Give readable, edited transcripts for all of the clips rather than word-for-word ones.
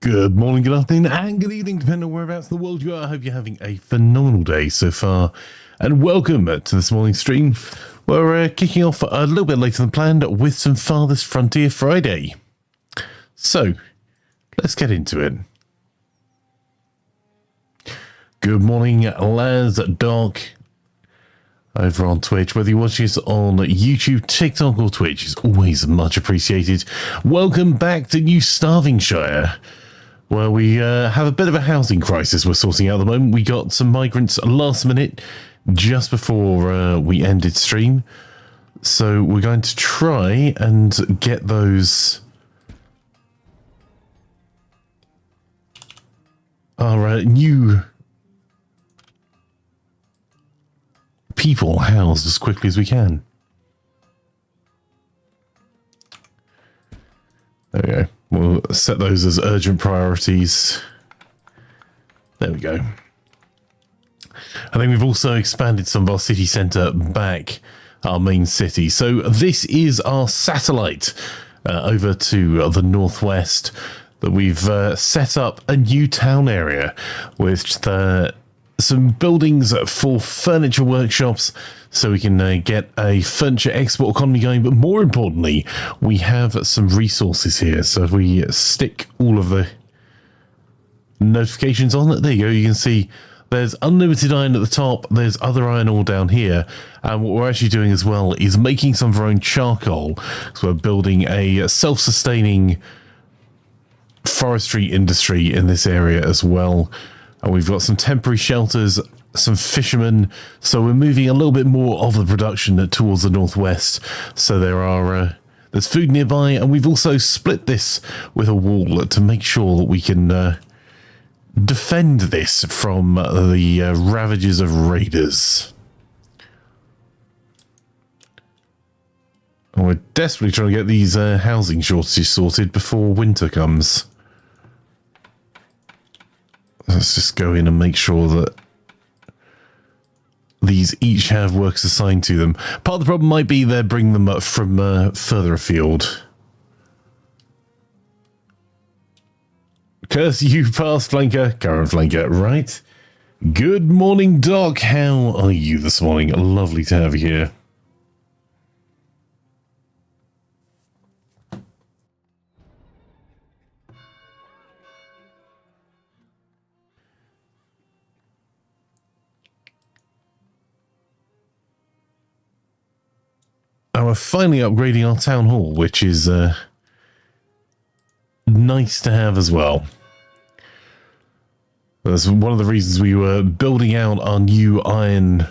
Good morning, good afternoon, and good evening, depending on whereabouts in the world you are. I hope you're having a phenomenal day so far. And welcome to this morning's stream. We're kicking off a little bit later than planned with some Farthest Frontier Friday. So, let's get into it. Good morning, Laz, Doc, over on Twitch. Whether you're watching us on YouTube, TikTok, or Twitch is always much appreciated. Welcome back to New Starvingshire. Well, we have a bit of a housing crisis we're sorting out at the moment. We got some migrants last minute, just before we ended stream. So we're going to try and get those... our new people housed as quickly as we can. There we go. We'll set those as urgent priorities. There we go. I think we've also expanded some of our city centre back, our main city. So this is our satellite over to the northwest that we've set up a new town area with some buildings for furniture workshops so we can get a furniture export economy going. But more importantly, we have some resources here. So if we stick all of the notifications on it, there you go. You can see there's unlimited iron at the top. There's other iron ore down here. And what we're actually doing as well is making some of our own charcoal. So we're building a self-sustaining forestry industry in this area as well. And we've got some temporary shelters, some fishermen, so we're moving a little bit more of the production towards the northwest. So there's food nearby, and we've also split this with a wall to make sure that we can defend this from the ravages of raiders. And we're desperately trying to get these housing shortages sorted before winter comes. Let's just go in and make sure that these each have works assigned to them. Part of the problem might be they're bringing them up from further afield. Curse you, past flanker, current flanker, right? Good morning, Doc. How are you this morning? Lovely to have you here. And we're finally upgrading our town hall, which is nice to have as well. That's one of the reasons we were building out our new iron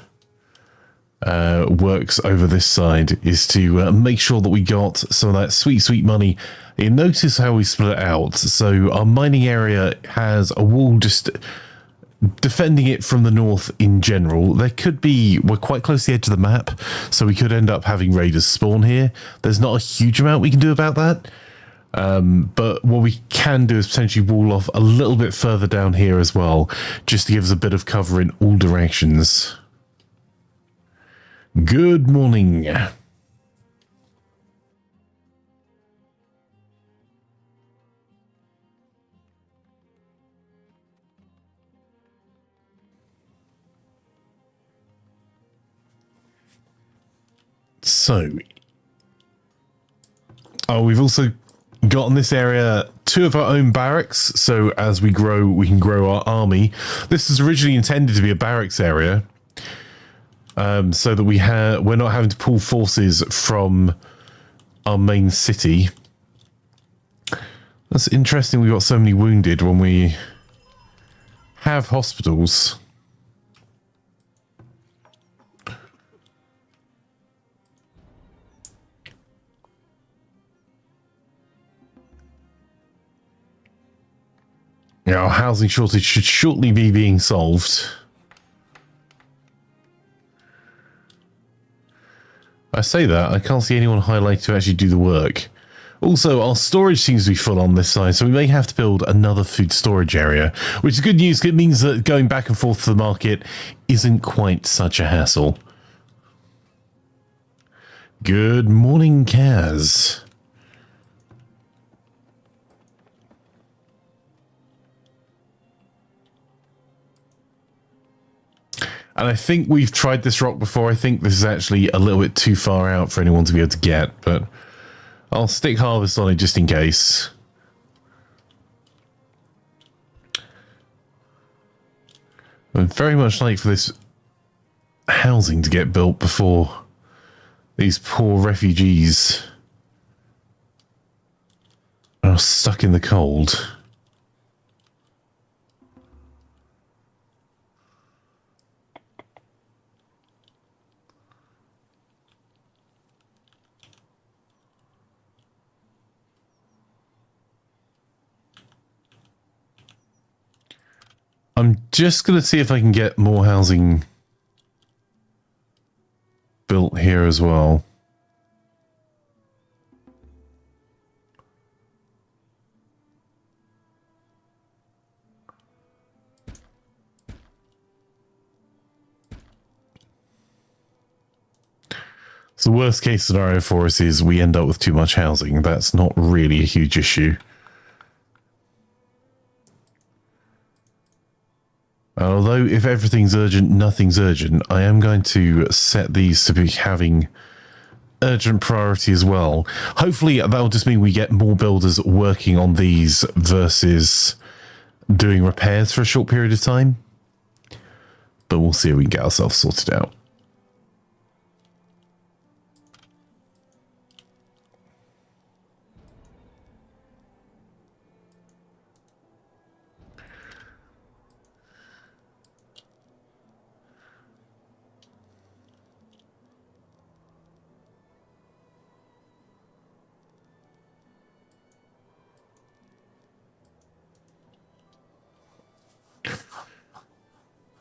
works over this side, is to make sure that we got some of that sweet, sweet money. You notice how we split it out. So our mining area has a wall just defending it from the north in general. There could be, we're quite close to the edge of the map, so we could end up having raiders spawn here. There's not a huge amount we can do about that. But what we can do is potentially wall off a little bit further down here as well, just to give us a bit of cover in all directions. Good morning. So, we've also got in this area 2 of our own barracks. So as we grow, we can grow our army. This is originally intended to be a barracks area, so that we're not having to pull forces from our main city. That's interesting. We got so many wounded when we have hospitals. Yeah, our housing shortage should shortly be being solved. I say that, I can't see anyone highlighted to actually do the work. Also, our storage seems to be full on this side, so we may have to build another food storage area, which is good news. It means that going back and forth to the market isn't quite such a hassle. Good morning, Kaz. And I think we've tried this rock before. I think this is actually a little bit too far out for anyone to be able to get, but I'll stick harvest on it just in case. I'd very much like for this housing to get built before these poor refugees are stuck in the cold. I'm just going to see if I can get more housing built here as well. So the worst case scenario for us is we end up with too much housing. That's not really a huge issue. Although if everything's urgent, nothing's urgent, I am going to set these to be having urgent priority as well. Hopefully that'll just mean we get more builders working on these versus doing repairs for a short period of time. But we'll see if we can get ourselves sorted out.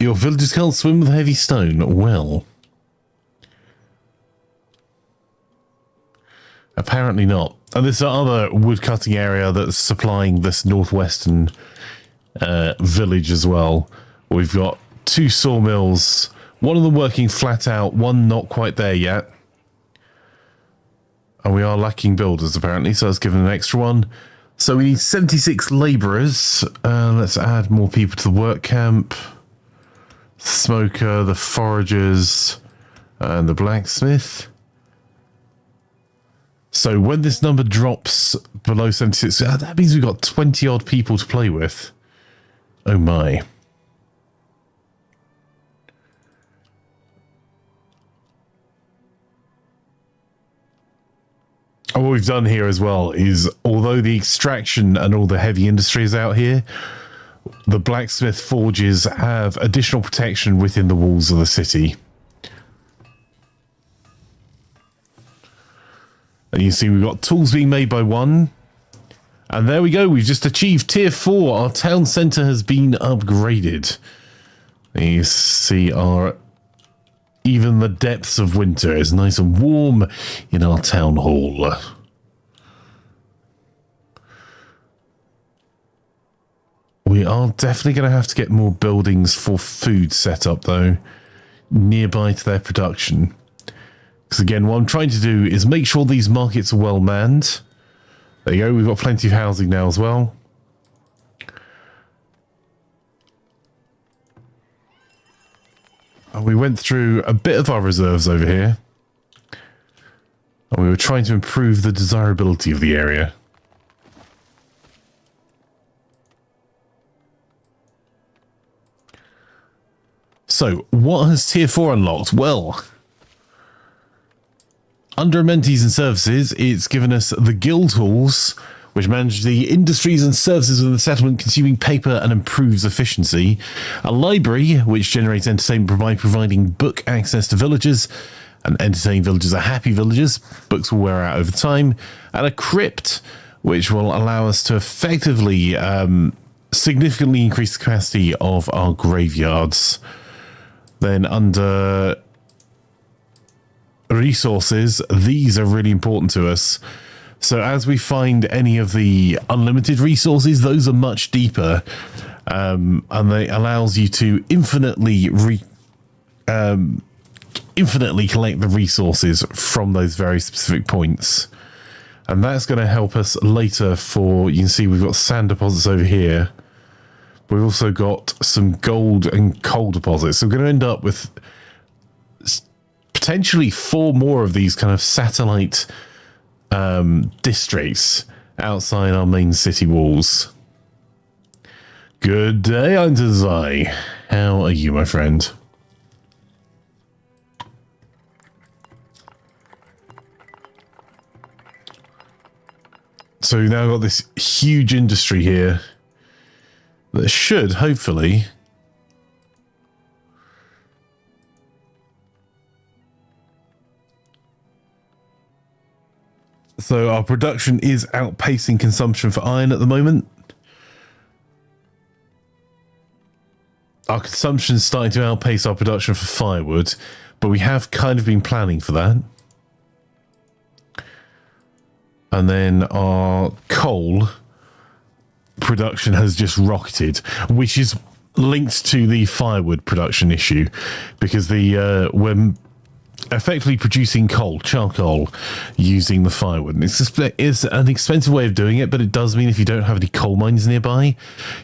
Your villagers can't swim with heavy stone. Well, apparently not. And there's other wood cutting area that's supplying this northwestern village as well. We've got 2 sawmills, one of them working flat out, one not quite there yet. And we are lacking builders apparently, so let's give them an extra one. So we need 76 labourers. Let's add more people to the work camp. Smoker, the foragers, and the blacksmith. So when this number drops below 76, that means we've got 20 odd people to play with. Oh my. And what we've done here as well is, although the extraction and all the heavy industry is out here, the blacksmith forges have additional protection within the walls of the city. And you see we've got tools being made by 1. And there we go. We've just achieved tier 4. Our town centre has been upgraded. You see even the depths of winter is nice and warm in our town hall. We are definitely going to have to get more buildings for food set up, though, nearby to their production. Because, again, what I'm trying to do is make sure these markets are well manned. There you go. We've got plenty of housing now as well. And we went through a bit of our reserves over here. And we were trying to improve the desirability of the area. So, what has Tier 4 unlocked? Well, under amenities and services, it's given us the guild halls, which manage the industries and services of the settlement, consuming paper and improves efficiency. A library, which generates entertainment by providing book access to villagers, and entertaining villagers are happy villagers. Books will wear out over time. And a crypt, which will allow us to effectively significantly increase the capacity of our graveyards. Then under resources, these are really important to us. So as we find any of the unlimited resources, those are much deeper, and they allows you to infinitely collect the resources from those very specific points. And that's going to help us later for, you can see we've got sand deposits over here. We've also got some gold and coal deposits. So we're going to end up with potentially 4 more of these kind of satellite districts outside our main city walls. Good day, Unterzai. How are you, my friend? So we've now got this huge industry here that should, hopefully, so our production is outpacing consumption for iron at the moment. Our consumption is starting to outpace our production for firewood, but we have kind of been planning for that. And then our coal production has just rocketed, which is linked to the firewood production issue, because we're effectively producing coal, charcoal, using the firewood. And it's an expensive way of doing it, but it does mean if you don't have any coal mines nearby,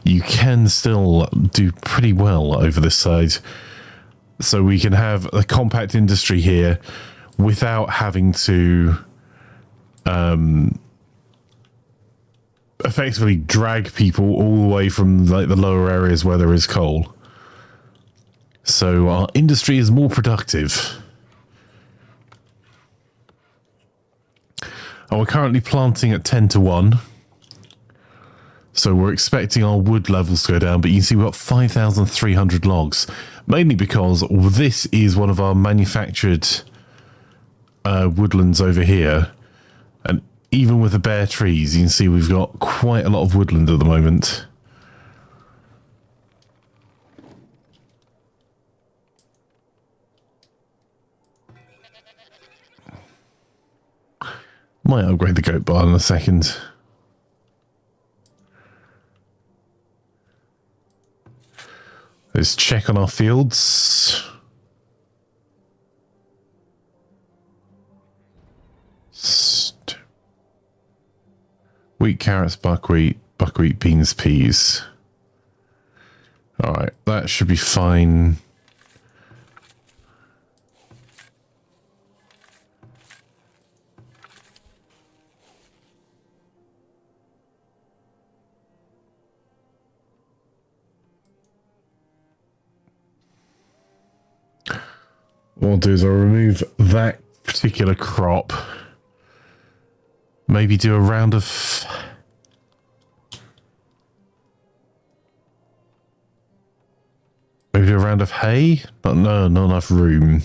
you can still do pretty well over this side. So we can have a compact industry here without having to effectively drag people all the way from like the lower areas where there is coal. So our industry is more productive. And we're currently planting at 10-1. So we're expecting our wood levels to go down, but you can see we've got 5,300 logs, mainly because this is one of our manufactured woodlands over here. And even with the bare trees, you can see we've got quite a lot of woodland at the moment. Might upgrade the goat barn in a second. Let's check on our fields. Wheat, carrots, buckwheat, beans, peas. All right, that should be fine. What I'll do is I'll remove that particular crop. Maybe do a round of... Maybe do a round of hay? But no, not enough room.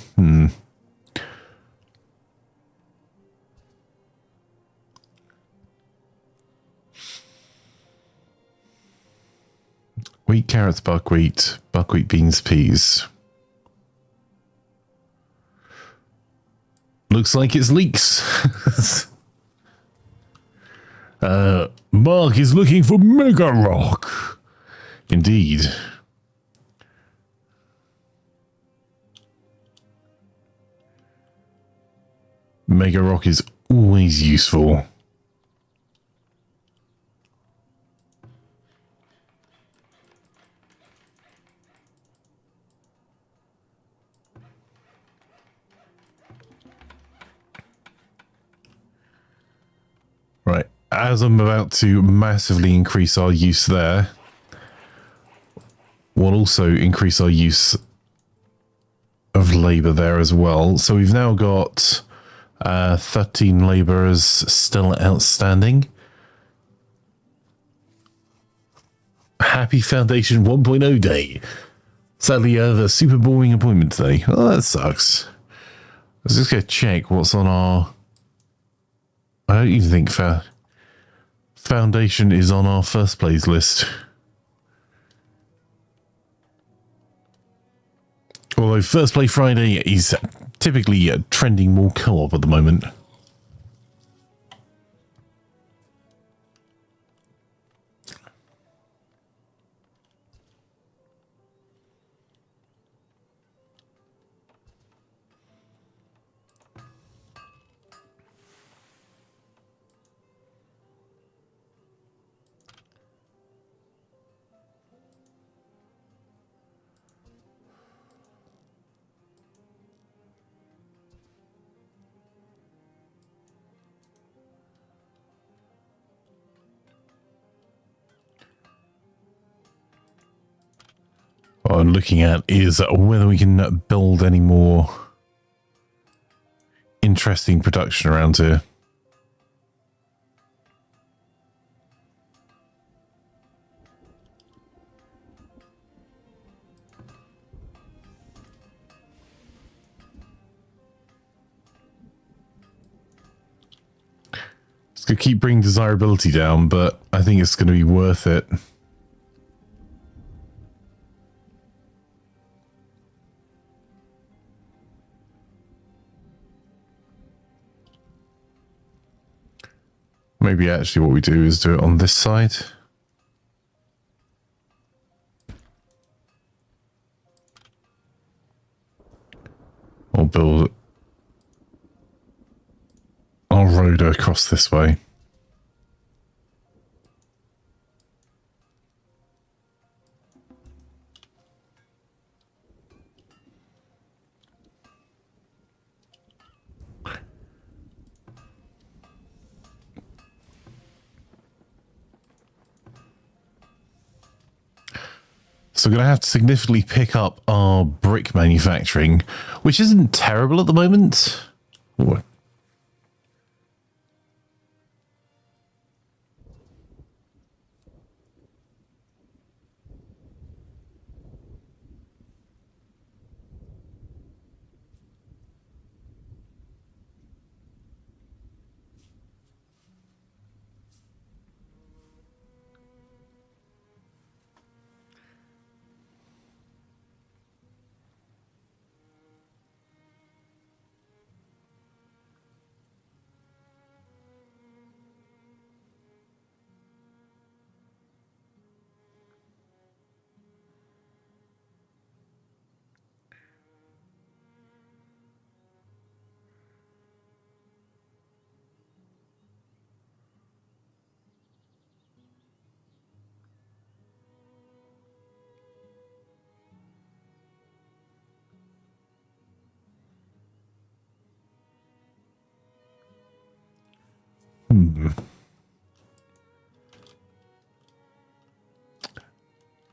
Wheat, carrots, buckwheat, beans, peas. Looks like it's leeks. Mark is looking for Mega Rock. Indeed. Mega Rock is always useful. Right, as I'm about to massively increase our use there, we'll also increase our use of labour there as well. So we've now got 13 labourers still outstanding. Happy Foundation 1.0 day. Sadly, I have a super boring appointment today. Oh, that sucks. Let's just go check what's on our... I don't even think Foundation is on our first place list. Although First Play Friday is typically trending more co-op at the moment. I'm looking at is whether we can build any more interesting production around here. It's going to keep bringing desirability down, but I think it's going to be worth it. Maybe actually what we do is do it on this side. Or build our road across this way. So we're going to have to significantly pick up our brick manufacturing, which isn't terrible at the moment. Ooh.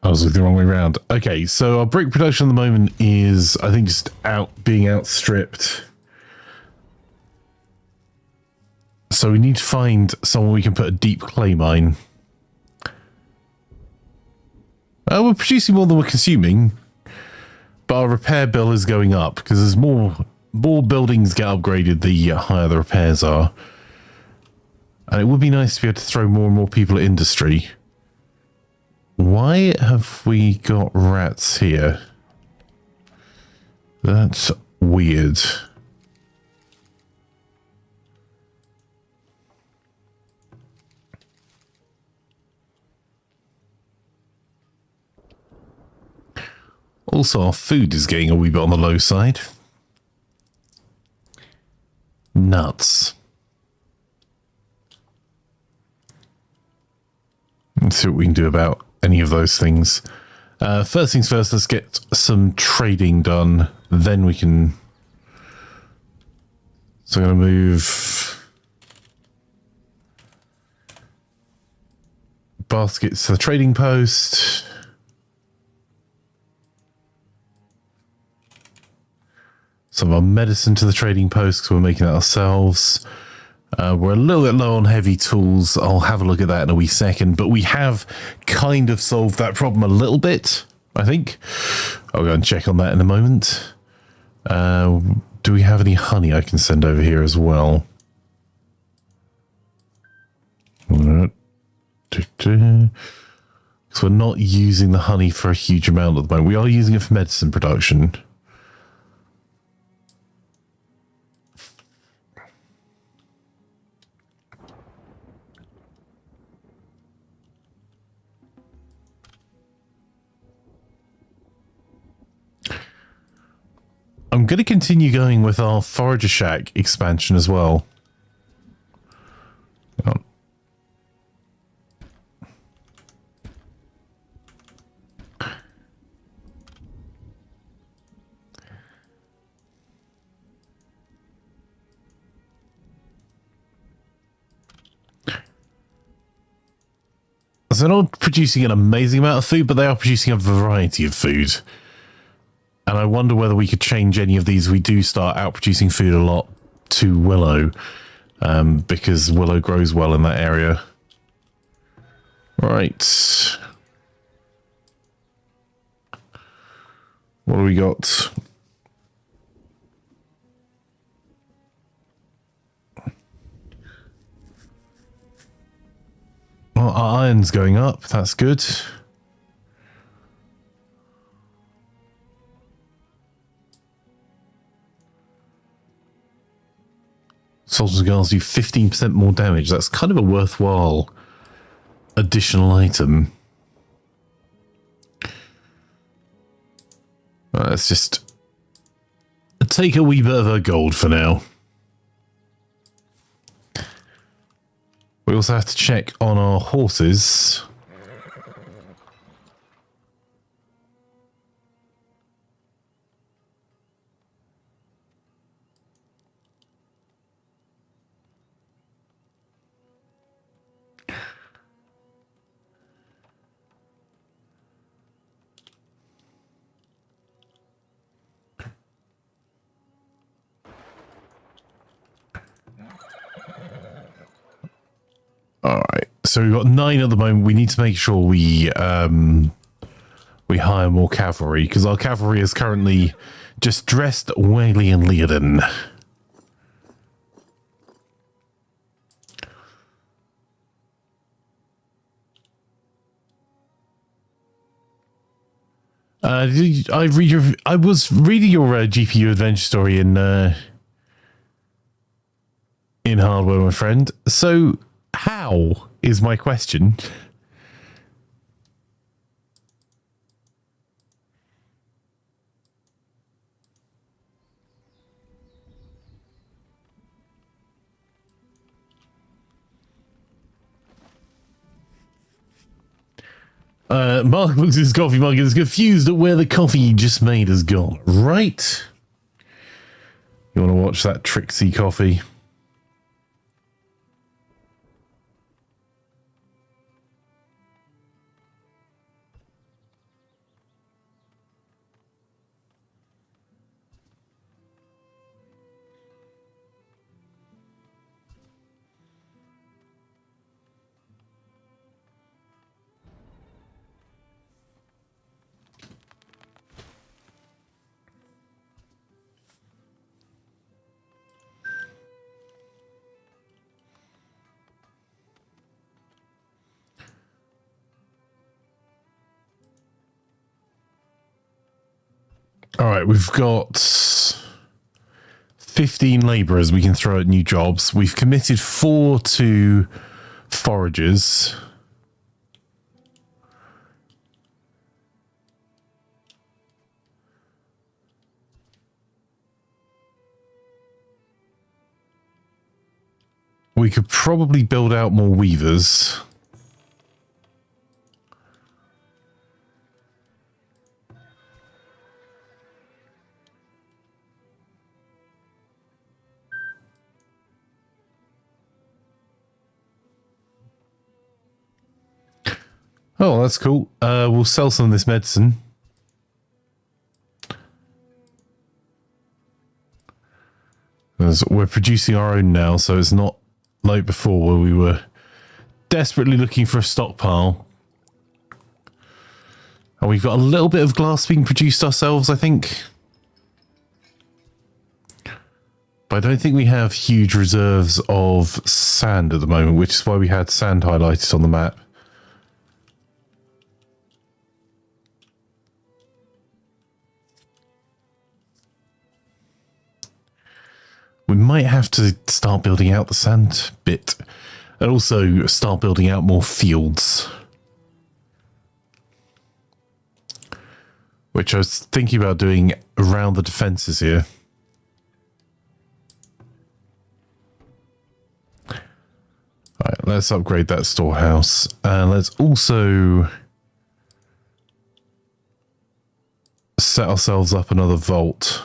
I was looking the wrong way around. Okay, so our brick production at the moment is, I think, just being outstripped. So we need to find somewhere we can put a deep clay mine. We're producing more than we're consuming, but our repair bill is going up because as more buildings get upgraded, the higher the repairs are. And it would be nice to be able to throw more and more people at industry. Why have we got rats here? That's weird. Also, our food is getting a wee bit on the low side. Nuts. Let's see what we can do about any of those things. First things first, let's get some trading done. Then we can... So I'm going to move... baskets to the trading post. Some of our medicine to the trading post because we're making that ourselves. We're a little bit low on heavy tools. I'll have a look at that in a wee second. But we have kind of solved that problem a little bit, I think. I'll go and check on that in a moment. Do we have any honey I can send over here as well? Because we're not using the honey for a huge amount at the moment. We are using it for medicine production. I'm going to continue going with our forager shack expansion as well. So they're not producing an amazing amount of food, but they are producing a variety of food. And I wonder whether we could change any of these. We do start out producing food a lot to willow, because willow grows well in that area. Right. What do we got? Well, our iron's going up. That's good. Salt and Guards do 15% more damage. That's kind of a worthwhile additional item. Right, let's just take a wee bit of her gold for now. We also have to check on our horses. All right, so we've got 9 at the moment. We need to make sure we hire more cavalry, because our cavalry is currently just dressed, Whaley and Leoden. I was reading your GPU adventure story in hardware, my friend. So how is my question? Mark looks at his coffee mug and is confused at where the coffee he just made has gone. Right? You want to watch that Trixie coffee? All right, we've got 15 labourers we can throw at new jobs. We've committed 4 to foragers. We could probably build out more weavers. Oh, that's cool. We'll sell some of this medicine. As we're producing our own now, so it's not like before where we were desperately looking for a stockpile. And we've got a little bit of glass being produced ourselves, I think. But I don't think we have huge reserves of sand at the moment, which is why we had sand highlighted on the map. We might have to start building out the sand bit and also start building out more fields. Which I was thinking about doing around the defences here. Alright, let's upgrade that storehouse. And let's also set ourselves up another vault.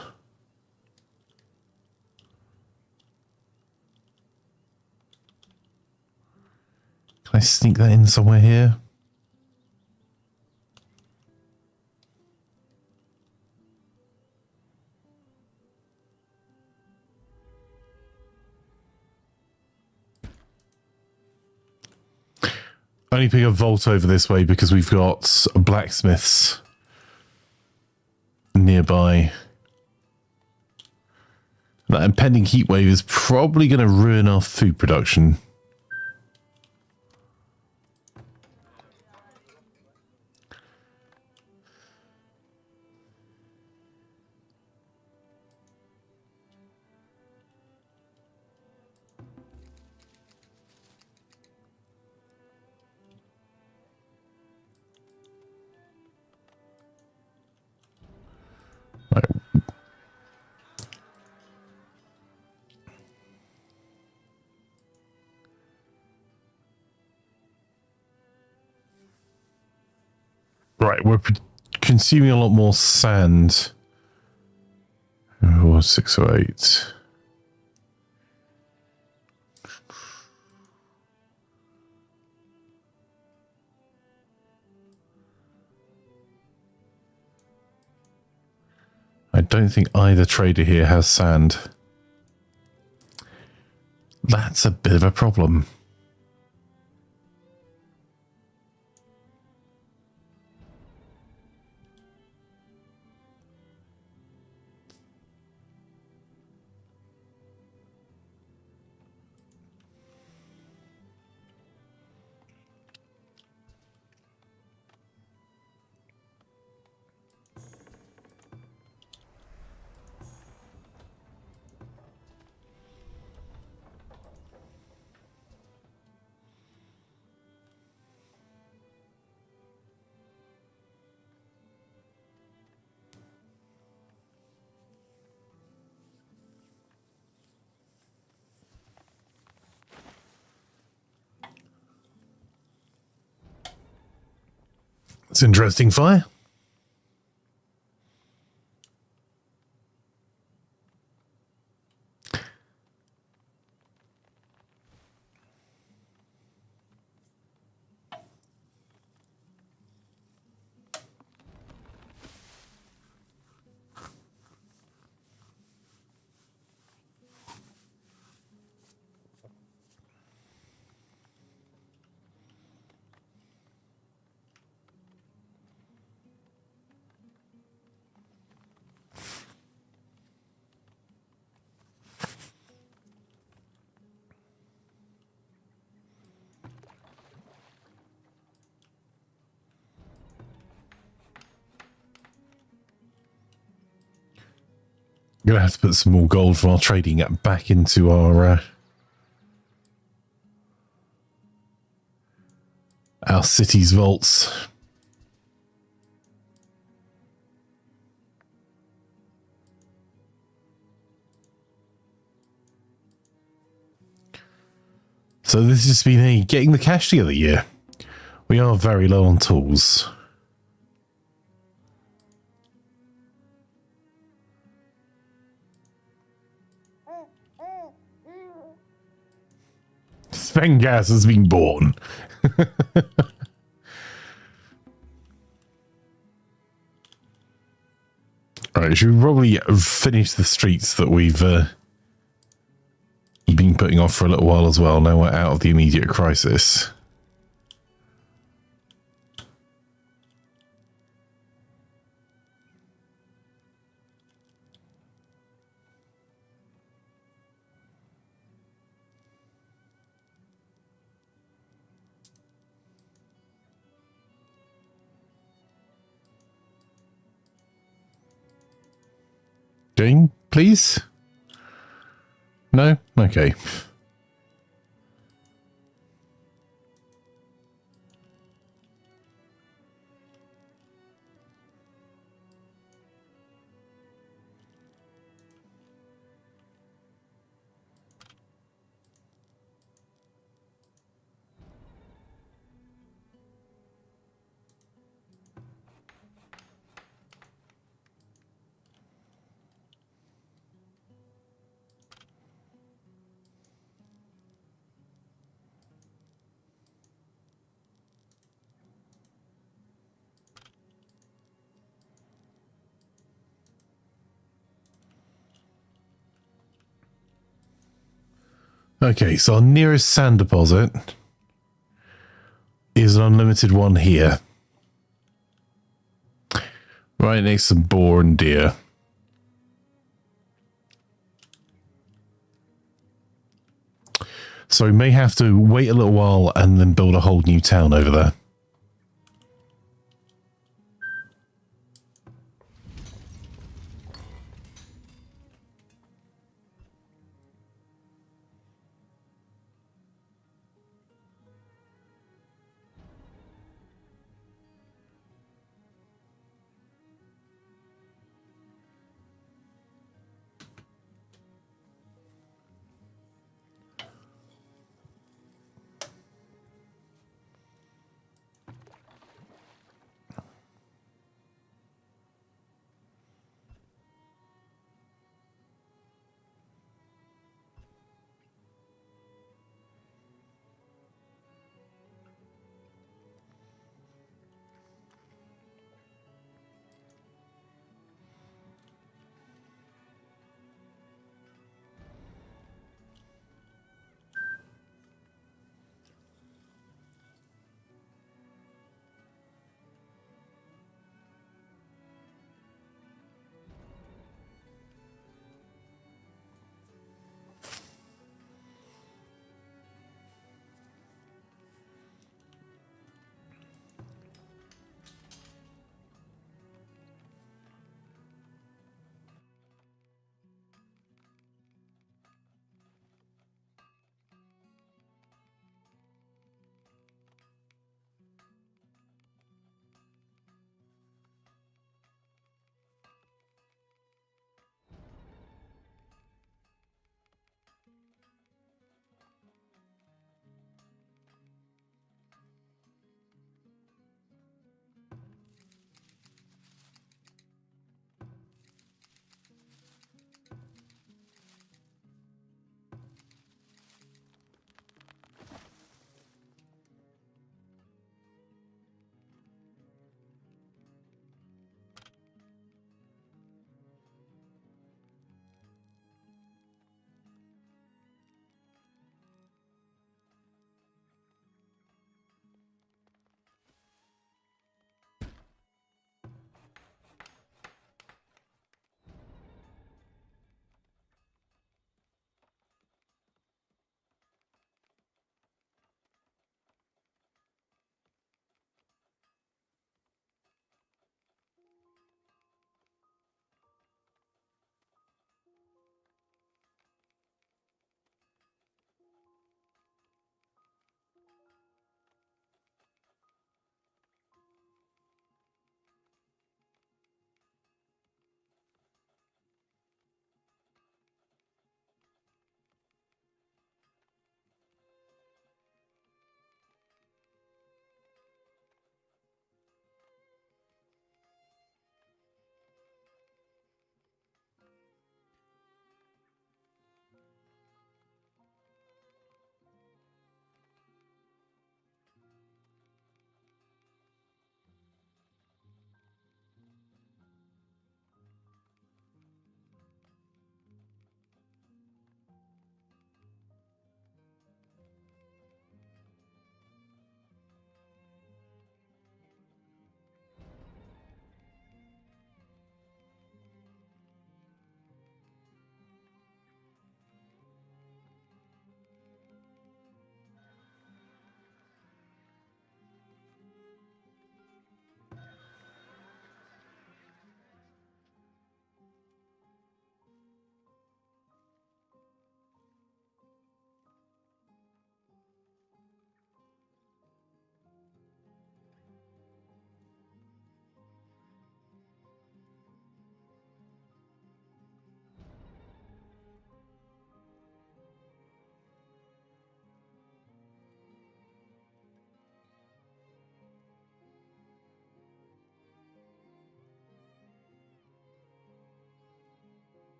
Can I sneak that in somewhere here? Only pick a vault over this way because we've got blacksmiths nearby. That impending heat wave is probably going to ruin our food production. Right, we're consuming a lot more sand. Oh, 608. I don't think either trader here has sand. That's a bit of a problem. It's interesting fire. Gonna have to put some more gold from our trading back into our city's vaults. So this has been a getting the cash together year. We are very low on tools. Svengas has been born. Alright, should we probably finish the streets that we've been putting off for a little while as well. Now we're out of the immediate crisis. Jane, please? No? Okay. Okay, so our nearest sand deposit is an unlimited one here. Right next to boar and deer. So we may have to wait a little while and then build a whole new town over there.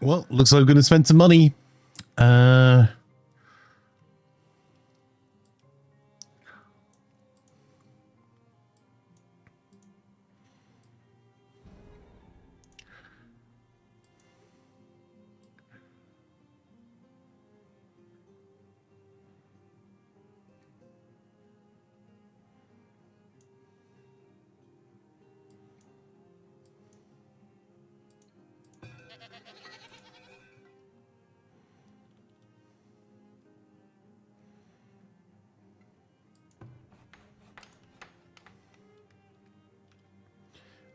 Well, looks like we're going to spend some money.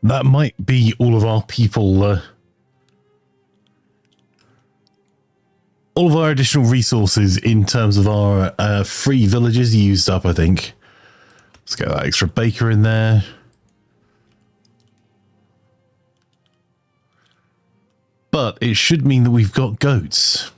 That might be all of our people, all of our additional resources in terms of our free villages used up, I think. Let's get that extra baker in there. But it should mean that we've got goats.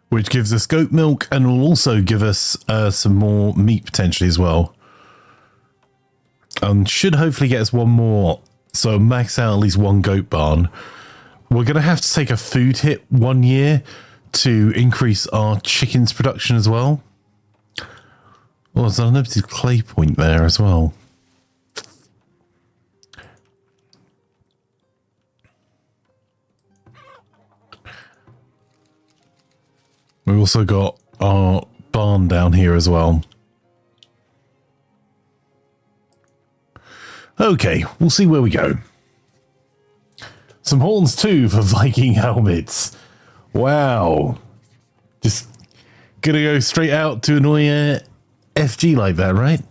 Which gives us goat milk and will also give us some more meat potentially as well. And should hopefully get us one more. So max out at least one goat barn. We're going to have to take a food hit 1 year to increase our chickens production as well. Oh, there's an unlimited clay point there as well. We've also got our barn down here as well. Okay, we'll see where we go. Some horns too for Viking helmets. Wow. Just gonna go straight out to annoy FG like that, right?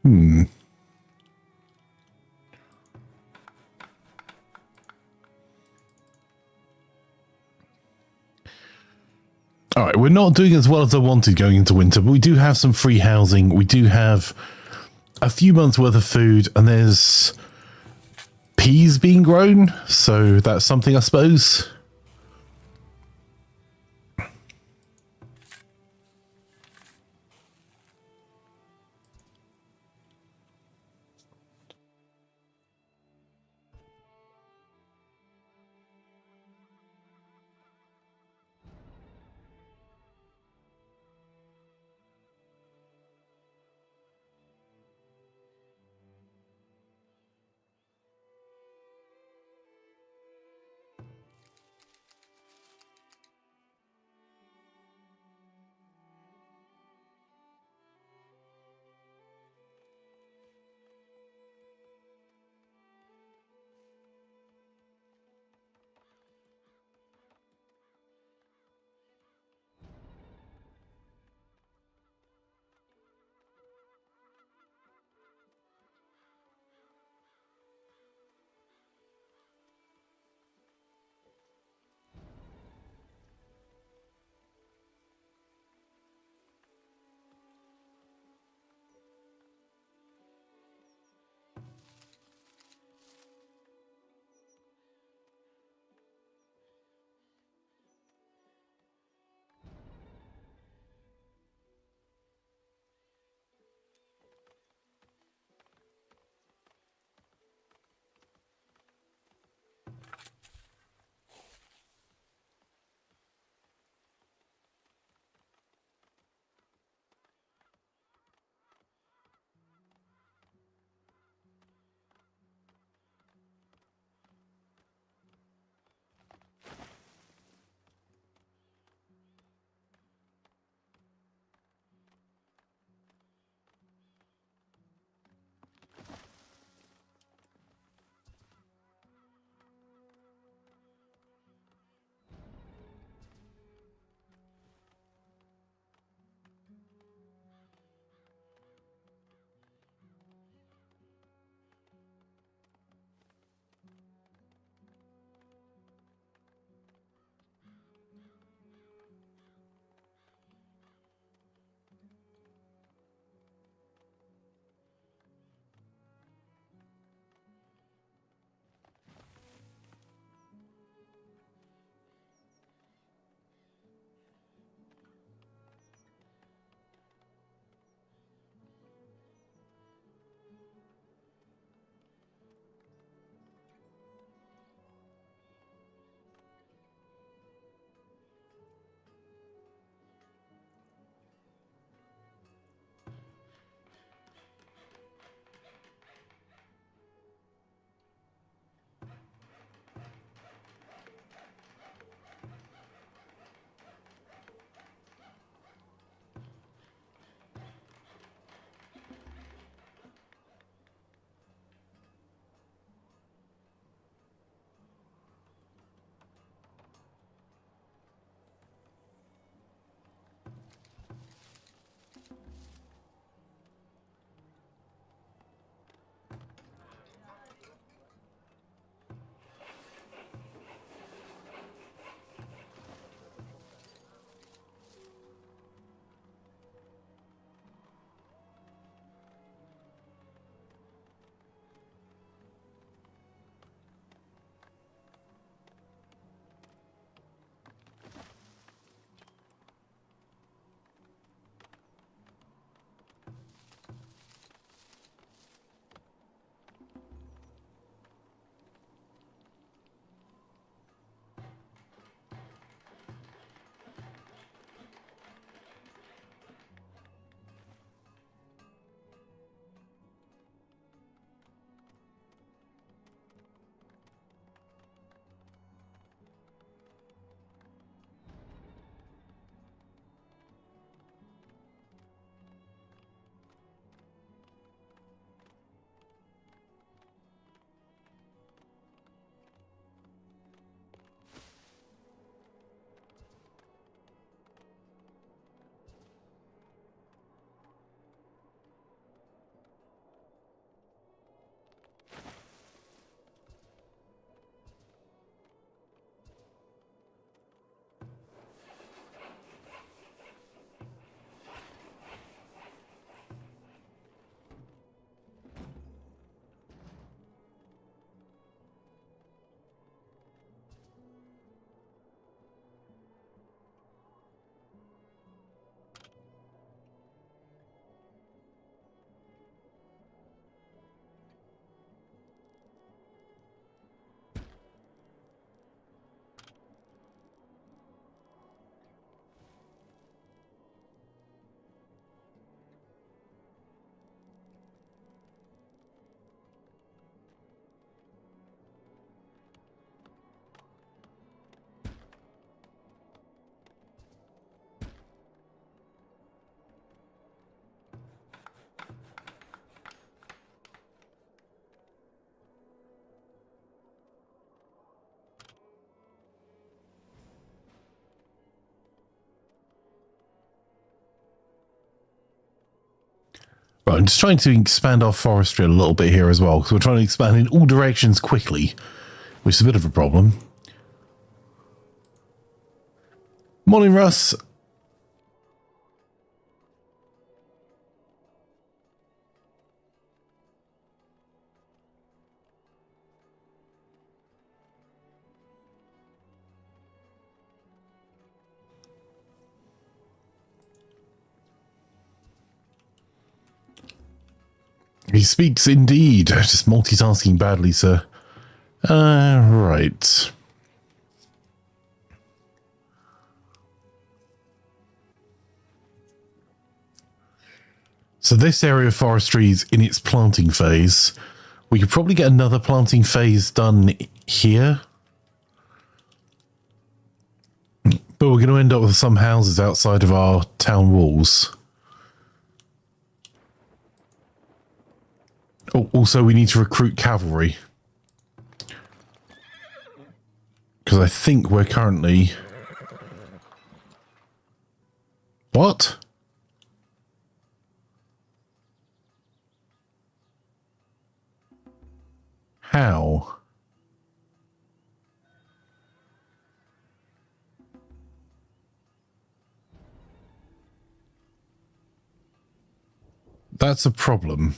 All right, we're not doing as well as I wanted going into winter, but we do have some free housing. We do have a few months worth of food, and there's peas being grown, so that's something, I suppose. Right, I'm just trying to expand our forestry a little bit here as well, because we're trying to expand in all directions quickly, which is a bit of a problem. Morning, Russ. He speaks indeed. Just multitasking badly, sir. Right. So this area of forestry is in its planting phase. We could probably get another planting phase done here. But we're going to end up with some houses outside of our town walls. Oh, also, we need to recruit cavalry. Because I think we're currently... What? How? That's a problem.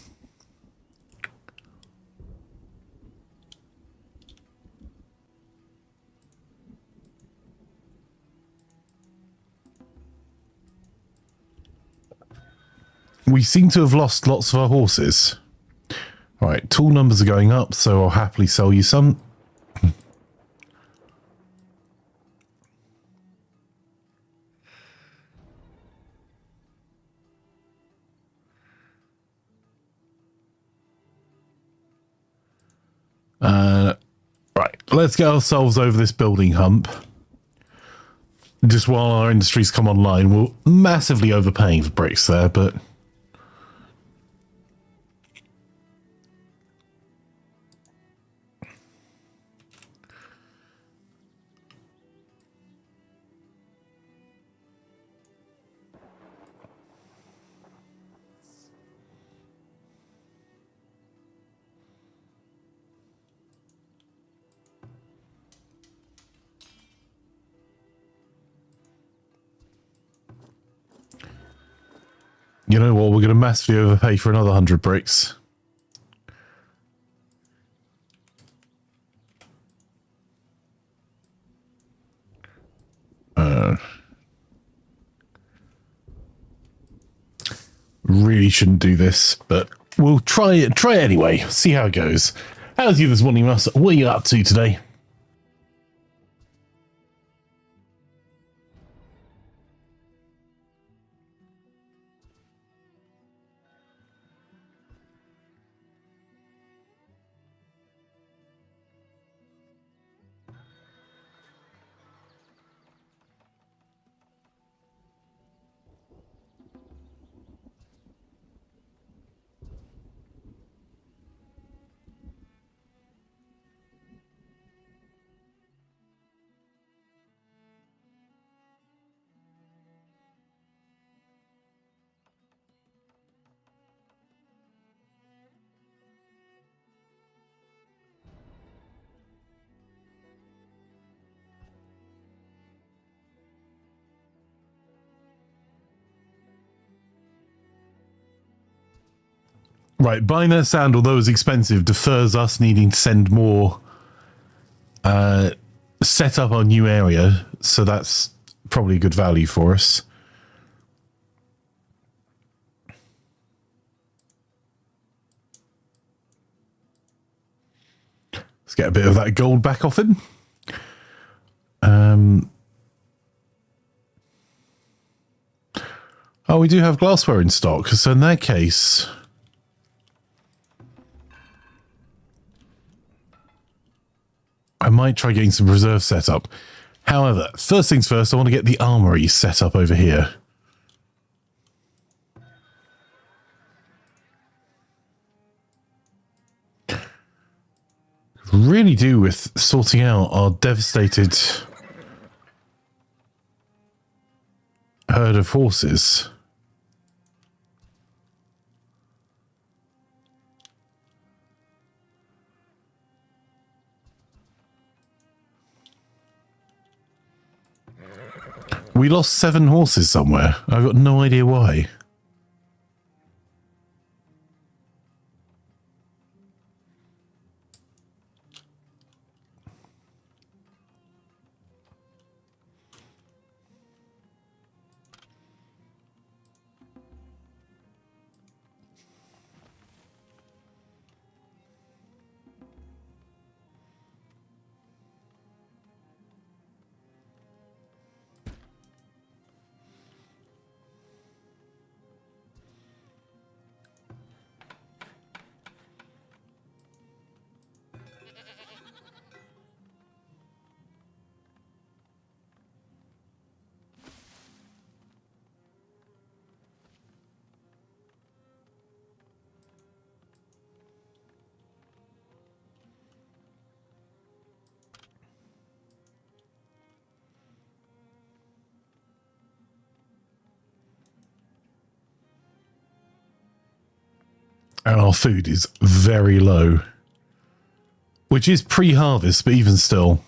We seem to have lost lots of our horses. All right, tool numbers are going up, so I'll happily sell you some. Right, let's get ourselves over this building hump. Just while our industries come online, we're massively overpaying for bricks there, but... You know what, we're going to massively overpay for another 100 bricks. Really shouldn't do this, but we'll try it anyway, see how it goes. How's you this morning, Russ? What are you up to today? Right, buying that sand, although it's expensive, defers us needing to send more, set up our new area, so that's probably a good value for us. Let's get a bit of that gold back off him. Oh, we do have glassware in stock, so in that case... I might try getting some reserve set up. However, first things first, I want to get the armory set up over here. Really do with sorting out our devastated herd of horses. We lost 7 horses somewhere. I've got no idea why. And our food is very low. Which is pre-harvest, but even still.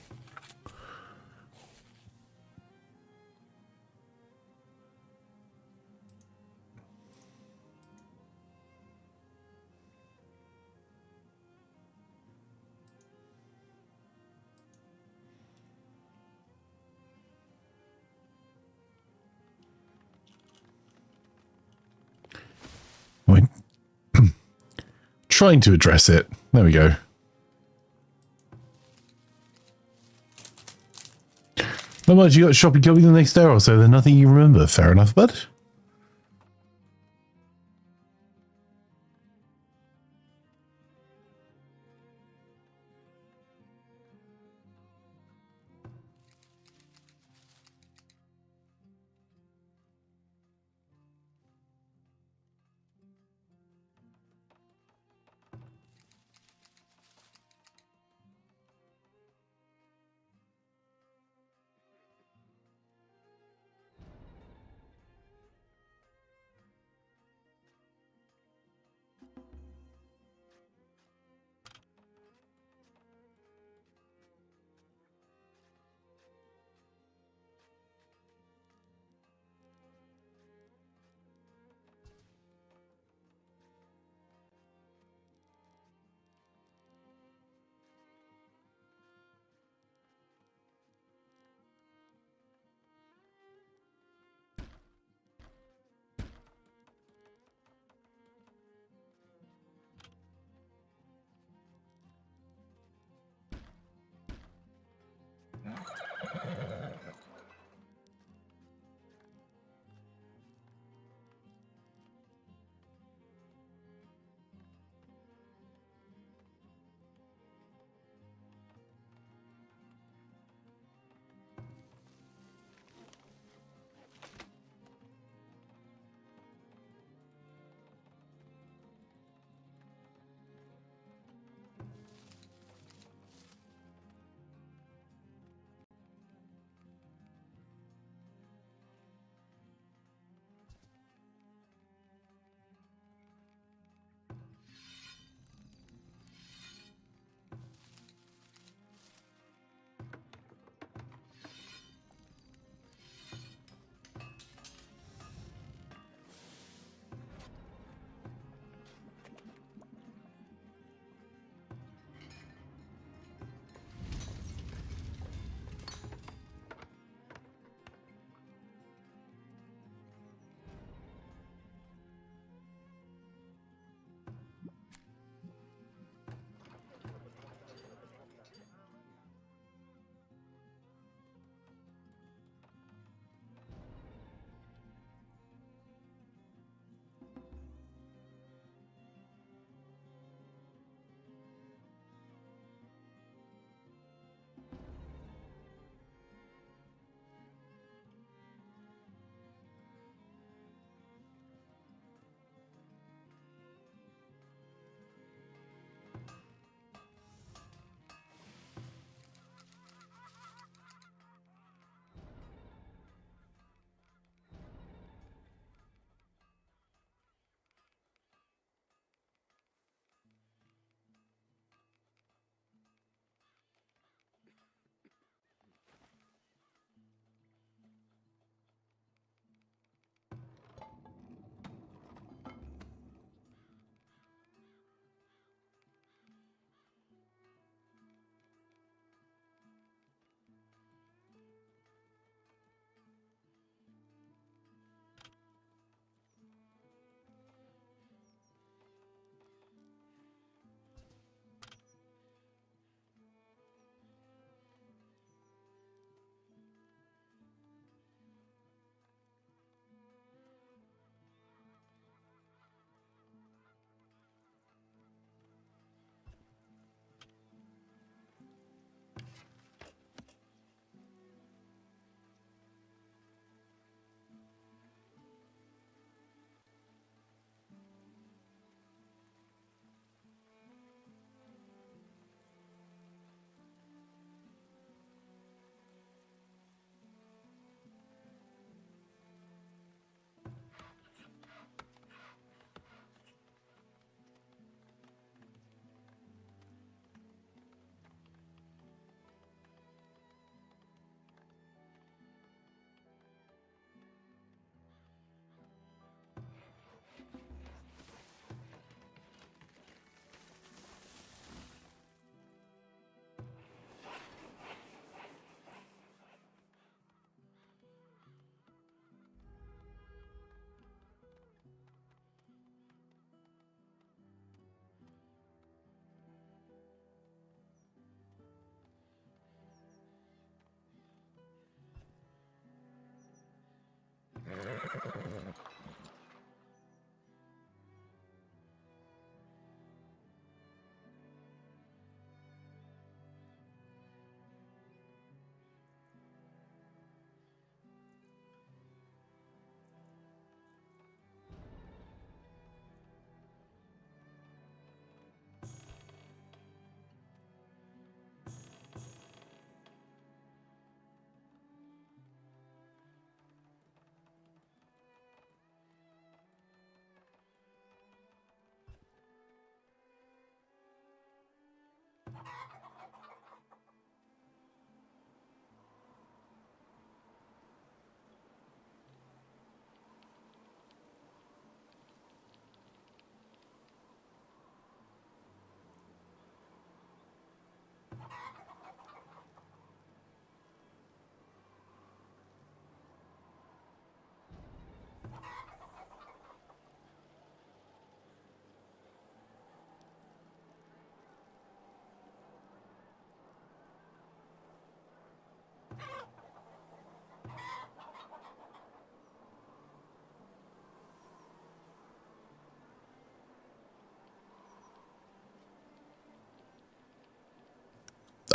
We're trying to address it. There we go. Not much. You got shopping coming the next hour or so, then nothing you remember. Fair enough, bud.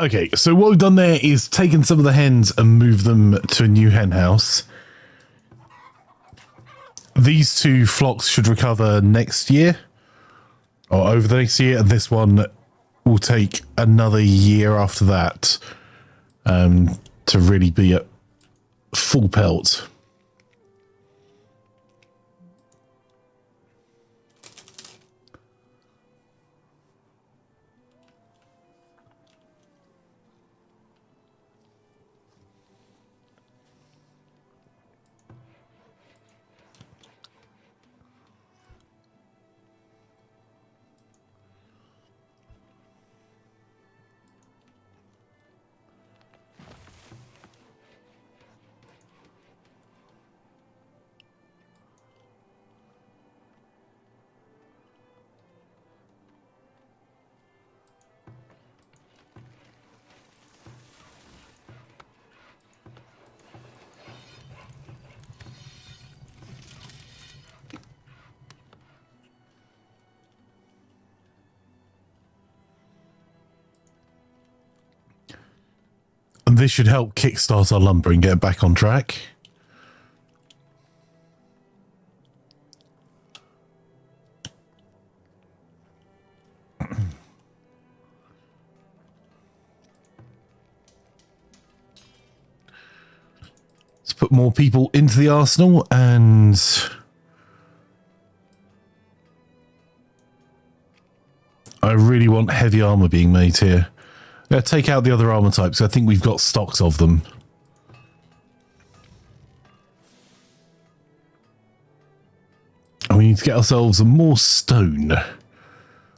Okay, so what we've done there is taken some of the hens and moved them to a new hen house. These two flocks should recover next year, or over the next year, and this one will take another year after that to really be at full pelt. And this should help kickstart our lumber and get it back on track. Let's put more people into the arsenal, and I really want heavy armor being made here. Take out the other armor types. I think we've got stocks of them. And we need to get ourselves more stone,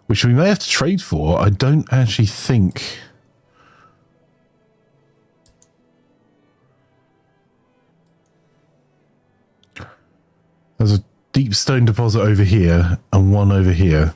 which we may have to trade for. I don't actually think. There's a deep stone deposit over here and one over here.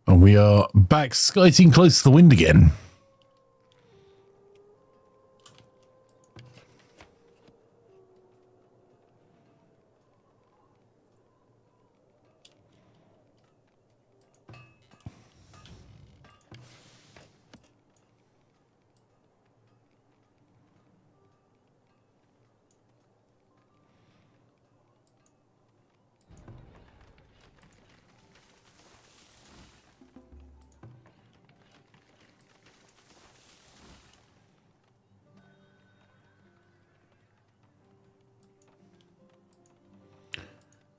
And we are back skiting close to the wind again.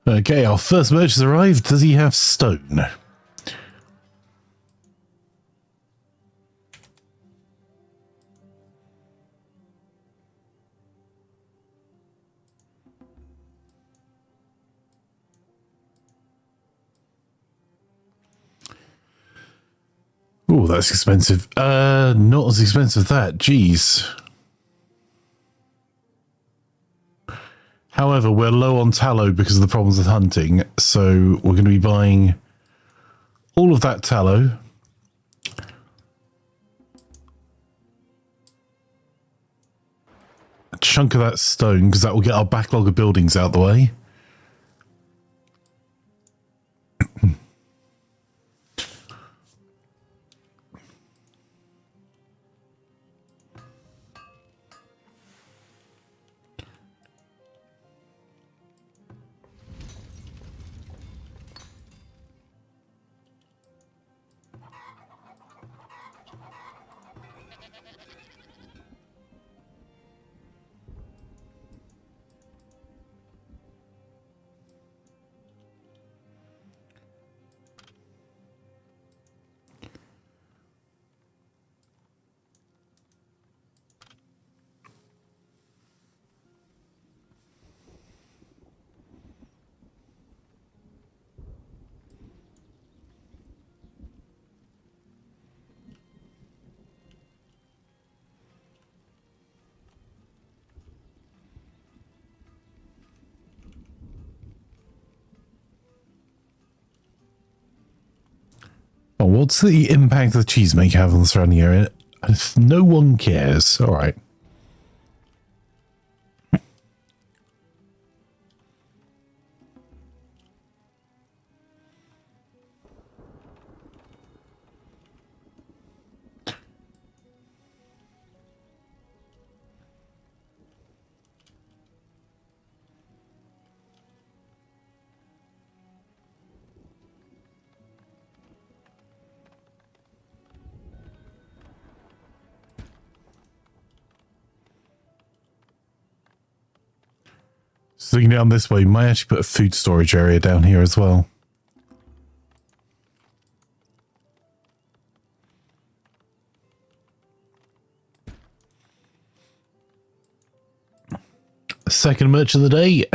Okay, our first merchant has arrived. Does he have stone? Oh, that's expensive. Not as expensive as that. Jeez. However, we're low on tallow because of the problems with hunting, so we're going to be buying all of that tallow. A chunk of that stone, because that will get our backlog of buildings out the way. Oh, what's the impact the cheesemaker have on the surrounding area? If no one cares. All right. So looking down this way, we might actually put a food storage area down here as well. Second merch of the day.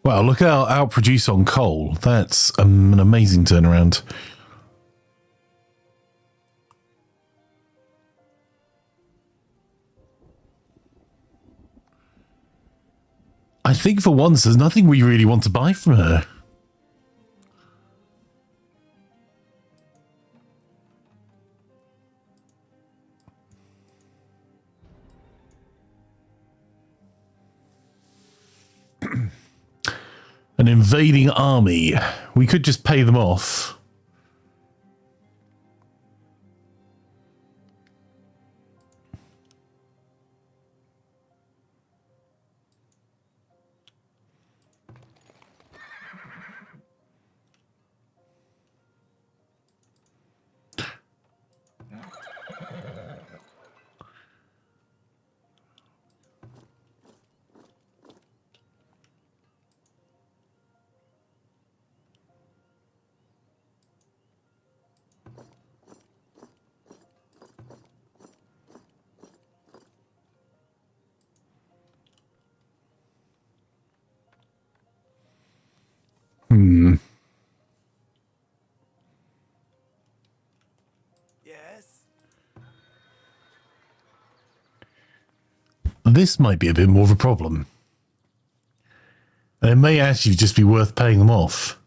Wow, look how outproduce on coal. That's an amazing turnaround. I think for once, there's nothing we really want to buy from her. An invading army. We could just pay them off. Yes. This might be a bit more of a problem. And it may actually just be worth paying them off.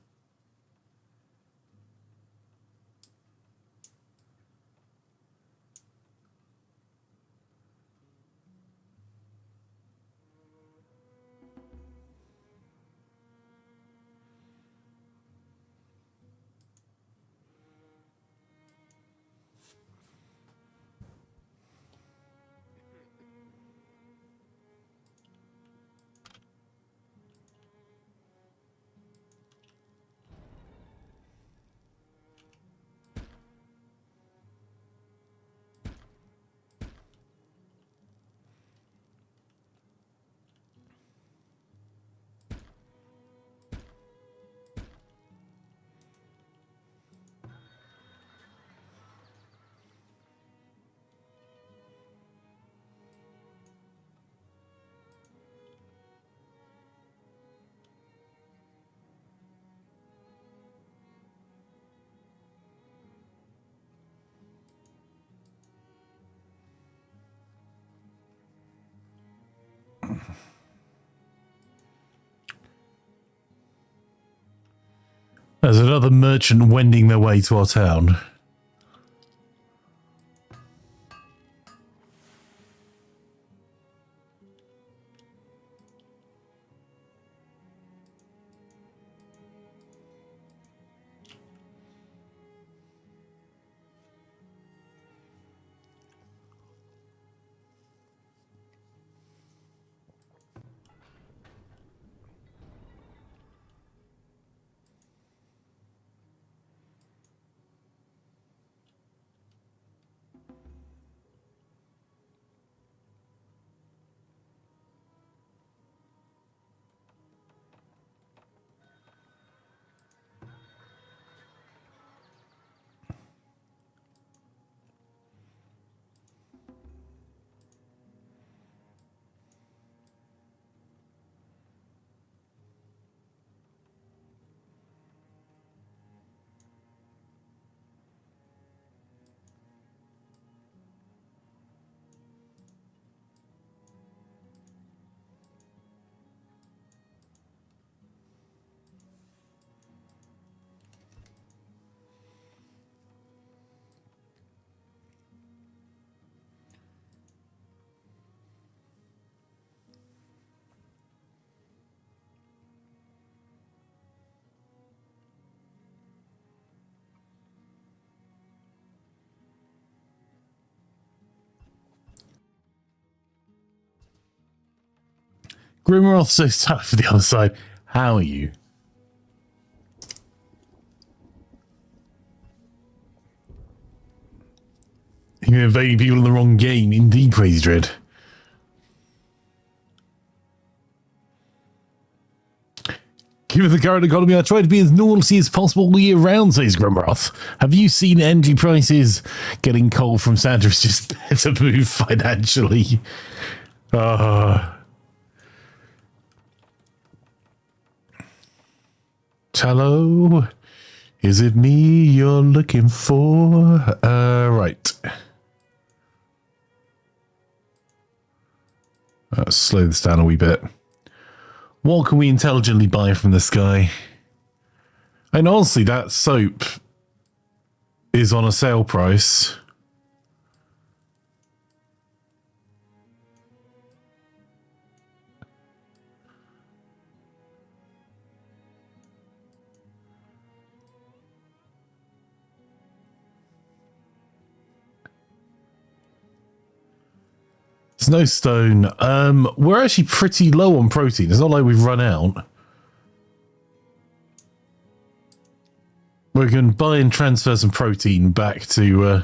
There's another merchant wending their way to our town. Grimroth says time for the other side. How are you? You're invading people in the wrong game. Indeed, Crazy Dread. Given the current economy, I try to be as naughty as possible all year round, says Grimroth. Have you seen energy prices? Getting coal from Santa is just better move financially. Hello? Is it me you're looking for? Right. Let's slow this down a wee bit. What can we intelligently buy from this guy? And honestly, that soap is on a sale price. There's no stone. We're actually pretty low on protein. It's not like we've run out. We can buy and transfer some protein back to...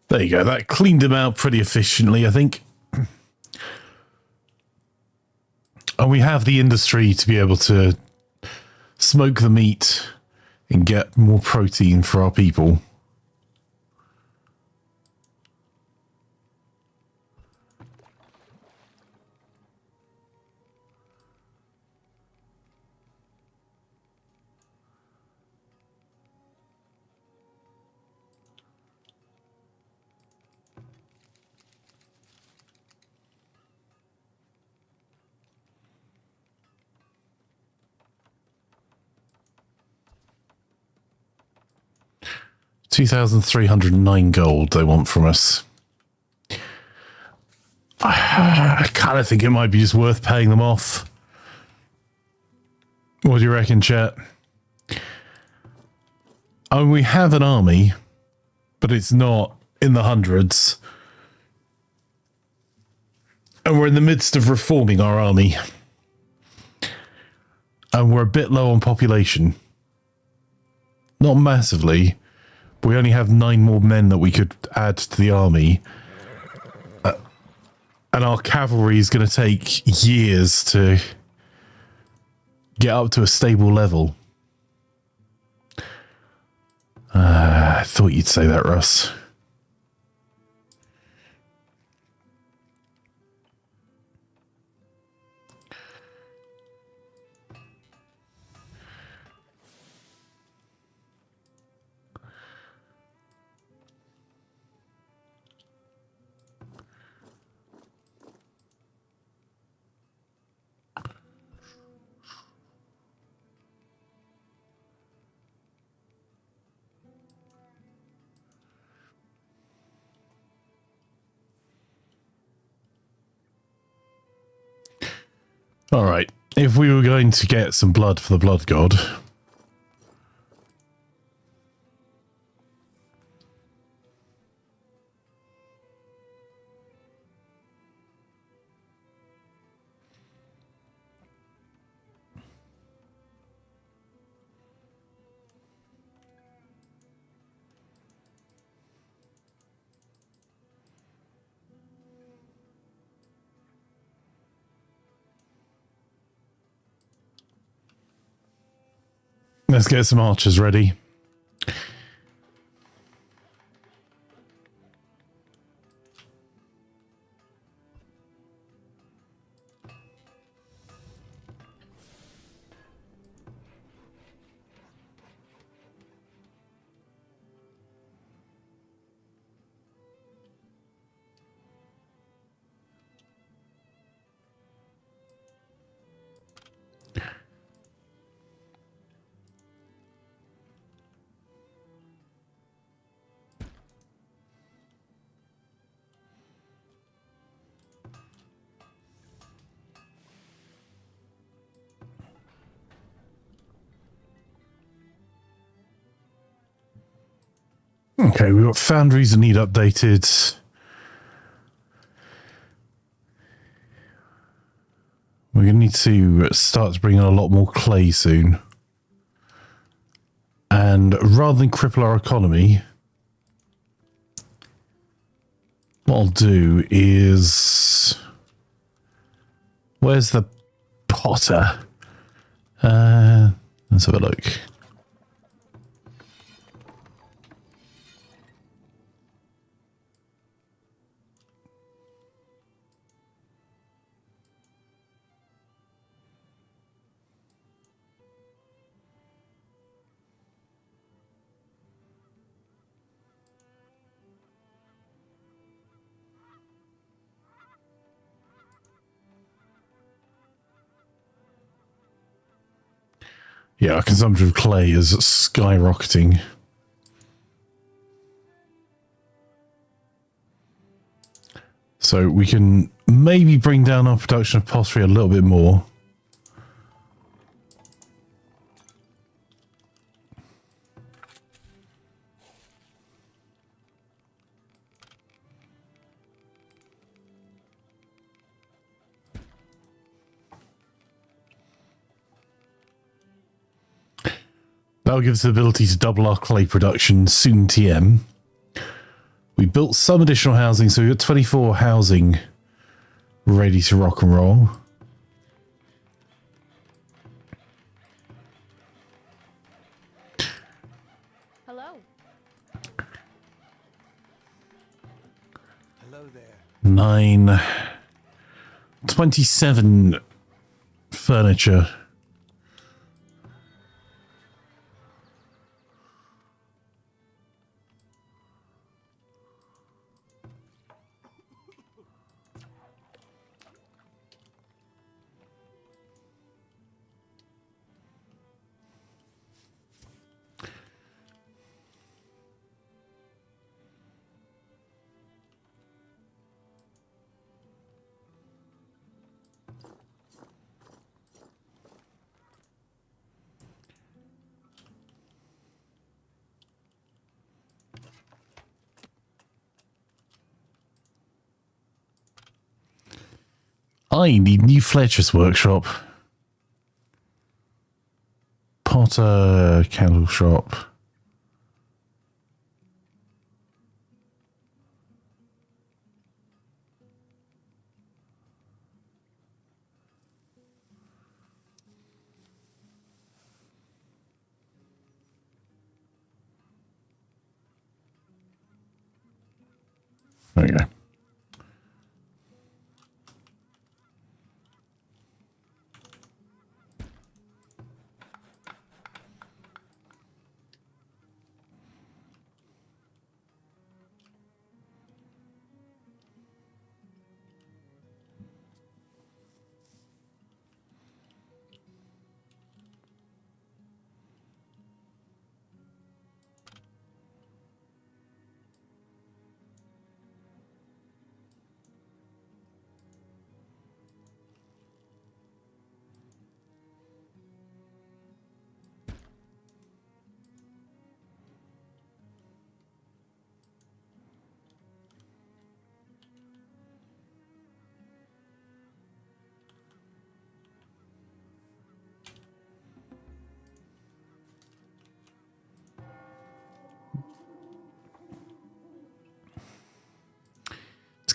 There you go. That cleaned him out pretty efficiently, I think. And we have the industry to be able to smoke the meat and get more protein for our people. $2,309 gold they want from us. I kind of think it might be just worth paying them off. What do you reckon, chat? I mean, we have an army, but it's not in the hundreds. And we're in the midst of reforming our army. And we're a bit low on population. Not massively. We only have 9 more men that we could add to the army. And our cavalry is going to take years to get up to a stable level. I thought you'd say that, Russ. All right. If we were going to get some blood for the blood god... Let's get some archers ready. Okay, we've got foundries that need updated. We're going to need to start to bring in a lot more clay soon. And rather than cripple our economy, what I'll do is... Where's the potter? Let's have a look. Yeah, our consumption of clay is skyrocketing. So we can maybe bring down our production of pottery a little bit more. That'll give us the ability to double our clay production soon TM. We built some additional housing, so we've got 24 housing ready to rock and roll. Hello. Hello there. 9, 27 furniture. I need new fletcher's workshop. Potter candle shop. There we go.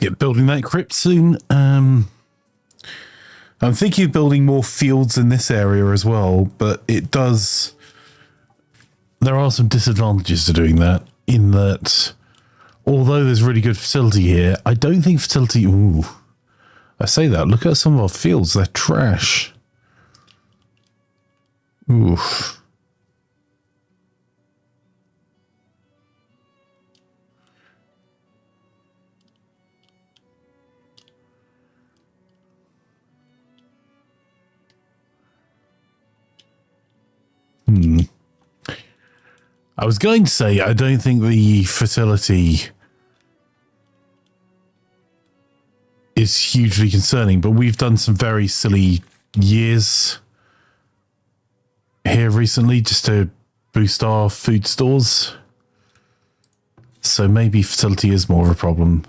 Get building that crypt soon. I'm thinking of building more fields in this area as well, but it does... There are some disadvantages to doing that, in that although there's really good fertility here, I don't think fertility... Ooh, I say that. Look at some of our fields. They're trash. Oof. I was going to say, I don't think the fertility is hugely concerning, but we've done some very silly years here recently just to boost our food stores. So maybe fertility is more of a problem.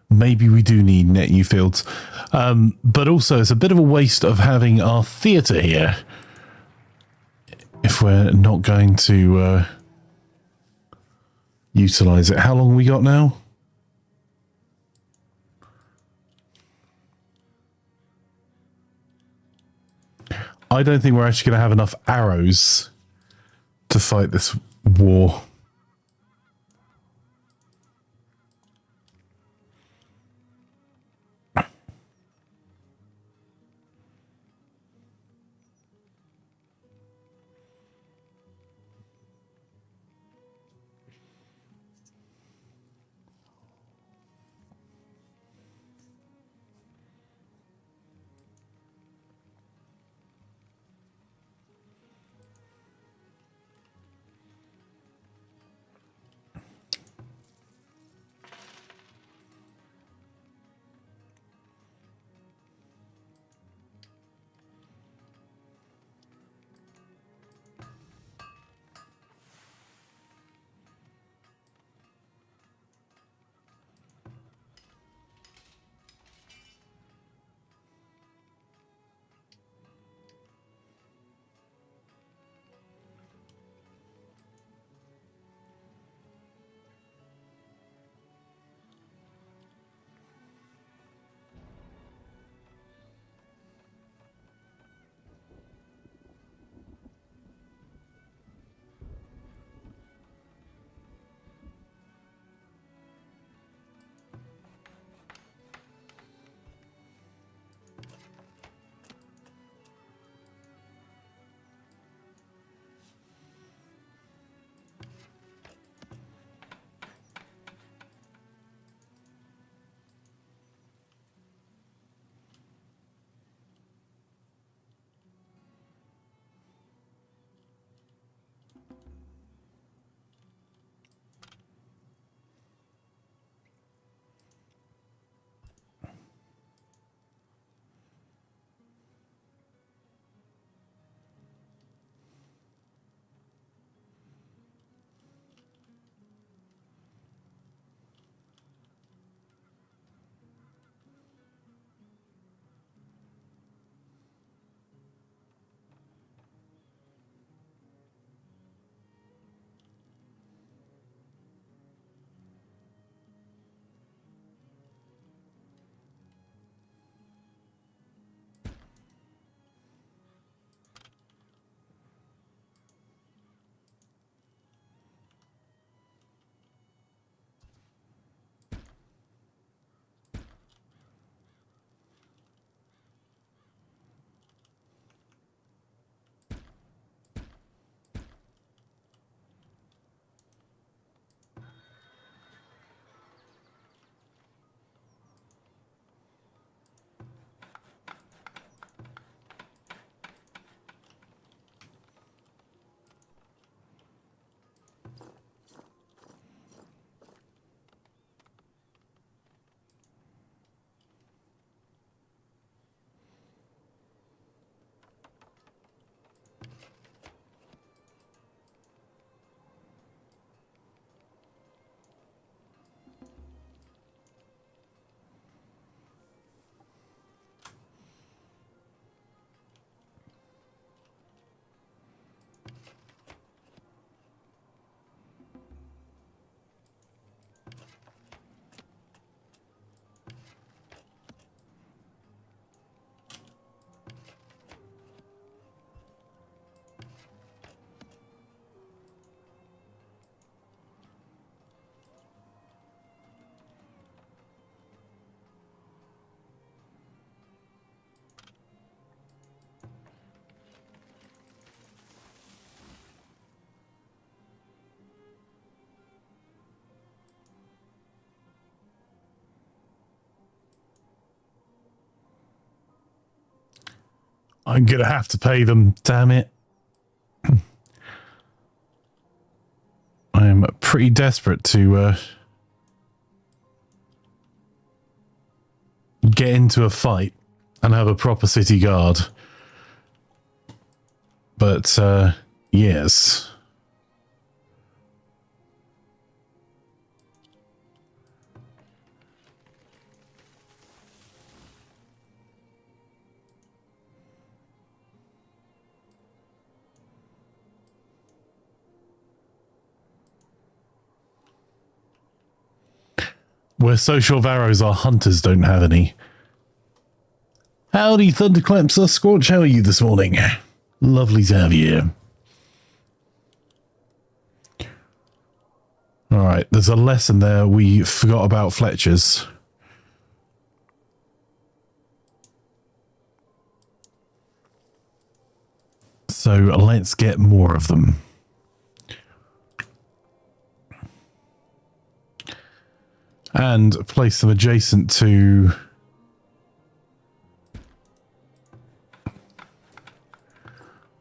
Maybe we do need net new fields. But also it's a bit of a waste of having our theatre here if we're not going to utilize it. How long we got now? I don't think we're actually going to have enough arrows to fight this war. I'm going to have to pay them, damn it. I'm pretty desperate to get into a fight and have a proper city guard. But, yes. We're so short of arrows, our hunters don't have any. Howdy, Thunderclaps Squatch. How are you this morning? Lovely to have you. Alright, there's a lesson there we forgot about Fletchers. So let's get more of them. And place them adjacent to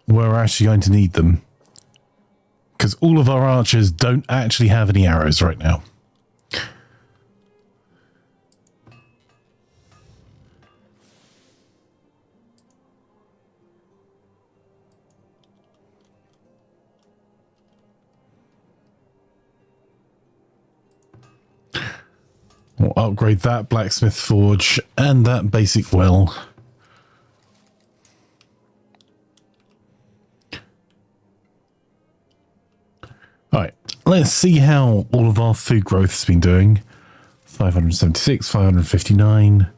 where we're actually going to need them. Because all of our archers don't actually have any arrows right now. We'll upgrade that blacksmith forge and that basic well. Alright, let's see how all of our food growth has been doing. 576, 559.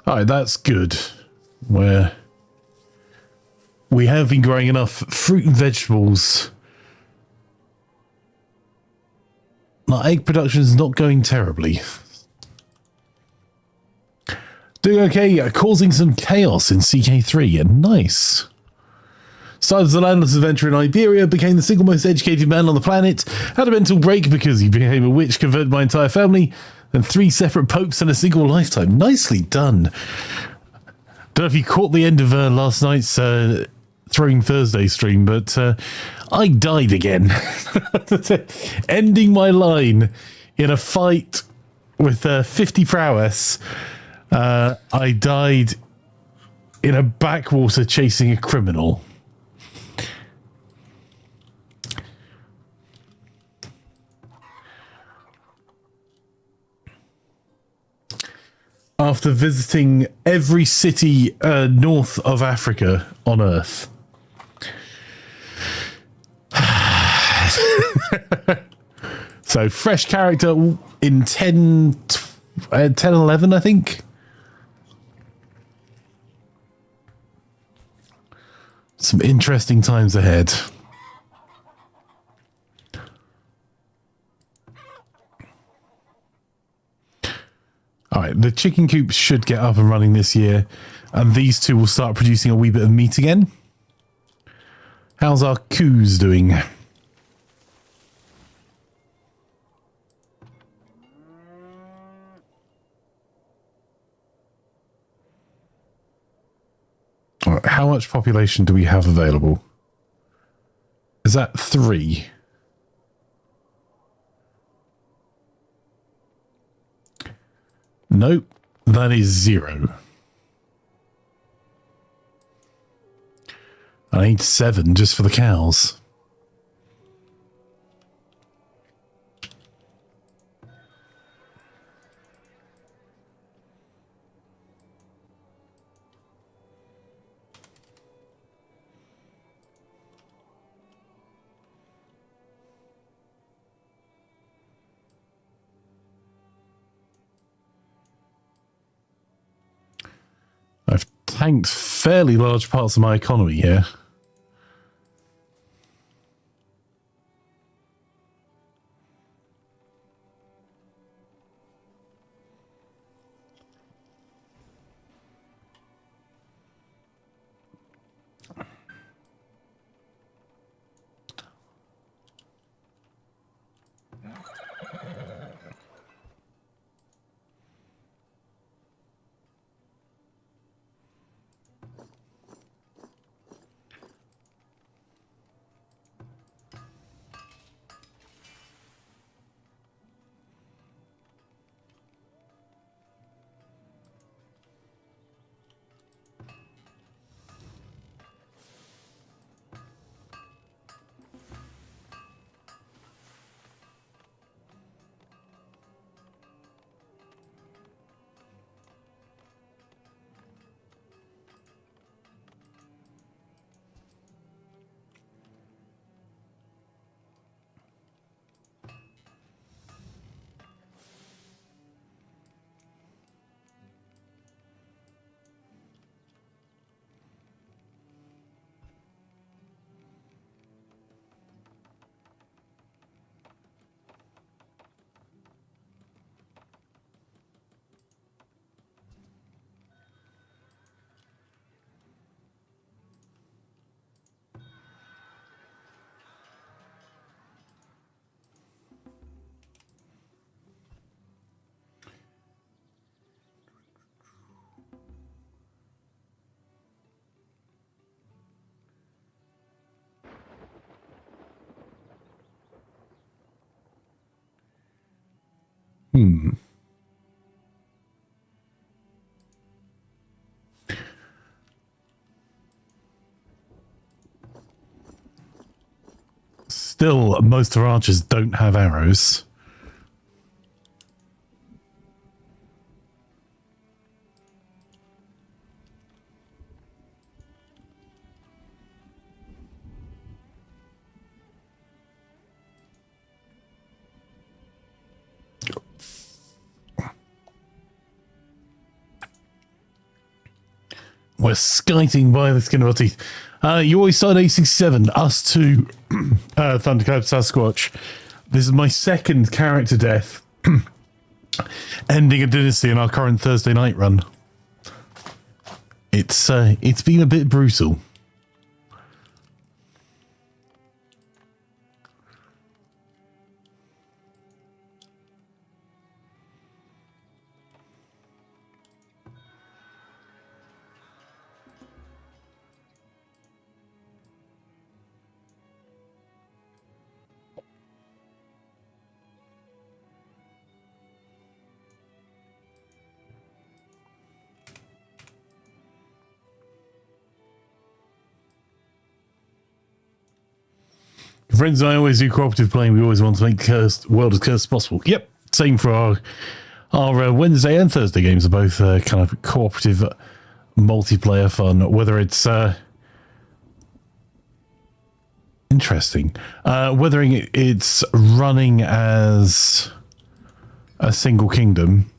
Alright, that's good. We have been growing enough fruit and vegetables. My egg production is not going terribly. Doing okay, causing some chaos in CK3. Nice. Started as a landless adventurer in Iberia, became the single most educated man on the planet, had a mental break because he became a witch, converted my entire family, and 3 separate popes in a single lifetime. Nicely done. Don't know if you caught the end of last night's Throwing Thursday stream, but I died again. Ending my line in a fight with 50 prowess. I died in a backwater chasing a criminal. After visiting every city north of Africa on Earth. So, fresh character in 10-11, I think. Some interesting times ahead. Alright, the chicken coops should get up and running this year, and these two will start producing a wee bit of meat again. How's our coos doing? Right, how much population do we have available? Is that 3? Nope, that is 0. I need 7 just for the cows. I've tanked fairly large parts of my economy here. Still, most of our archers don't have arrows. We're skiting by the skin of our teeth. You always start A67, us two, Thunderclap Sasquatch. This is my second character death, ending a dynasty in our current Thursday night run. It's been a bit brutal. Friends and I always do cooperative playing. We always want to make the world as cursed as possible. Yep, same for our Wednesday and Thursday games are both kind of cooperative multiplayer fun. Whether it's interesting, whether it's running as a single kingdom.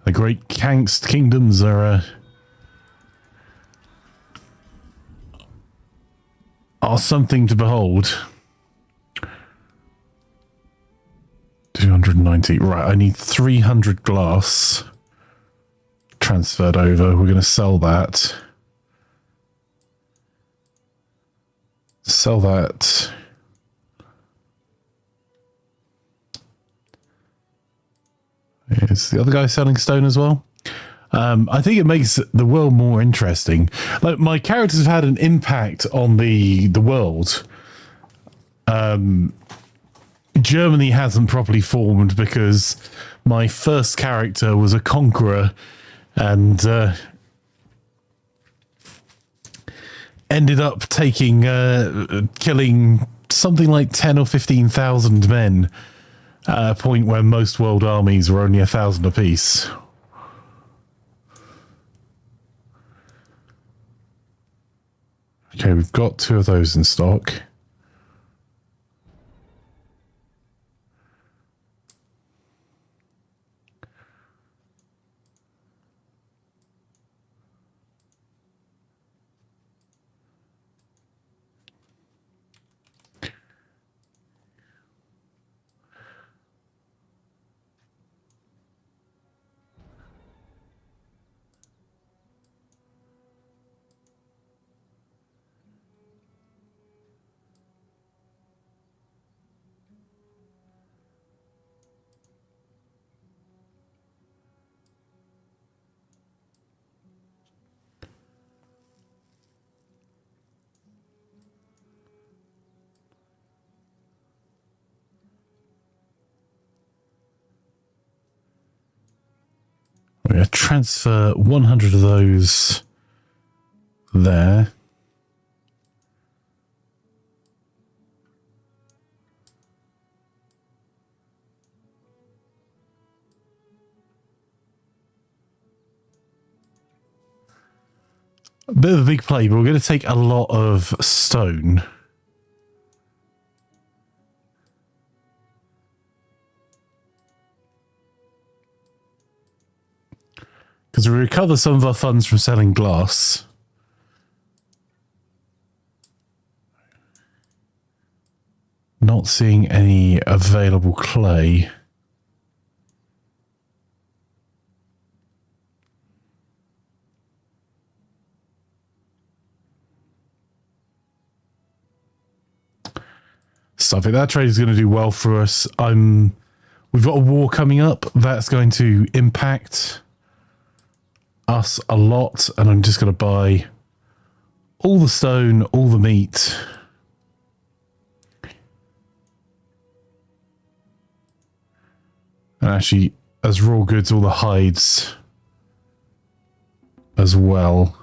The great Kankst kingdoms are something to behold. 290. Right, I need 300 glass transferred over. We're going to sell that. Sell that. Is the other guy selling stone as well? I think it makes the world more interesting. Like, my characters have had an impact on the world. Germany hasn't properly formed because my first character was a conqueror and ended up killing something like 10 or 15,000 men at a point where most world armies were only 1,000 apiece. Okay, we've got 2 of those in stock. We're going to transfer 100 of those there. A bit of a big play, but we're going to take a lot of stone. Because we recover some of our funds from selling glass. Not seeing any available clay. So I think that trade is going to do well for us. We've got a war coming up that's going to impact us a lot, and I'm just going to buy all the stone, all the meat. And actually, as raw goods, all the hides as well.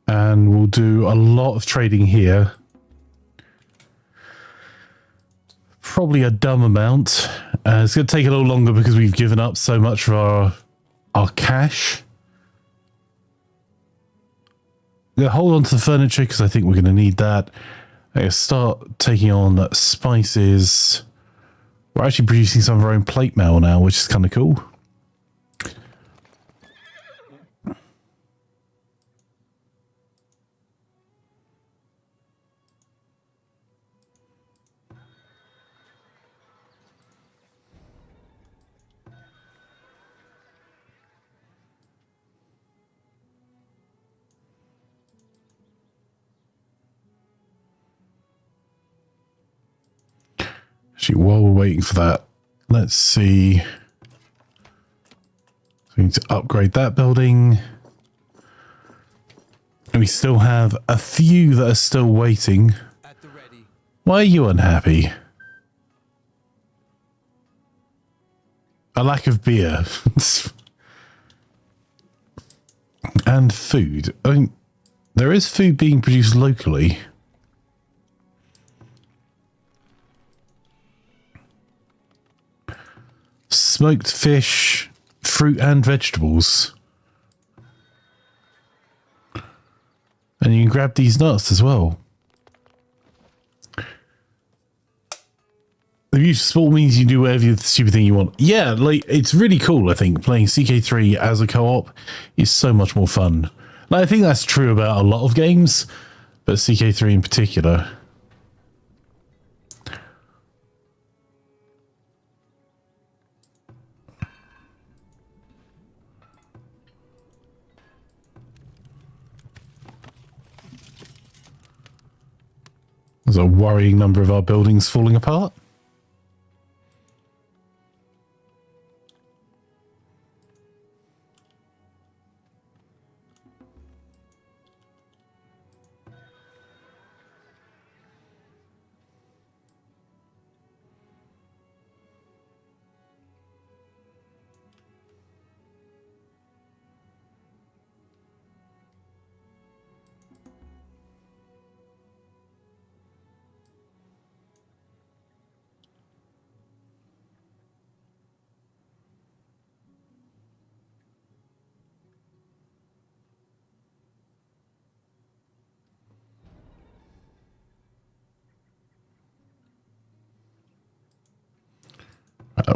And we'll do a lot of trading here. Probably a dumb amount. It's going to take a little longer because we've given up so much of our cash. I'm going to hold on to the furniture because I think we're going to need that. I'm going to start taking on spices. We're actually producing some of our own plate mail now, which is kind of cool. Actually, while we're waiting for that, let's see. So we need to upgrade that building. We still have a few that are still waiting. At the ready. Why are you unhappy? A lack of beer. And food. I mean, there is food being produced locally. Smoked fish, fruit and vegetables. And you can grab these nuts as well. The use of sport means you do whatever stupid thing you want. Yeah, like, it's really cool, I think. Playing CK3 as a co-op is so much more fun. Like, I think that's true about a lot of games, but CK3 in particular. There's a worrying number of our buildings falling apart.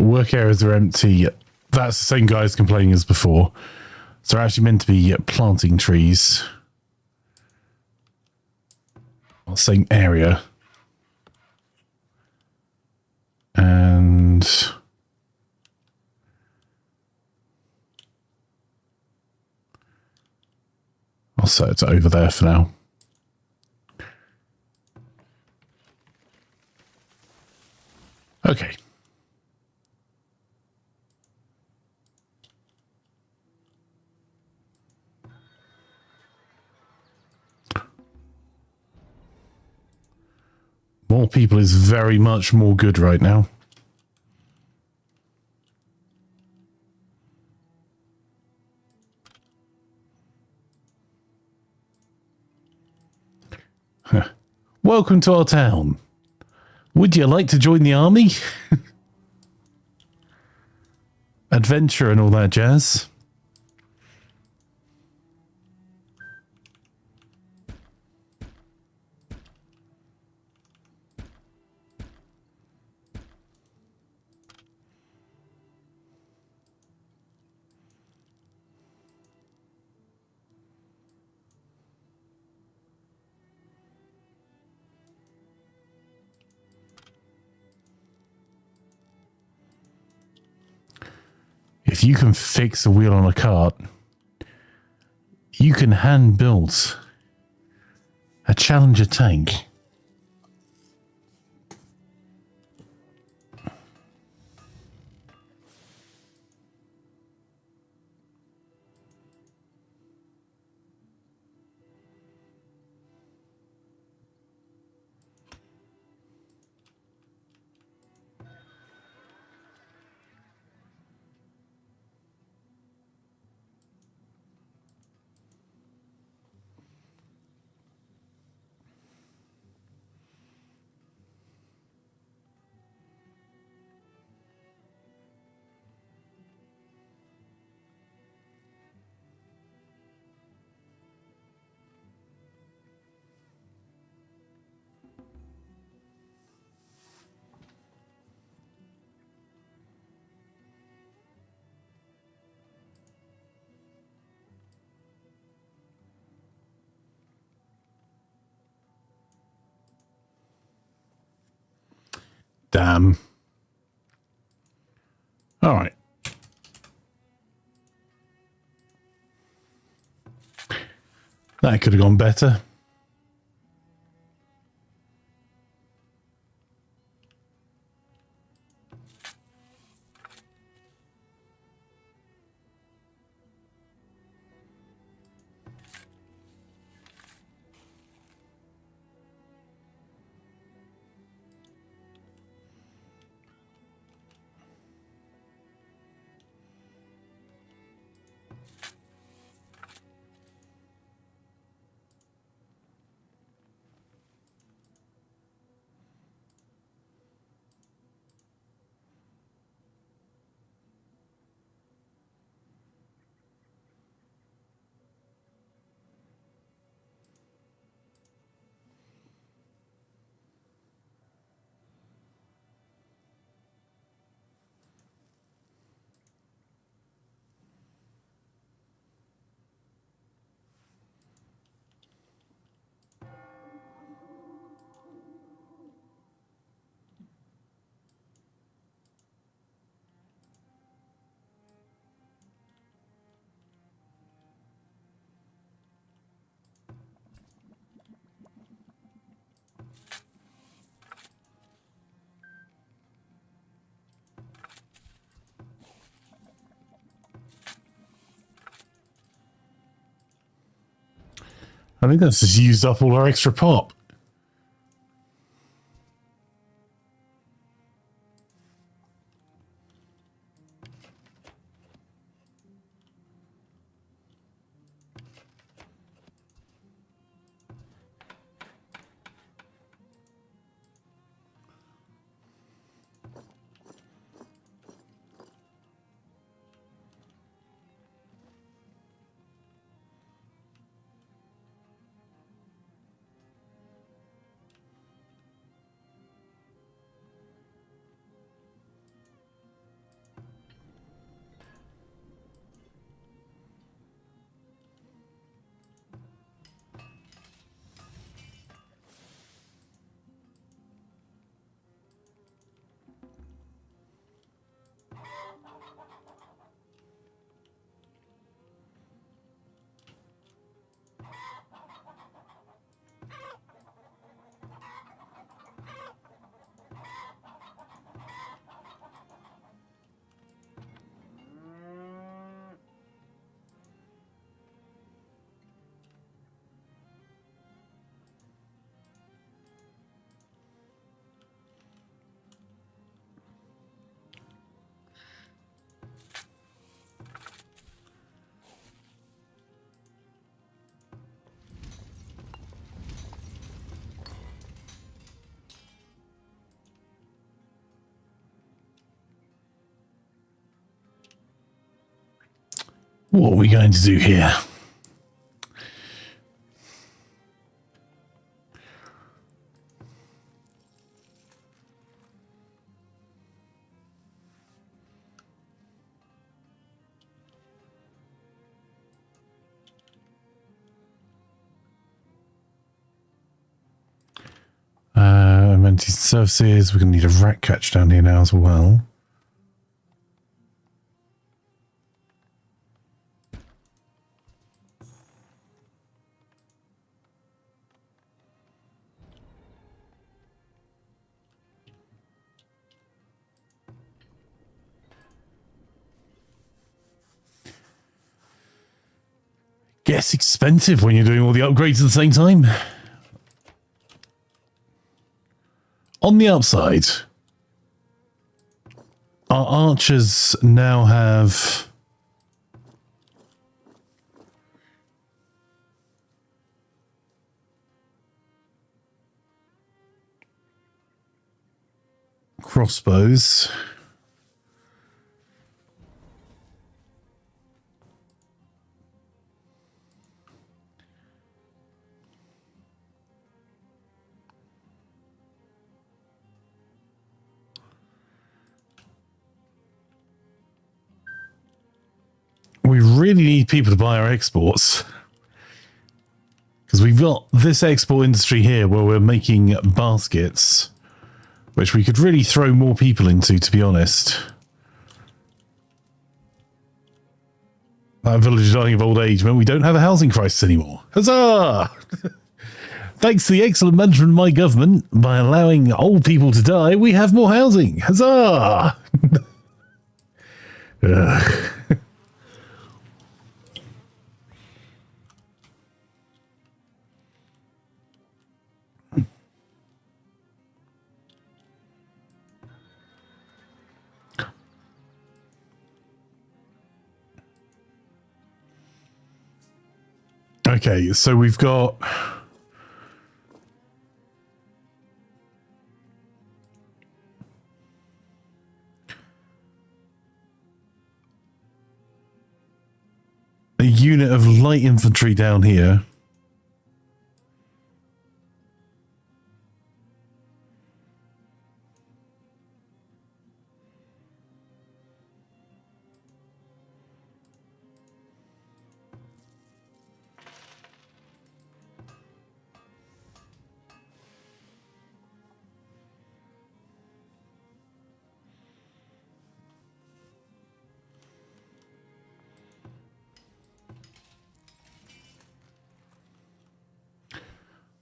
Work areas are empty. That's the same guys complaining as before. So they're actually meant to be planting trees. Same area. And I'll set it over there for now. Okay. More people is very much more good right now. Huh. Welcome to our town. Would you like to join the army? Adventure and all that jazz. If you can fix a wheel on a cart, you can can hand build a Challenger tank. Damn. All right. That could have gone better. I think that's just used up all our extra pop. What are we going to do here? Amenities and services. We're going to need a rat catch down here now as well. Gets expensive when you're doing all the upgrades at the same time. On the upside, our archers now have crossbows. We really need people to buy our exports. Because we've got this export industry here where we're making baskets, which we could really throw more people into, to be honest. That village dying of old age meant we don't have a housing crisis anymore. Huzzah! Thanks to the excellent management of my government, by allowing old people to die, we have more housing. Huzzah! Okay, so we've got a unit of light infantry down here.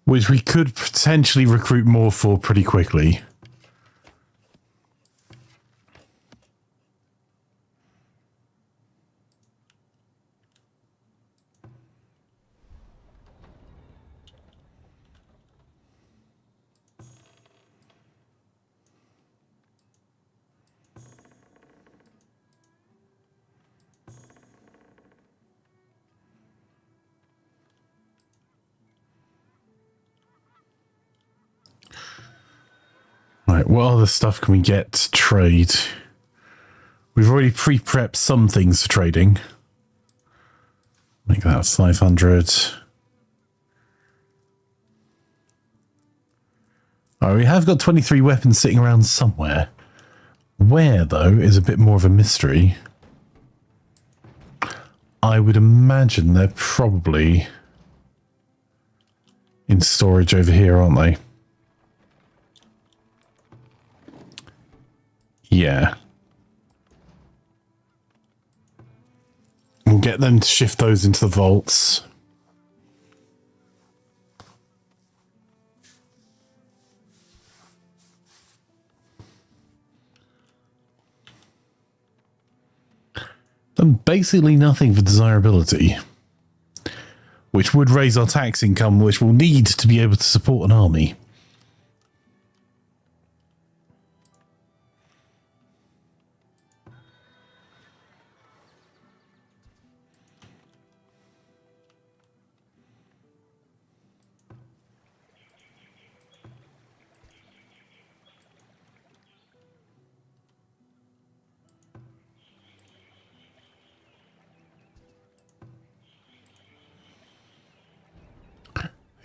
Which we could potentially recruit more for pretty quickly. Right, what other stuff can we get to trade? We've already pre-prepped some things for trading. Make that 500. Alright, we have got 23 weapons sitting around somewhere. Where, though, is a bit more of a mystery. I would imagine they're probably in storage over here, aren't they? Yeah. We'll get them to shift those into the vaults. And basically nothing for desirability, which would raise our tax income, which we'll need to be able to support an army.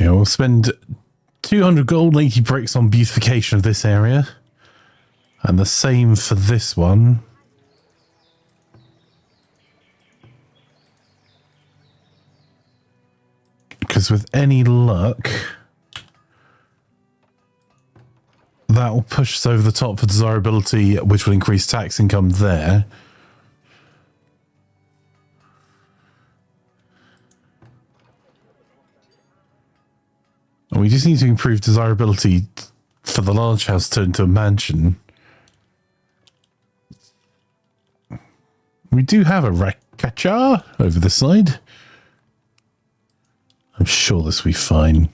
Yeah, we'll spend 200 gold and 80 bricks on beautification of this area. And the same for this one. Because with any luck, that will push us over the top for desirability, which will increase tax income there. And we just need to improve desirability for the large house turned into a mansion. We do have a Rakachar over this side. I'm sure this will be fine.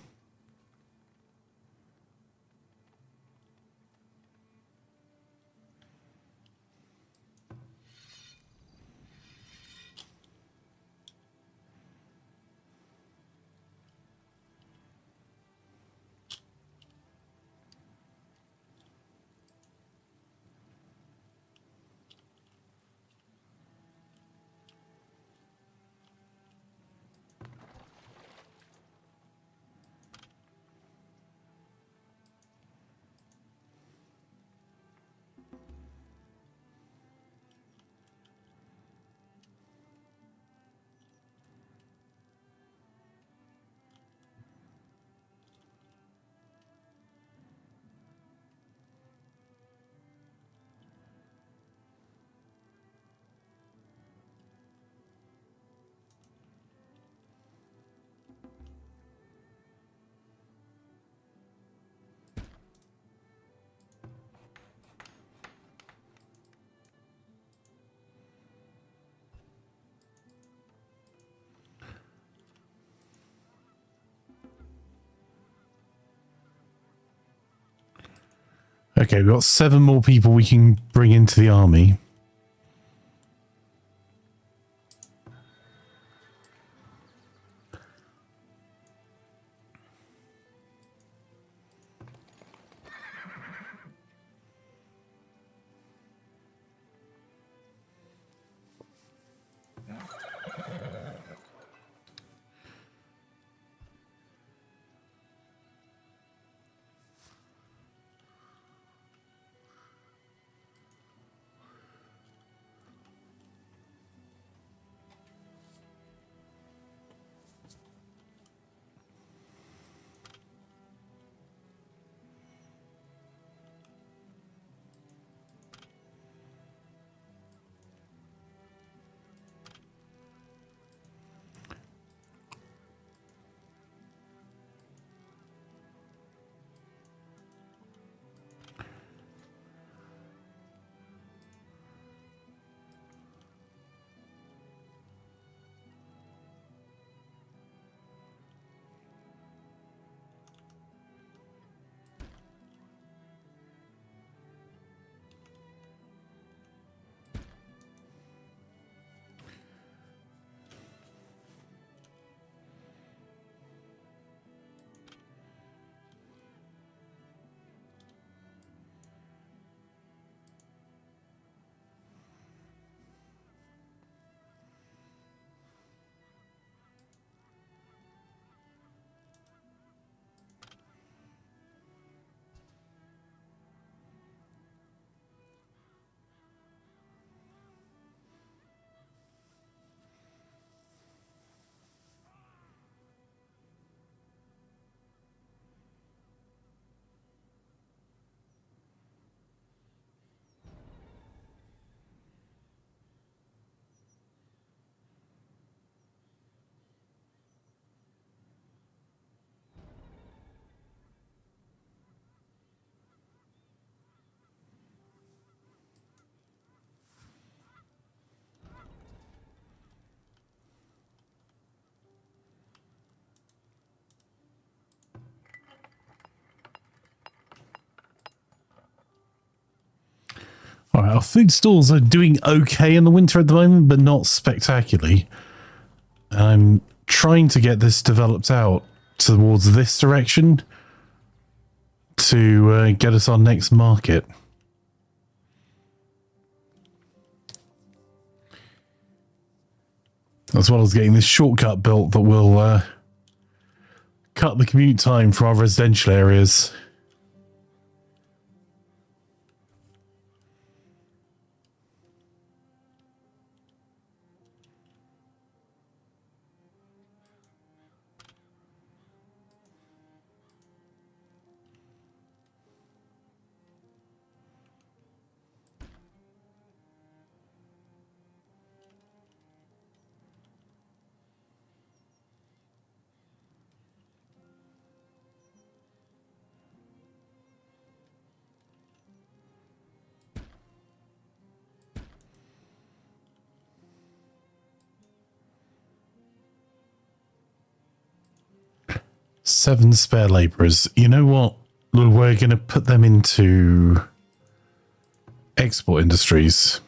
Okay, we've got 7 more people we can bring into the army. All right, our food stores are doing okay in the winter at the moment, but not spectacularly. I'm trying to get this developed out towards this direction to get us our next market. As well as getting this shortcut built that will cut the commute time for our residential areas. 7 spare labourers. You know what? We're going to put them into export industries.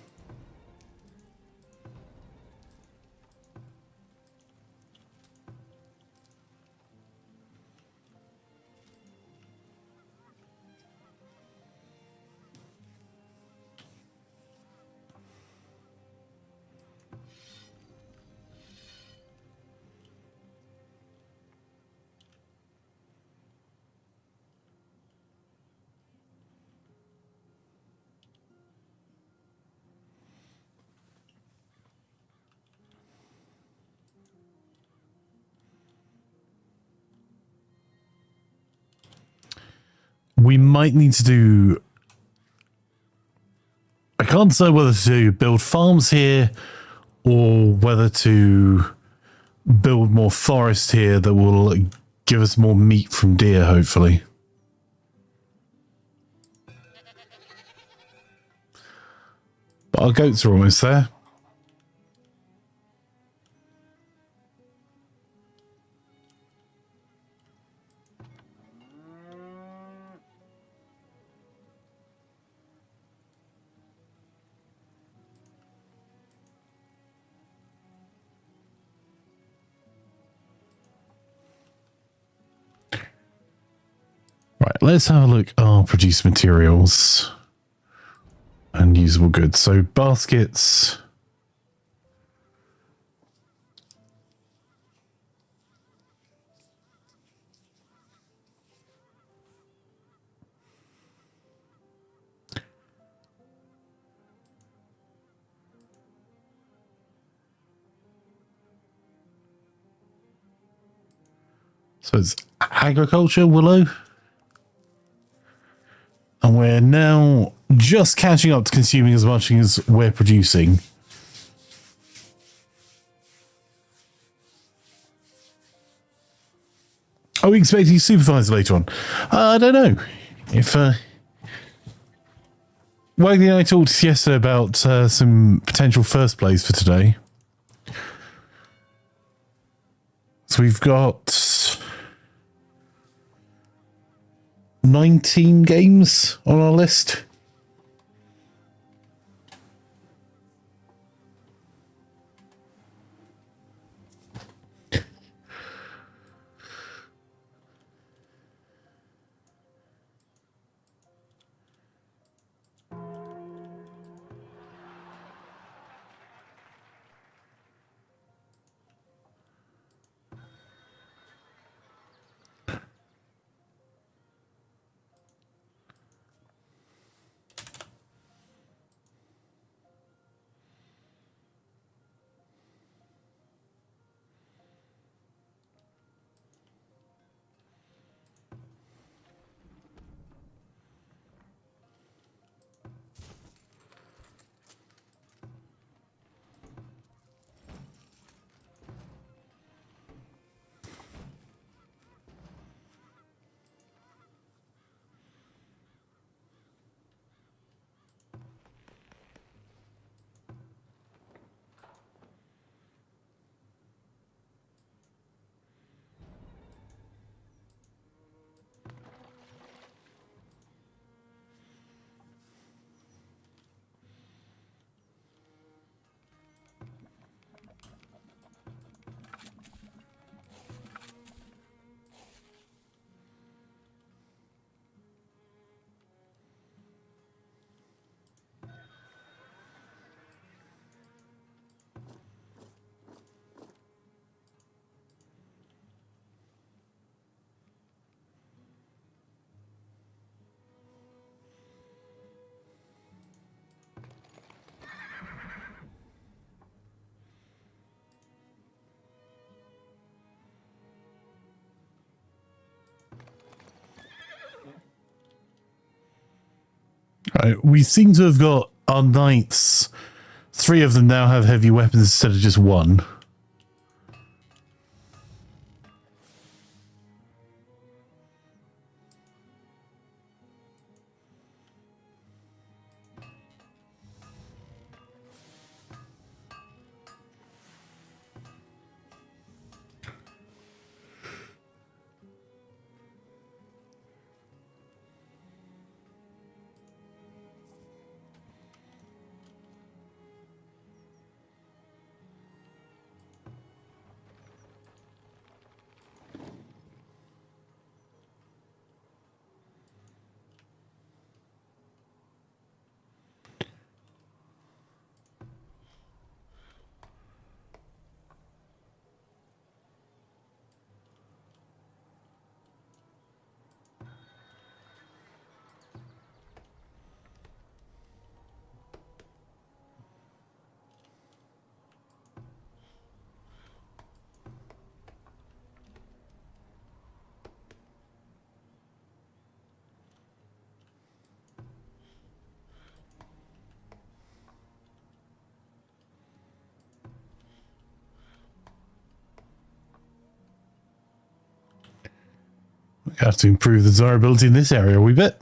We might need to do... I can't say whether to build farms here or whether to build more forest here that will give us more meat from deer, hopefully. But our goats are almost there. Right, let's have a look. Produce materials and usable goods. So baskets. So it's agriculture, Willow. And we're now just catching up to consuming as much as we're producing. Are we expecting supervisor later on? I don't know. If Wagner and I talked yesterday about some potential first plays for today. So we've got 19 games on our list. Right, we seem to have got our knights. 3 of them now have heavy weapons instead of just 1. Have to improve the desirability in this area a wee bit.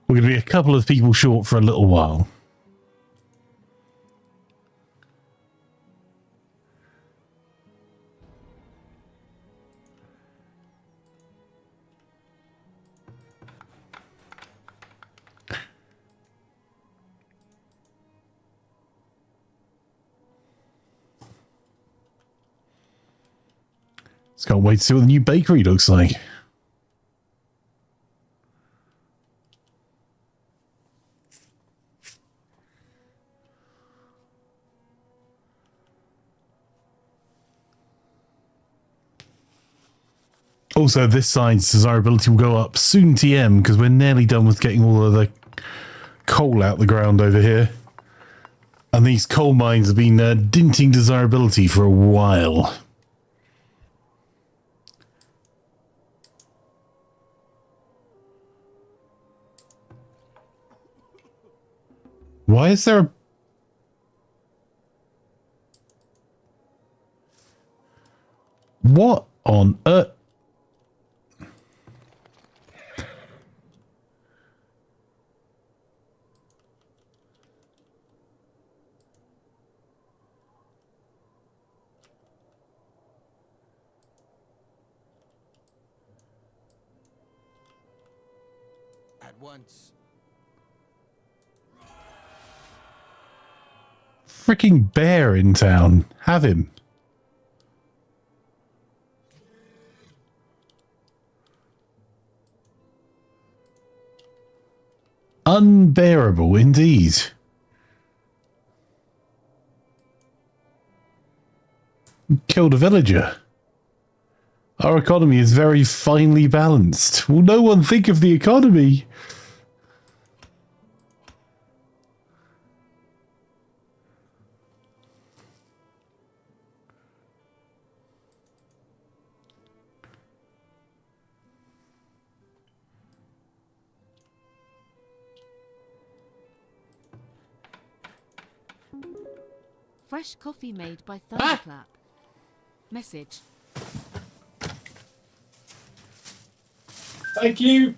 We're going to be a couple of people short for a little while. Just can't wait to see what the new bakery looks like. Also, this side's desirability will go up soon TM because we're nearly done with getting all of the coal out the ground over here. And these coal mines have been dinting desirability for a while. Why is there a... What on earth? At once. Freaking bear in town. Have him. Unbearable indeed. Killed a villager. Our economy is very finely balanced. Will no one think of the economy? Fresh coffee made by Thunderclap. Message. Thank you.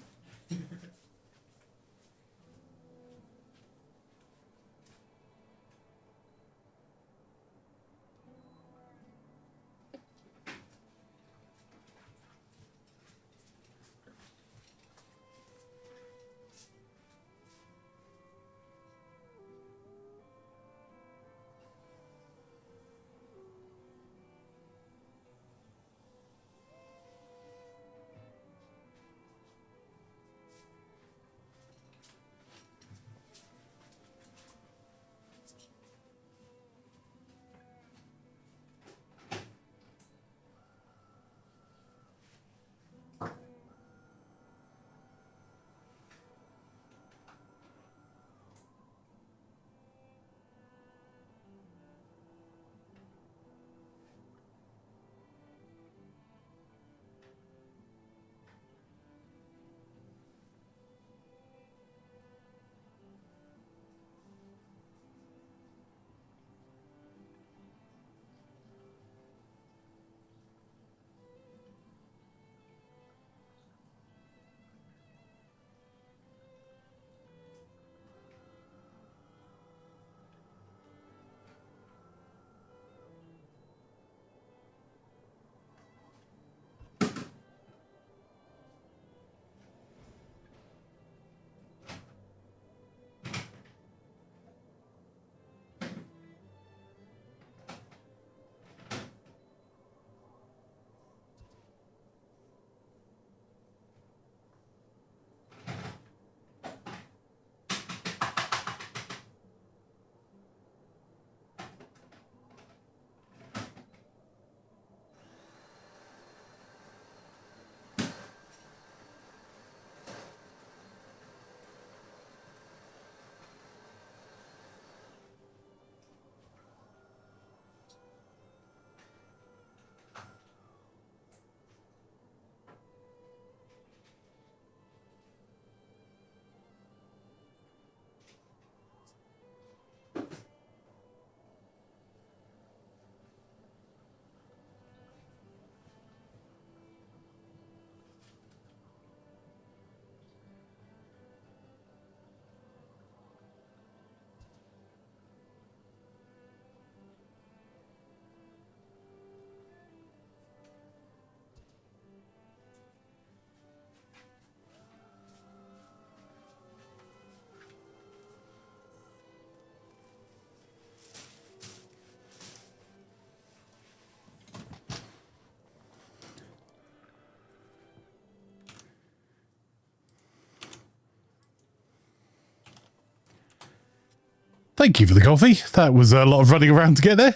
Thank you for the coffee. That was a lot of running around to get there.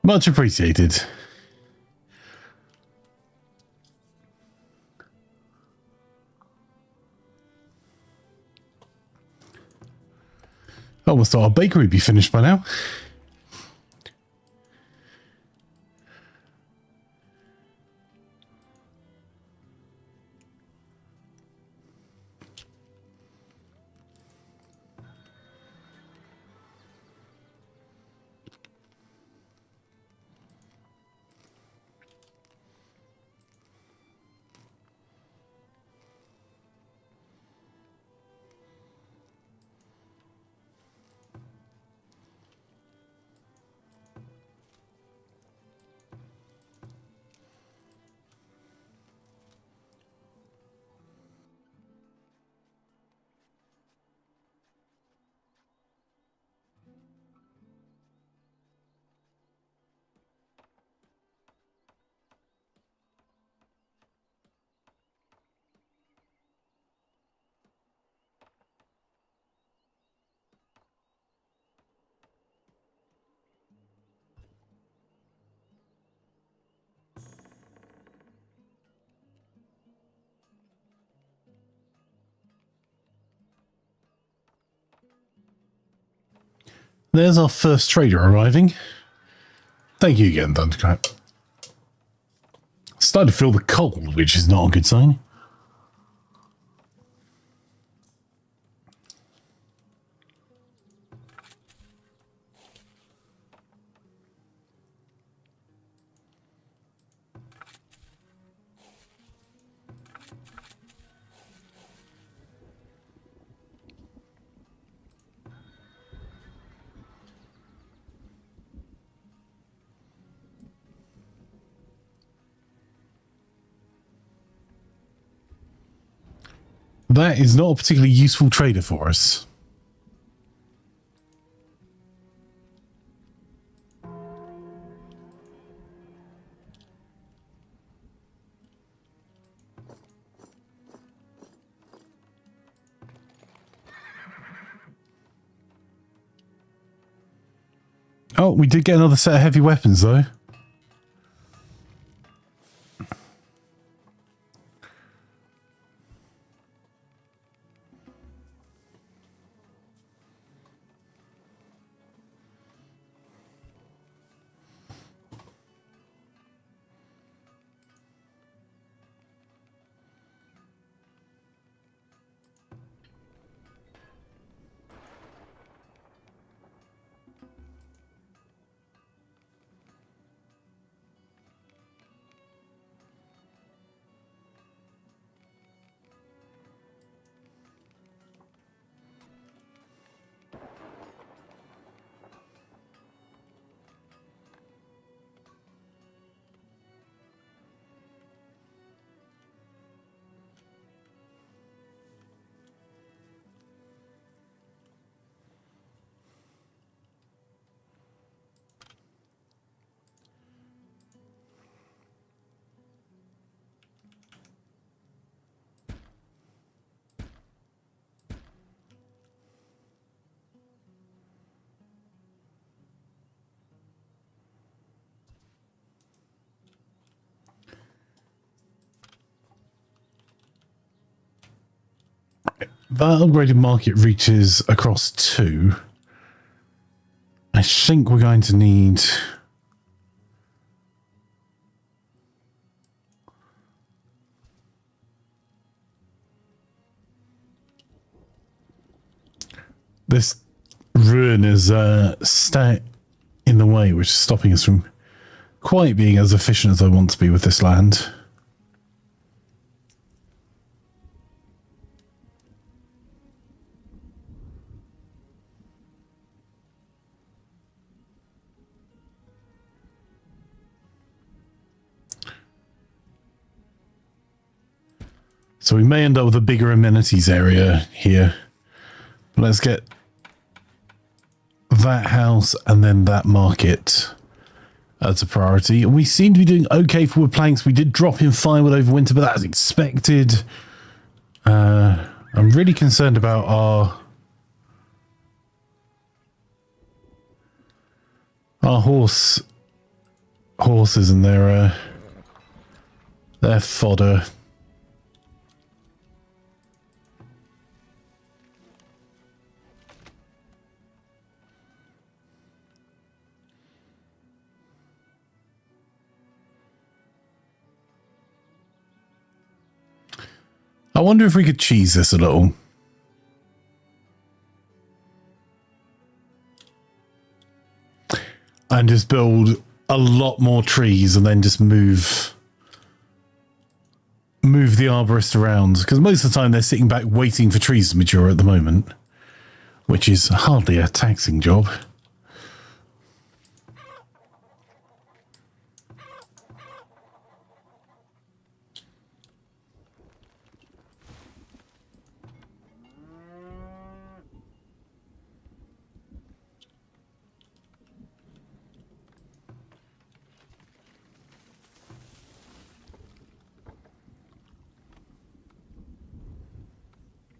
Much appreciated. I almost thought our bakery would be finished by now. There's our first trader arriving. Thank you again, Thunderclap. Starting to feel the cold, which is not a good sign. That is not a particularly useful trader for us. Oh, we did get another set of heavy weapons, though. That upgraded market reaches across 2. I think we're going to need... This ruin is stat in the way, which is stopping us from quite being as efficient as I want to be with this land. So we may end up with a bigger amenities area here. But let's get that house and then that market as a priority. We seem to be doing okay for wood planks. We did drop in firewood over winter, but that's expected. I'm really concerned about our Our horses and their fodder. I wonder if we could cheese this a little. And just build a lot more trees and then just move the arborist around. Because most of the time they're sitting back waiting for trees to mature at the moment. Which is hardly a taxing job.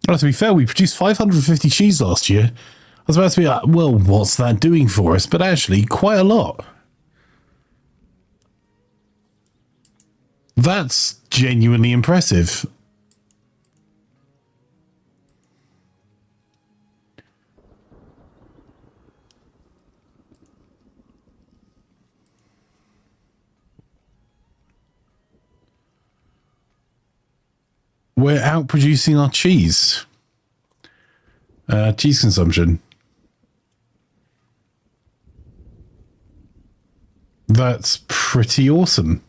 Well, to be fair, we produced 550 cheese last year. I was about to be like, well, what's that doing for us? But actually, quite a lot. That's genuinely impressive. We're outproducing our cheese. Cheese consumption. That's pretty awesome.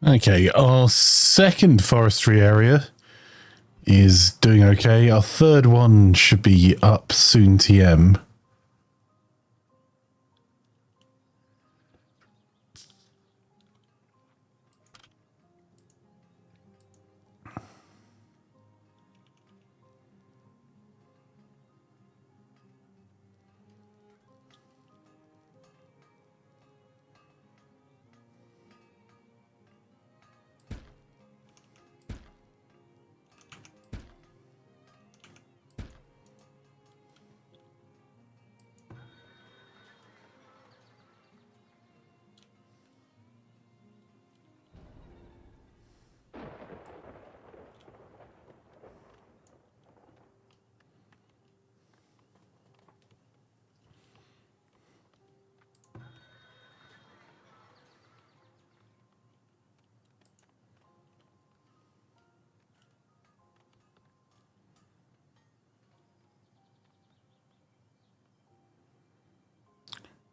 Okay, our second forestry area is doing okay. Our third one should be up soon, TM.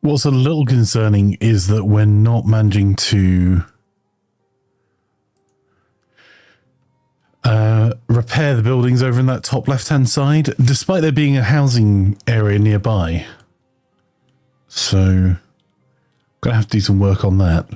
What's a little concerning is that we're not managing to repair the buildings over in that top left-hand side, despite there being a housing area nearby. So, I'm going to have to do some work on that.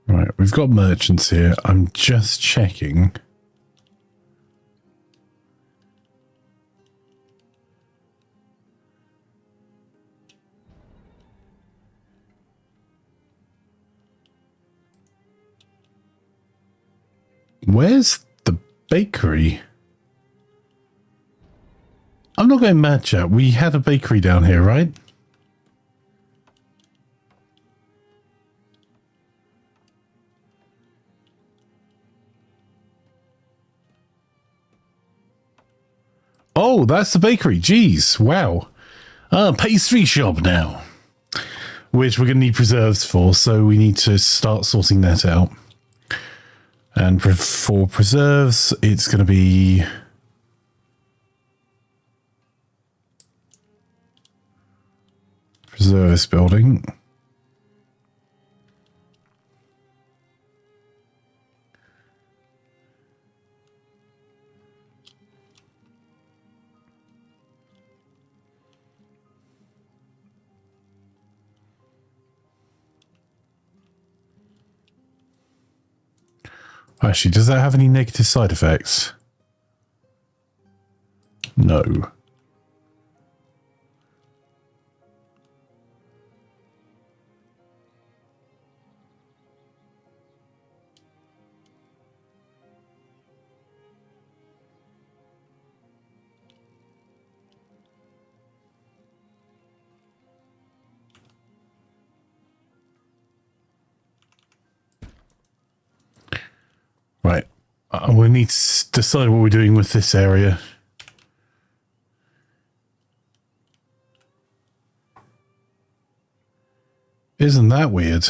Right, we've got merchants here. I'm just checking. Where's the bakery? I'm not going mad, chat. We had a bakery down here, right? Oh, that's the bakery. Jeez. Wow. Pastry shop now. Which we're going to need preserves for, so we need to start sorting that out. And for preserves, it's going to be... Preserves building. Actually, does that have any negative side effects? No. Right. We need to decide what we're doing with this area. Isn't that weird?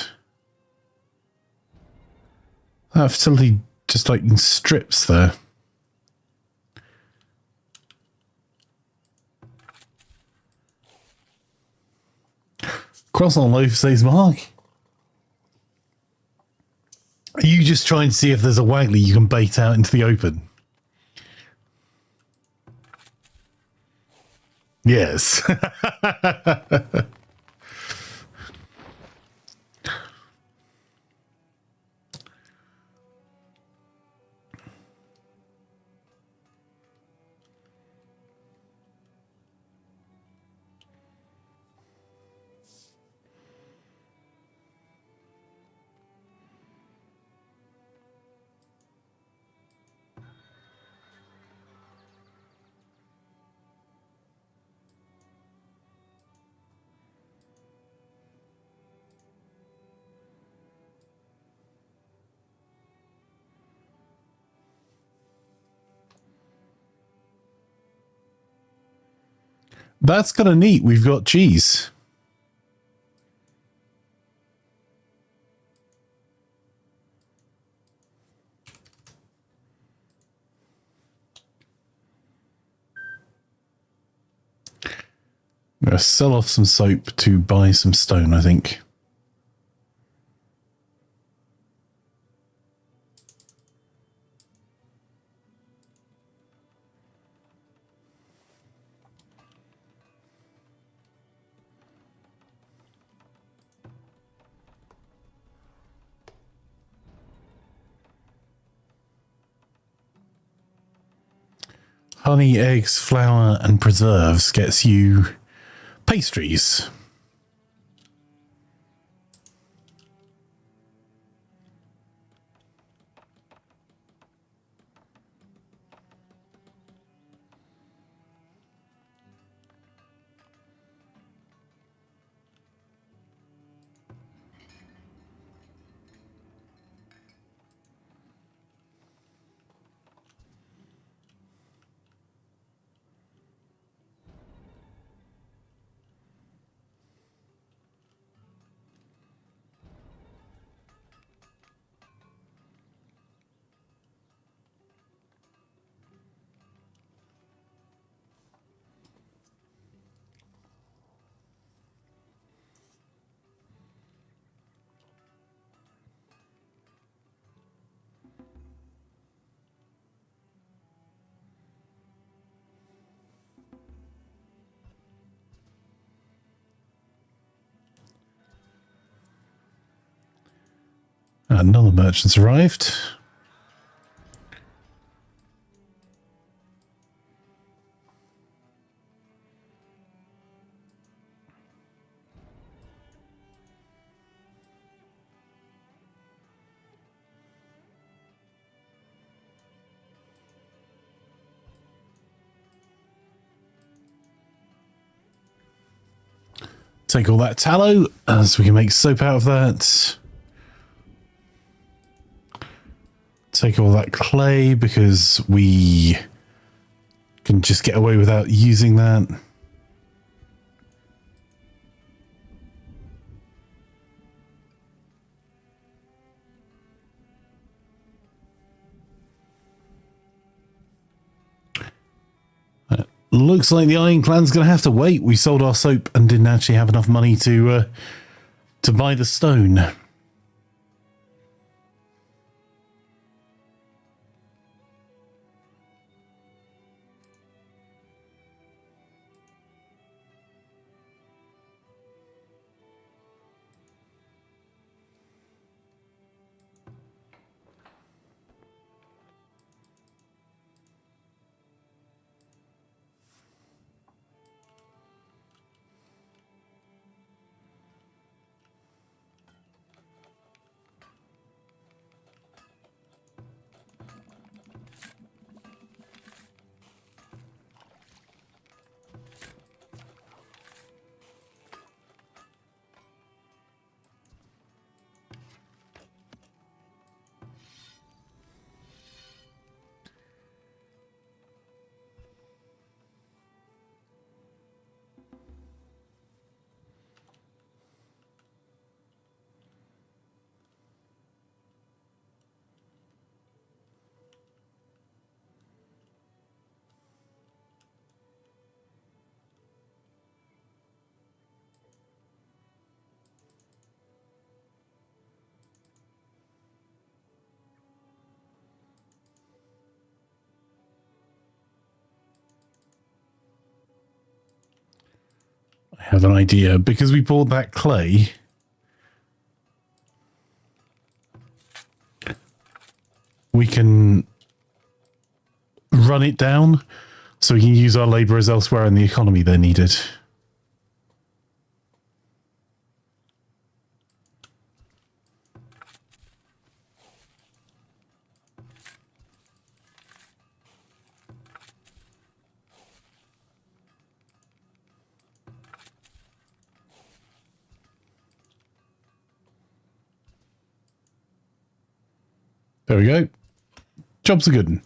That facility just like in strips there. Croissant loaf, says Mark. Are you just trying to see if there's a waggly you can bait out into the open? Yes. That's kind of neat. We've got cheese. I'm going to sell off some soap to buy some stone, I think. Honey, eggs, flour, and preserves gets you pastries. Another merchant's arrived. take all that tallow so we can make soap out of that. Take all that clay because we can just get away without using that. Looks like the Iron Clan's going to have to wait. We sold our soap and didn't actually have enough money to buy the stone. I have an idea. Because we bought that clay, we can run it down so we can use our labourers elsewhere in the economy they're needed. There we go. Job's a good one.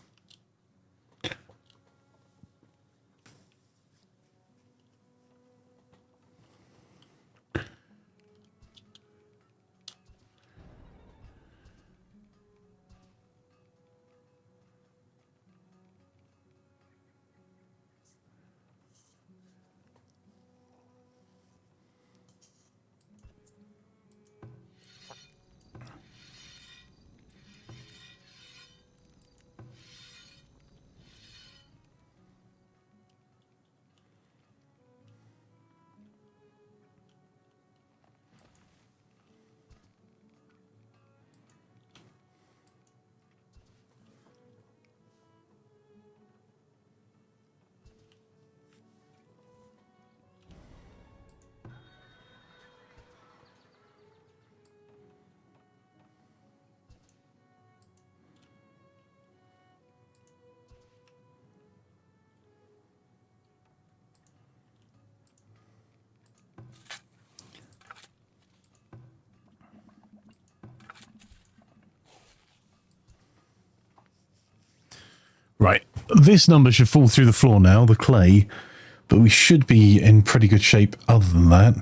Right, this number should fall through the floor now, the clay, but we should be in pretty good shape other than that.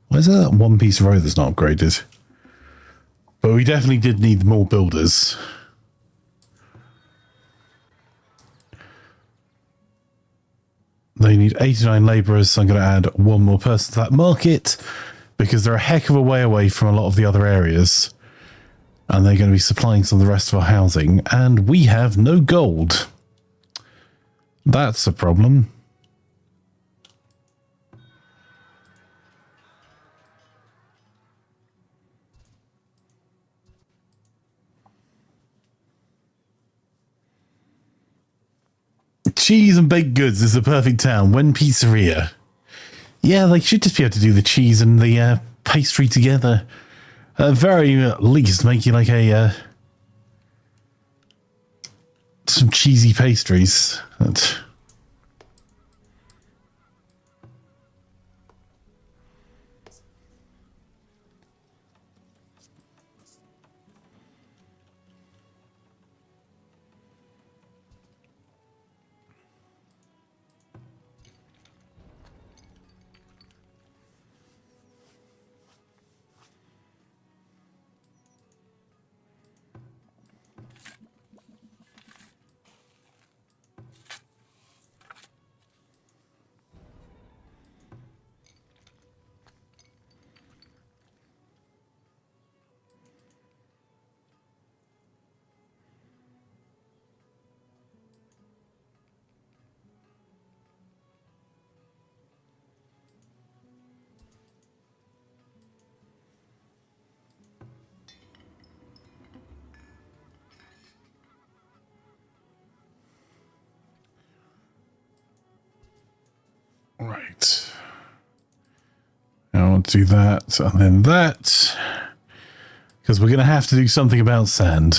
Why is there that one piece of road that's not upgraded? But we definitely did need more builders. They need 89 labourers, so I'm going to add one more person to that market because they're a heck of a way away from a lot of the other areas. And they're going to be supplying some of the rest of our housing. And we have no gold. That's a problem. Cheese and baked goods is the perfect town. When pizzeria. Yeah, they should just be able to do the cheese and the pastry together. Very least make you like a some cheesy pastries. Right. I'll do that and then that. Because we're going to have to do something about sand.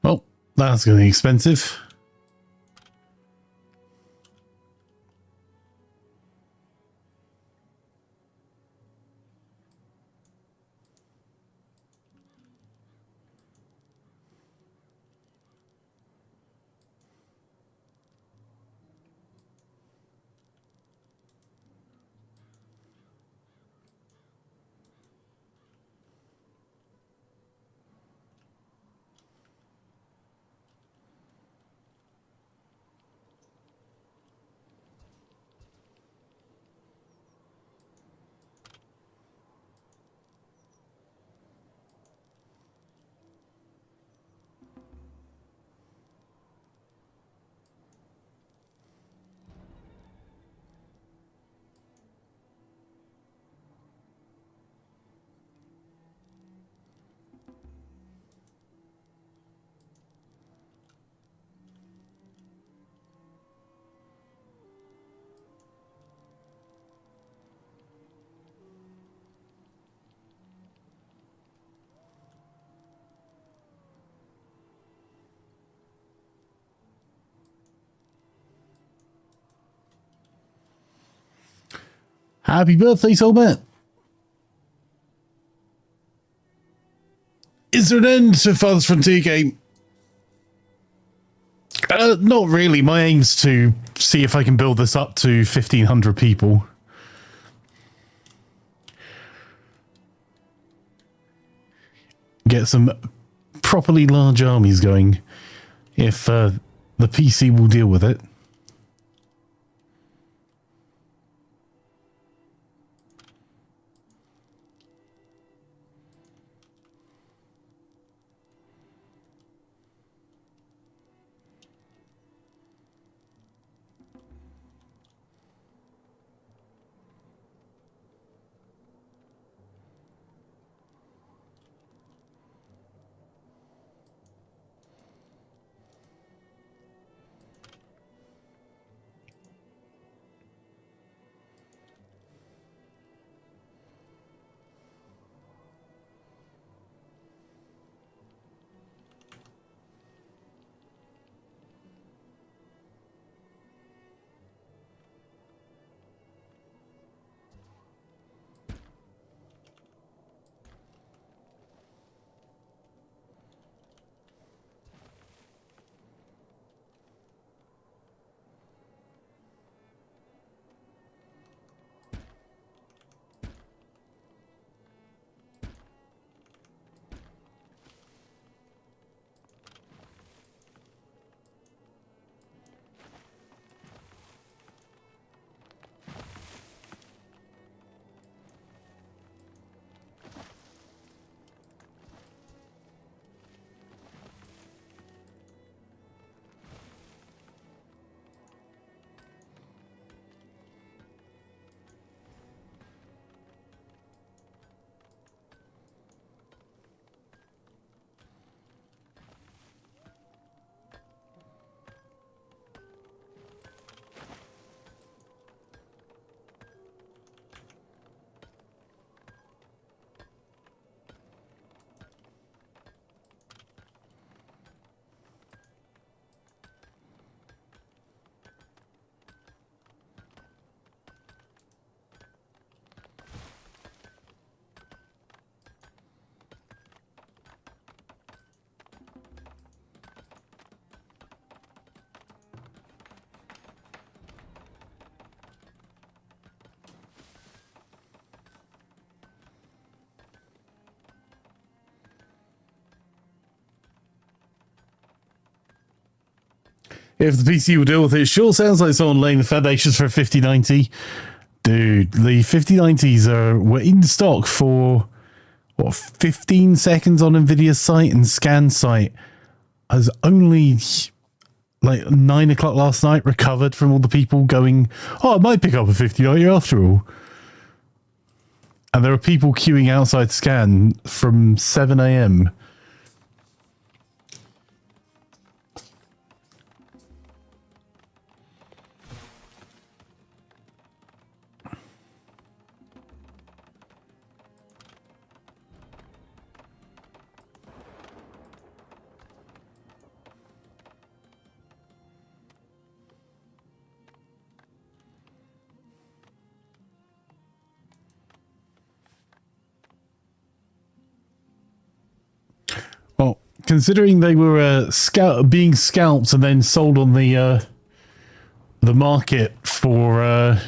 Well, that's going to be expensive. Happy birthday, Soulbet! Is there an end to Farthest Frontier game? Not really. My aim's to see if I can build this up to 1,500 people. Get some properly large armies going, if the PC will deal with it. if the PC will deal with it. Sure sounds like someone laying the foundations for a 5090. Dude, the 5090s were in stock for, what, 15 seconds on NVIDIA's site, and Scan site has only, like, 9 o'clock last night recovered from all the people going, oh, I might pick up a 5090 after all. And there are people queuing outside Scan from 7 a.m. Well, considering they were being scalped and then sold on the market for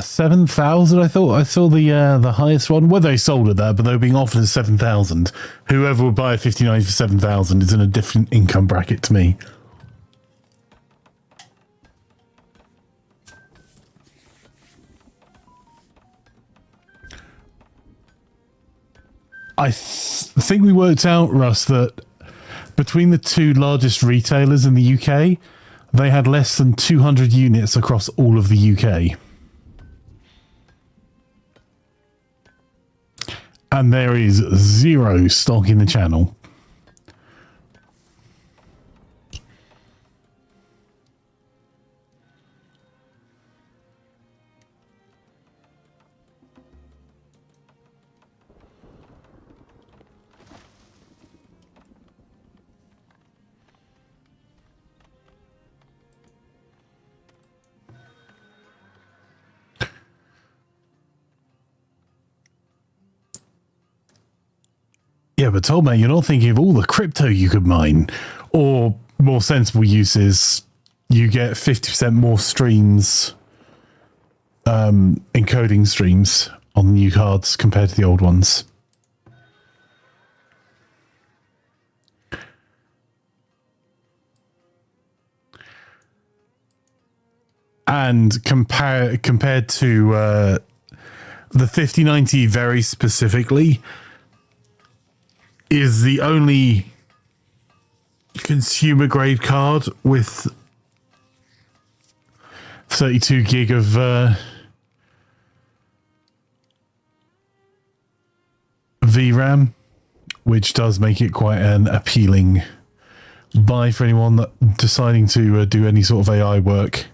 7,000, I thought I saw the highest one. Well, they sold at that, but they were being offered at 7,000. Whoever would buy a 59 for 7,000 is in a different income bracket to me. I think we worked out, Russ, that between the two largest retailers in the UK, they had less than 200 units across all of the UK. And there is zero stock in the channel. Yeah, but Toldman, you're not thinking of all the crypto you could mine. Or more sensible uses, you get 50% more streams, encoding streams on the new cards compared to the old ones. And compared to the 5090 very specifically, is the only consumer grade card with 32 gig of VRAM, which does make it quite an appealing buy for anyone that deciding to do any sort of AI work.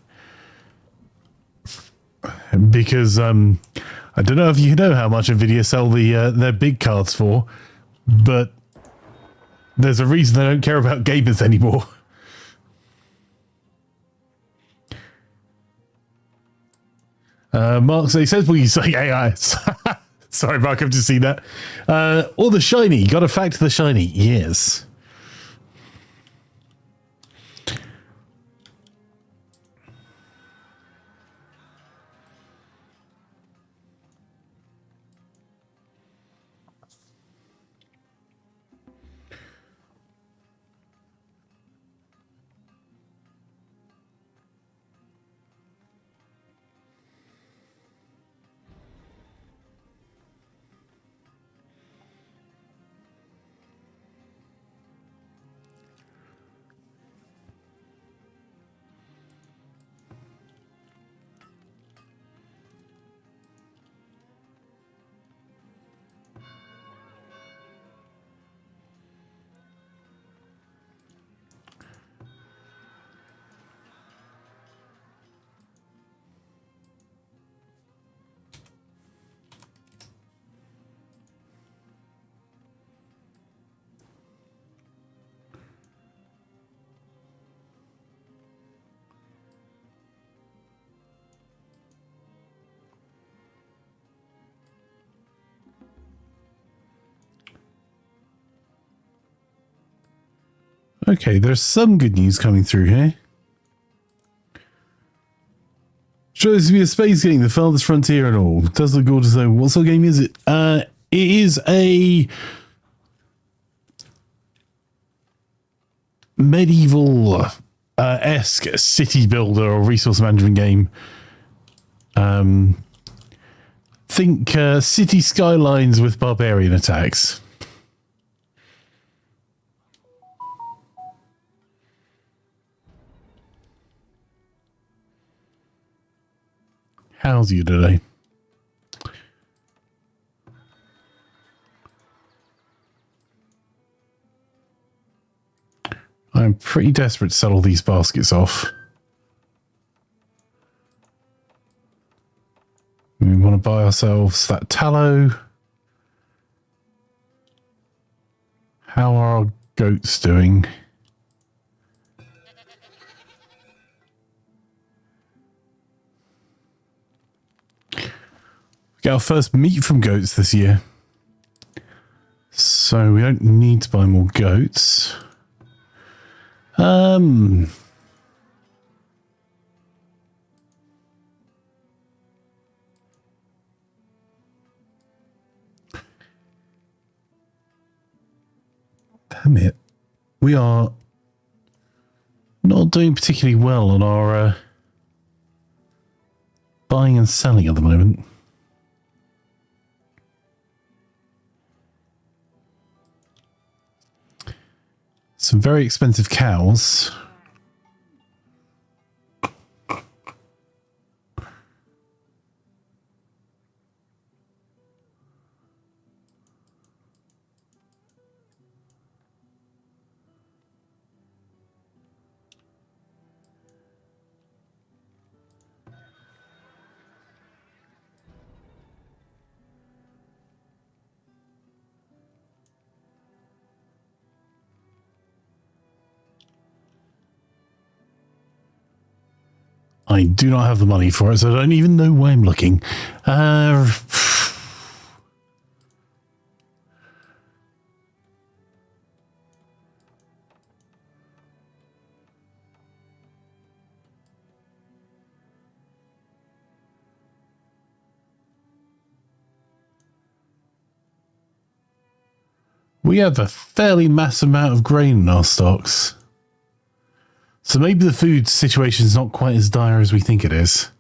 Because I don't know if you know how much NVIDIA sell their big cards for, but there's a reason they don't care about gamers anymore. Mark says, well, you say AI. Sorry, Mark, I've just seen that. Or the shiny. Got a fact of the shiny. Yes. Okay, there's some good news coming through here. Shows to be a space game, the Farthest Frontier and all. Does look gorgeous though. What sort of game is it? It is a medieval esque city builder or resource management game. Think city skylines with barbarian attacks. How's you today? I'm pretty desperate to sell all these baskets off. We want to buy ourselves that tallow. How are our goats doing? Get our first meat from goats this year. So we don't need to buy more goats. Damn it. We are not doing particularly well on our buying and selling at the moment. Some very expensive cows. I do not have the money for it, so I don't even know why I'm looking. We have a fairly massive amount of grain in our stocks. So maybe the food situation is not quite as dire as we think it is.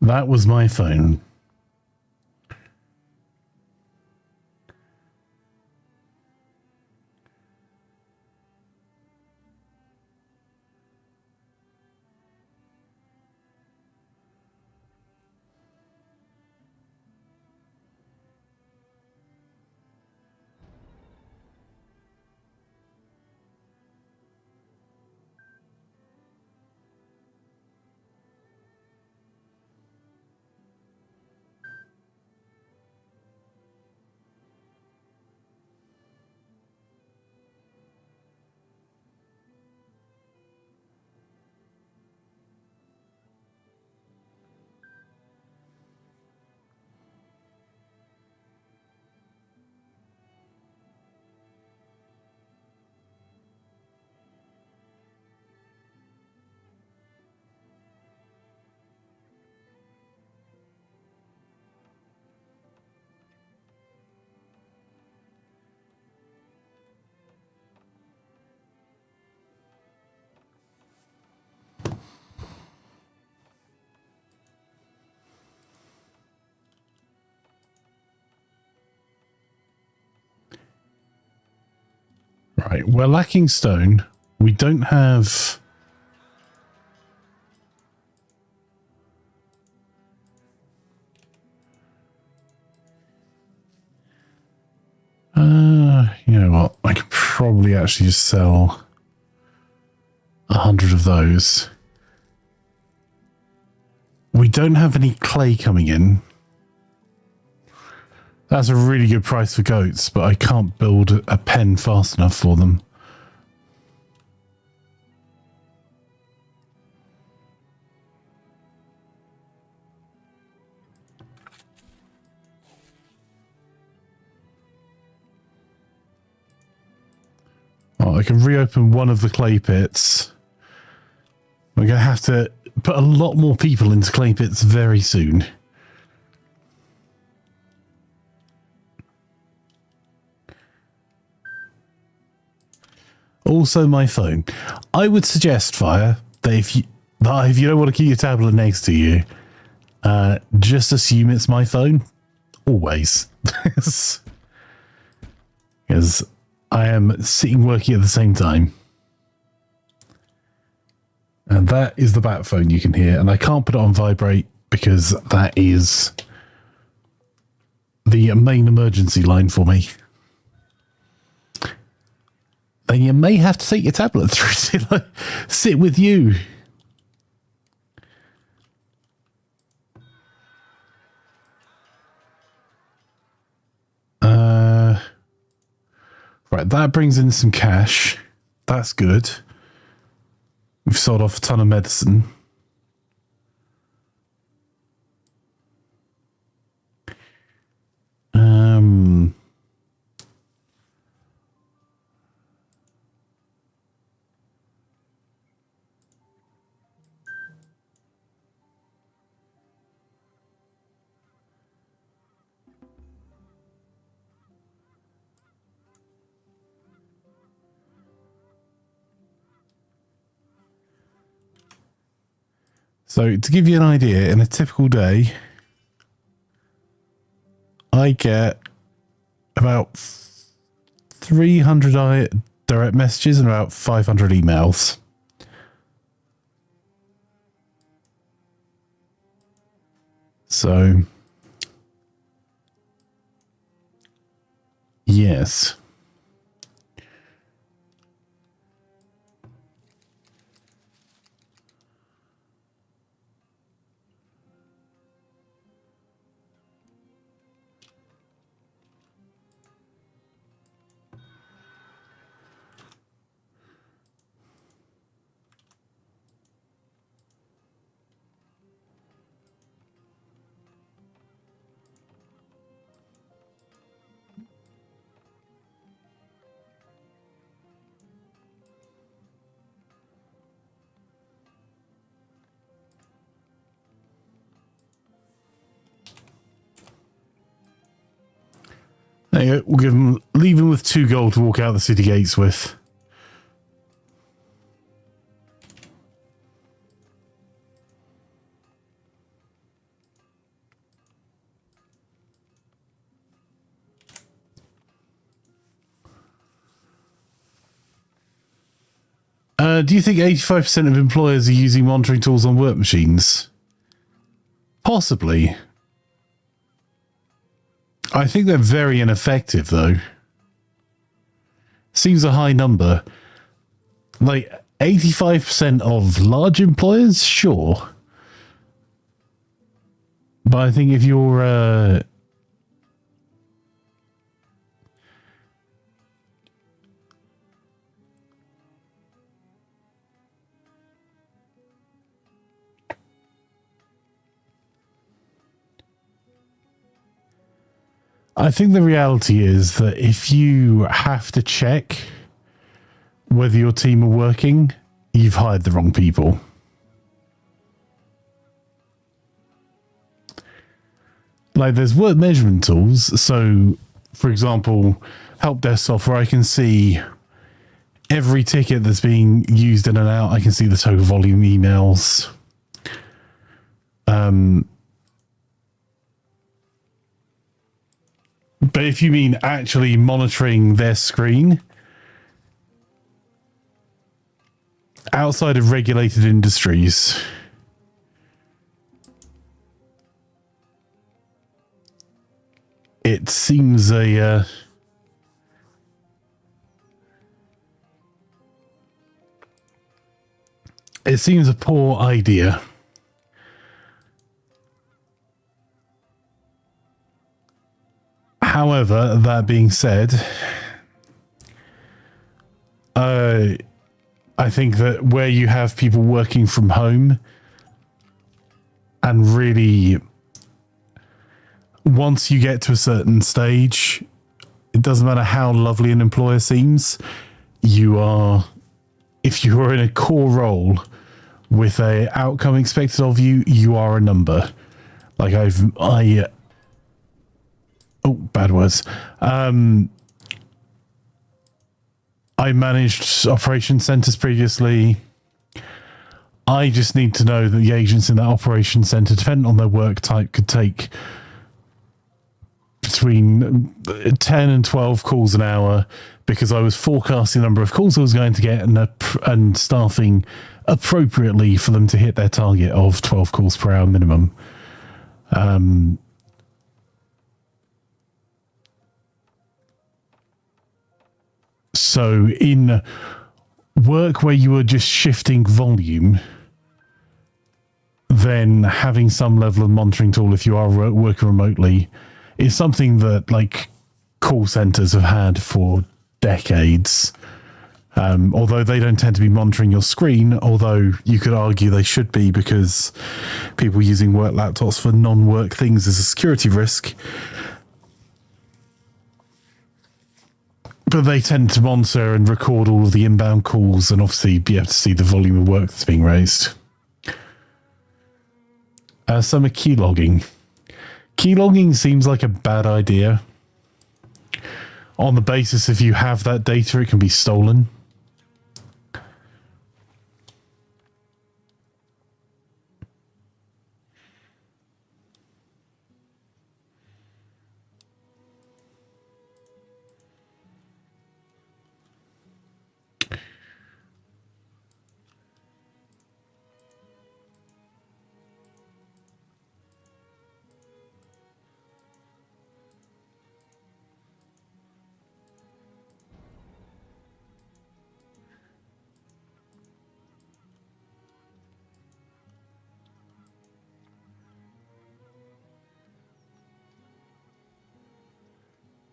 That was my phone. Right, we're lacking stone. We don't have... you know what? I could probably actually just sell 100 of those. We don't have any clay coming in. That's a really good price for goats, but I can't build a pen fast enough for them. Oh, I can reopen one of the clay pits. We're going to have to put a lot more people into clay pits very soon. Also, my phone. I would suggest, Fire, that if you don't want to keep your tablet next to you, just assume it's my phone. Always. Because I am sitting working at the same time. And that is the bat phone you can hear. And I can't put it on vibrate because that is the main emergency line for me. Then you may have to take your tablet through to sit with you. Right, that brings in some cash. That's good. We've sold off a ton of medicine. So to give you an idea, in a typical day, I get about 300 direct messages and about 500 emails. So, yes. There you go. We'll leave him with 2 gold to walk out the city gates with. Do you think 85% of employers are using monitoring tools on work machines? Possibly. I think they're very ineffective, though. Seems a high number. Like, 85% of large employers? Sure. But I think if you're... I think the reality is that if you have to check whether your team are working, you've hired the wrong people. Like, there's work measurement tools. So, for example, help desk software, I can see every ticket that's being used in and out. I can see the total volume emails. But if you mean actually monitoring their screen, outside of regulated industries, it seems a... it seems a poor idea. However, that being said, I think that where you have people working from home and really once you get to a certain stage, it doesn't matter how lovely an employer seems, if you are in a core role with a outcome expected of you, you are a number. Like bad words. I managed operation centers previously. I just need to know that the agents in that operation center, depending on their work type, could take between 10 and 12 calls an hour, because I was forecasting the number of calls I was going to get and staffing appropriately for them to hit their target of 12 calls per hour minimum. So in work where you are just shifting volume, then having some level of monitoring tool if you are working remotely is something that like call centers have had for decades. Although they don't tend to be monitoring your screen, although you could argue they should be, because people using work laptops for non-work things is a security risk. But they tend to monitor and record all of the inbound calls and obviously be able to see the volume of work that's being raised. Some are keylogging. Keylogging seems like a bad idea. On the basis if you have that data, it can be stolen.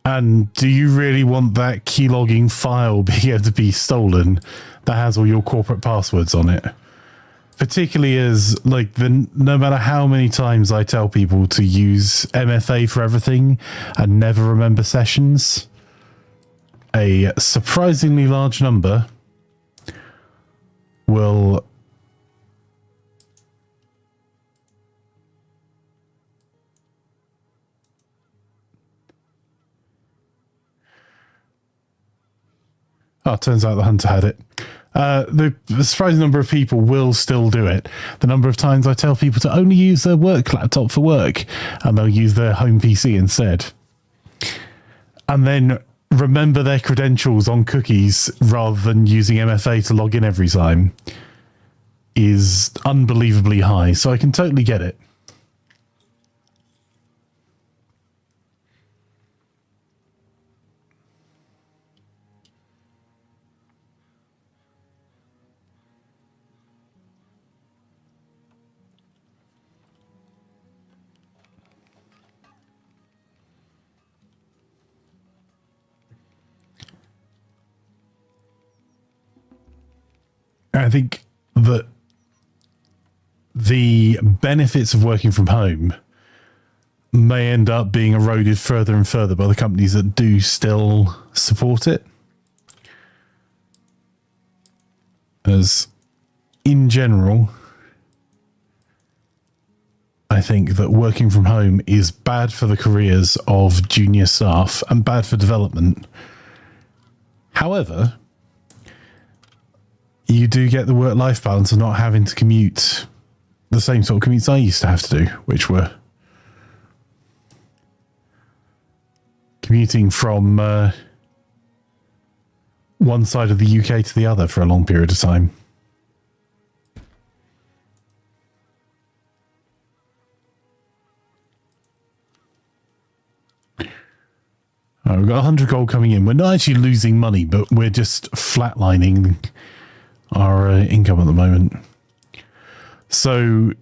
And do you really want that keylogging file being able to be stolen that has all your corporate passwords on it? Particularly as, like, no matter how many times I tell people to use MFA for everything and never remember sessions, a surprisingly large number will... Oh, it turns out the hunter had it. The surprising number of people will still do it. The number of times I tell people to only use their work laptop for work, and they'll use their home PC instead. And then remember their credentials on cookies rather than using MFA to log in every time is unbelievably high. So I can totally get it. I think that the benefits of working from home may end up being eroded further and further by the companies that do still support it. As in general, I think that working from home is bad for the careers of junior staff and bad for development. However, you do get the work-life balance of not having to commute the same sort of commutes I used to have to do, which were commuting from one side of the UK to the other for a long period of time. Oh, we've got 100 gold coming in. We're not actually losing money, but we're just flatlining our income at the moment. So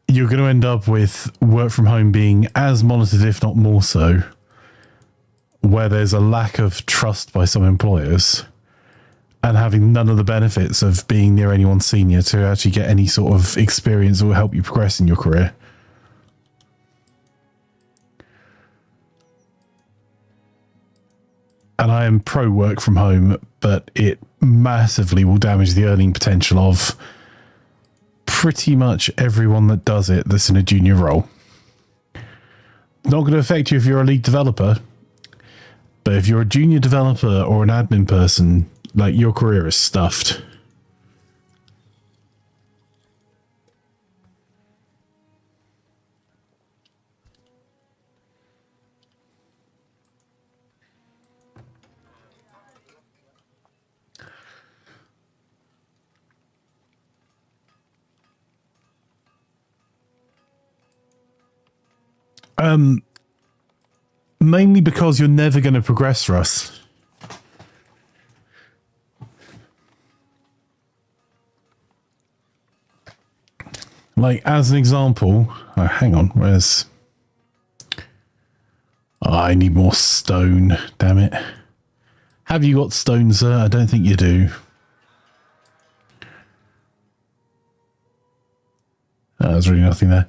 you're going to end up with work from home being as monitored, if not more so, where there's a lack of trust by some employers and having none of the benefits of being near anyone senior to actually get any sort of experience that will help you progress in your career. And I am pro work from home, but it massively will damage the earning potential of pretty much everyone that does it that's in a junior role. Not going to affect you if you're a lead developer, but if you're a junior developer or an admin person, like, your career is stuffed. Mainly because you're never going to progress, Russ. Like, as an example, hang on, where's... Oh, I need more stone, damn it. Have you got stone, sir? I don't think you do. There's really nothing there.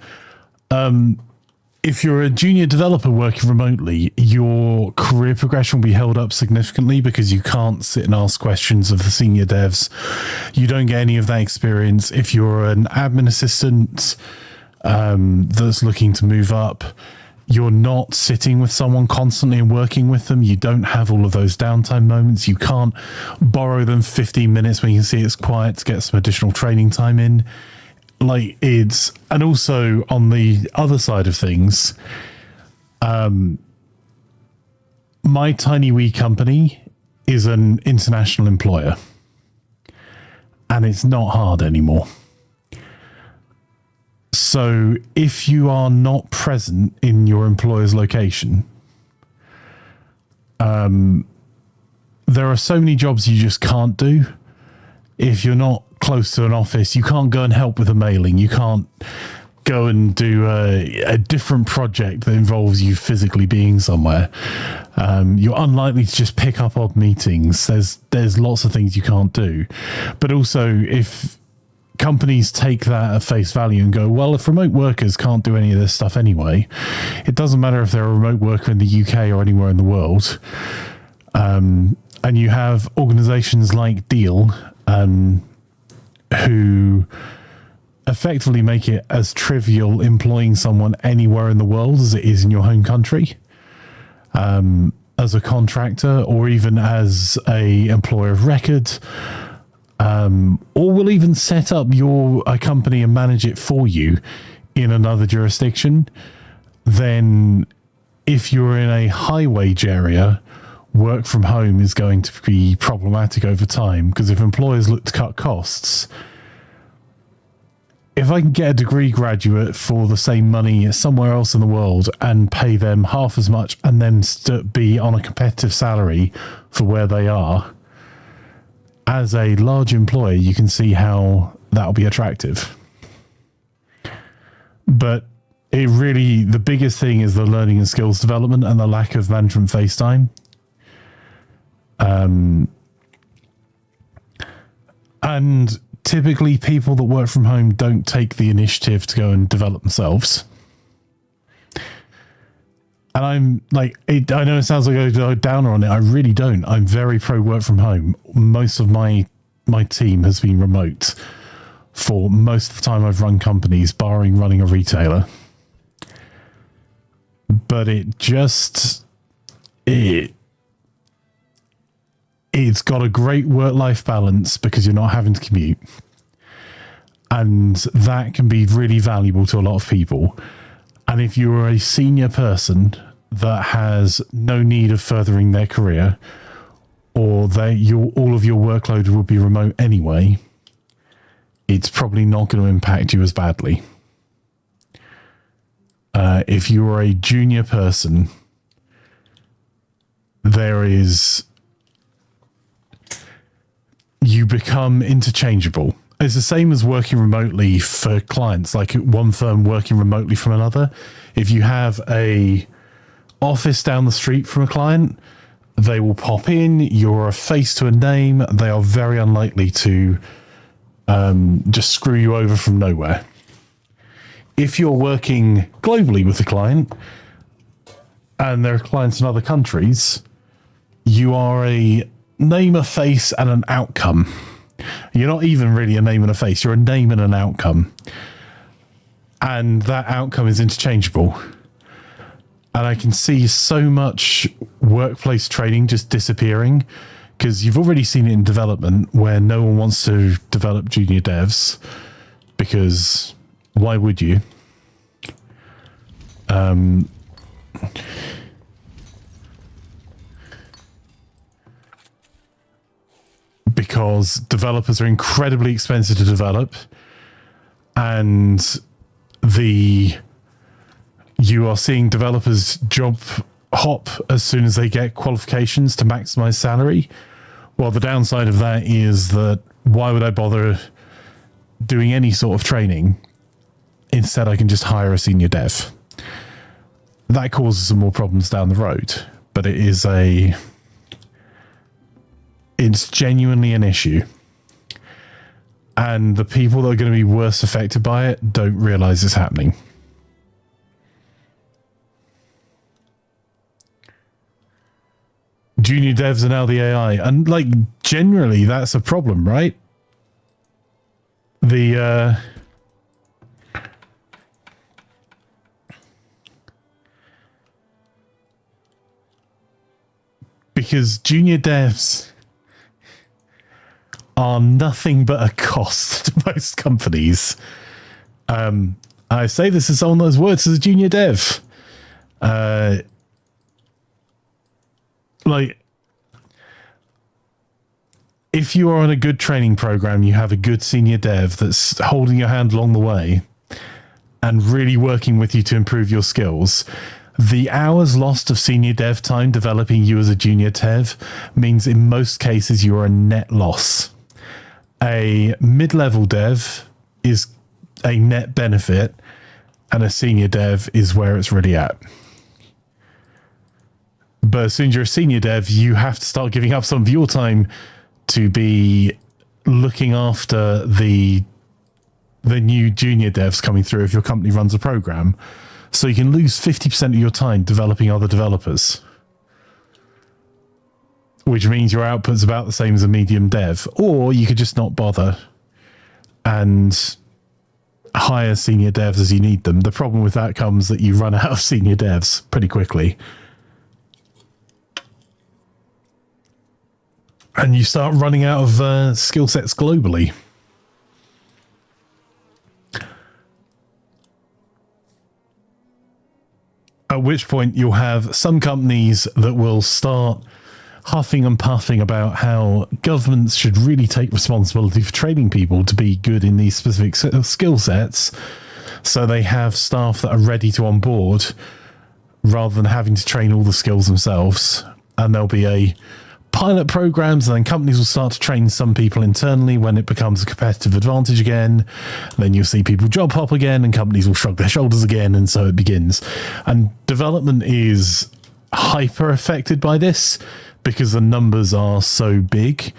If you're a junior developer working remotely, your career progression will be held up significantly because you can't sit and ask questions of the senior devs. You don't get any of that experience. If you're an admin assistant that's looking to move up, you're not sitting with someone constantly and working with them. You don't have all of those downtime moments. You can't borrow them 15 minutes when you can see it's quiet to get some additional training time in. Like, it's, and also on the other side of things, my tiny wee company is an international employer, and it's not hard anymore. So if you are not present in your employer's location, there are so many jobs you just can't do. If you're not close to an office, you can't go and help with a mailing. You can't go and do a different project that involves you physically being somewhere. You're unlikely to just pick up odd meetings. There's lots of things you can't do. But also, if companies take that at face value and go, well, if remote workers can't do any of this stuff anyway, it doesn't matter if they're a remote worker in the UK or anywhere in the world. And you have organizations like Deal, who effectively make it as trivial employing someone anywhere in the world as it is in your home country, as a contractor or even as a employer of record, or will even set up a company and manage it for you in another jurisdiction. Then if you're in a high wage area, work from home is going to be problematic over time, because if employers look to cut costs, if I can get a degree graduate for the same money somewhere else in the world and pay them half as much and then be on a competitive salary for where they are, as a large employer, you can see how that'll be attractive. But the biggest thing is the learning and skills development and the lack of management face time. And typically people that work from home don't take the initiative to go and develop themselves. And I'm like, I know it sounds like a downer on it. I really don't. I'm very pro work from home. Most of my team has been remote for most of the time I've run companies, barring running a retailer. But it's got a great work-life balance because you're not having to commute. And that can be really valuable to a lot of people. And if you're a senior person that has no need of furthering their career, or all of your workload will be remote anyway, it's probably not going to impact you as badly. If you're a junior person, you become interchangeable. It's the same as working remotely for clients, like one firm working remotely from another. If you have a office down the street from a client. They will pop in. You're a face to a name. They are very unlikely to just screw you over from nowhere. If you're working globally with the client, and there are clients in other countries, you are a name, a face, and an outcome. You're not even really a name and a face. You're a name and an outcome. And that outcome is interchangeable. And I can see so much workplace training just disappearing, because you've already seen it in development where no one wants to develop junior devs, because why would you? Because developers are incredibly expensive to develop, and you are seeing developers job hop as soon as they get qualifications to maximize salary. Well, the downside of that is that why would I bother doing any sort of training? Instead, I can just hire a senior dev. That causes some more problems down the road, but it's genuinely an issue. And the people that are going to be worst affected by it don't realize it's happening. Junior devs are now the AI. And, like, generally, that's a problem, right? Because junior devs are nothing but a cost to most companies. I say this as someone that's worked as a junior dev. Like, if you are on a good training program, you have a good senior dev that's holding your hand along the way and really working with you to improve your skills. The hours lost of senior dev time developing you as a junior dev means in most cases you are a net loss. A mid-level dev is a net benefit, and a senior dev is where it's really at. But as soon as you're a senior dev, you have to start giving up some of your time to be looking after the new junior devs coming through if your company runs a program. So you can lose 50% of your time developing other developers, which means your output's about the same as a medium dev. Or you could just not bother and hire senior devs as you need them. The problem with that comes that you run out of senior devs pretty quickly. And you start running out of skill sets globally. At which point you'll have some companies that will start huffing and puffing about how governments should really take responsibility for training people to be good in these specific skill sets. So they have staff that are ready to onboard rather than having to train all the skills themselves. And there'll be a pilot programs, and then companies will start to train some people internally when it becomes a competitive advantage again. Then you'll see people job hop again, and companies will shrug their shoulders again, and so it begins. And development is hyper affected by this because the numbers are so big,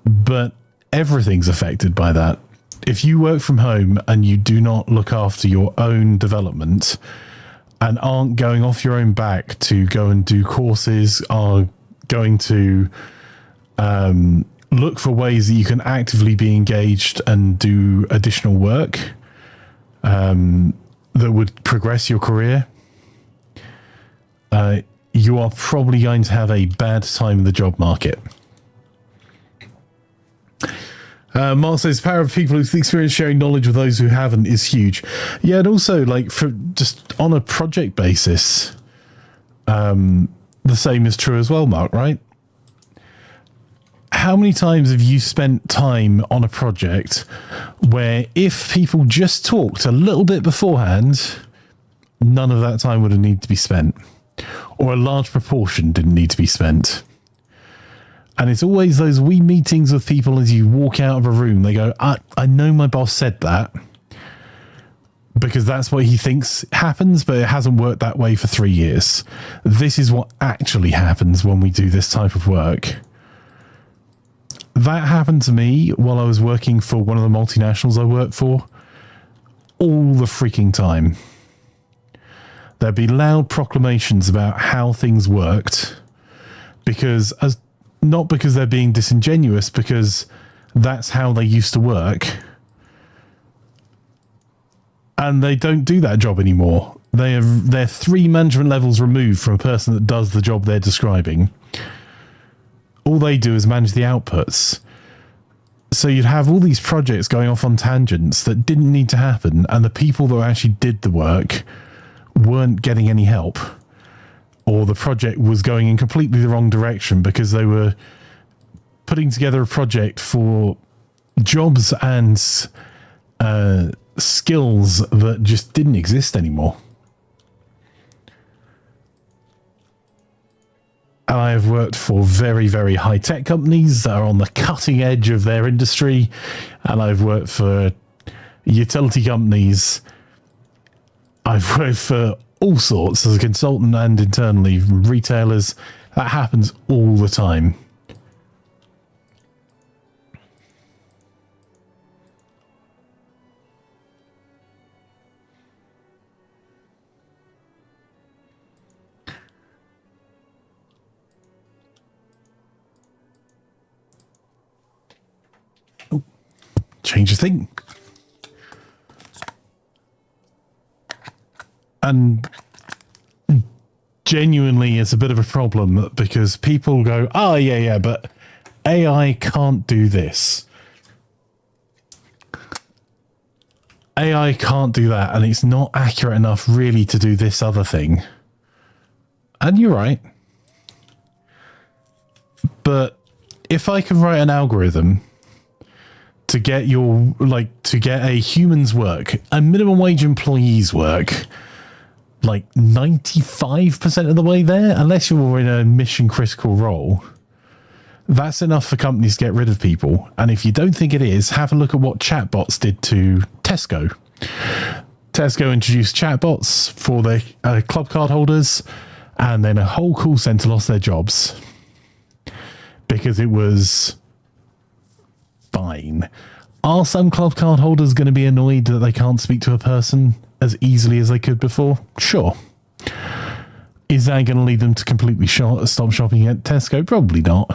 but everything's affected by that. If you work from home and you do not look after your own development and aren't going off your own back to go and do courses, are going to look for ways that you can actively be engaged and do additional work that would progress your career, you are probably going to have a bad time in the job market. Mark says, power of people with experience sharing knowledge with those who haven't is huge. Yeah, and also, like, for just on a project basis, the same is true as well, Mark, right? How many times have you spent time on a project where if people just talked a little bit beforehand, none of that time would have needed to be spent, or a large proportion didn't need to be spent? And it's always those wee meetings with people as you walk out of a room. They go, I know my boss said that, because that's what he thinks happens, but it hasn't worked that way for 3 years. This is what actually happens when we do this type of work. That happened to me while I was working for one of the multinationals I worked for all the freaking time. There'd be loud proclamations about how things worked not because they're being disingenuous, because that's how they used to work. And they don't do that job anymore. They're 3 management levels removed from a person that does the job they're describing. All they do is manage the outputs. So you'd have all these projects going off on tangents that didn't need to happen, and the people that actually did the work weren't getting any help. Or the project was going in completely the wrong direction because they were putting together a project for jobs and skills that just didn't exist anymore. And I have worked for very, very high-tech companies that are on the cutting edge of their industry. And I've worked for utility companies. I've worked for all sorts as a consultant and internally, retailers. That happens all the time. Change the thing. And genuinely, it's a bit of a problem because people go, oh, yeah, but AI can't do this. AI can't do that, and it's not accurate enough really to do this other thing. And you're right. But if I can write an algorithm to get a human's work, a minimum wage employee's work, like 95% of the way there, unless you're in a mission critical role, that's enough for companies to get rid of people. And if you don't think it is, have a look at what chatbots did to Tesco. Tesco introduced chatbots for their club card holders, and then a whole call centre lost their jobs because it was fine. Are some club card holders going to be annoyed that they can't speak to a person as easily as they could before? Sure. Is that going to lead them to completely stop shopping at Tesco? Probably not.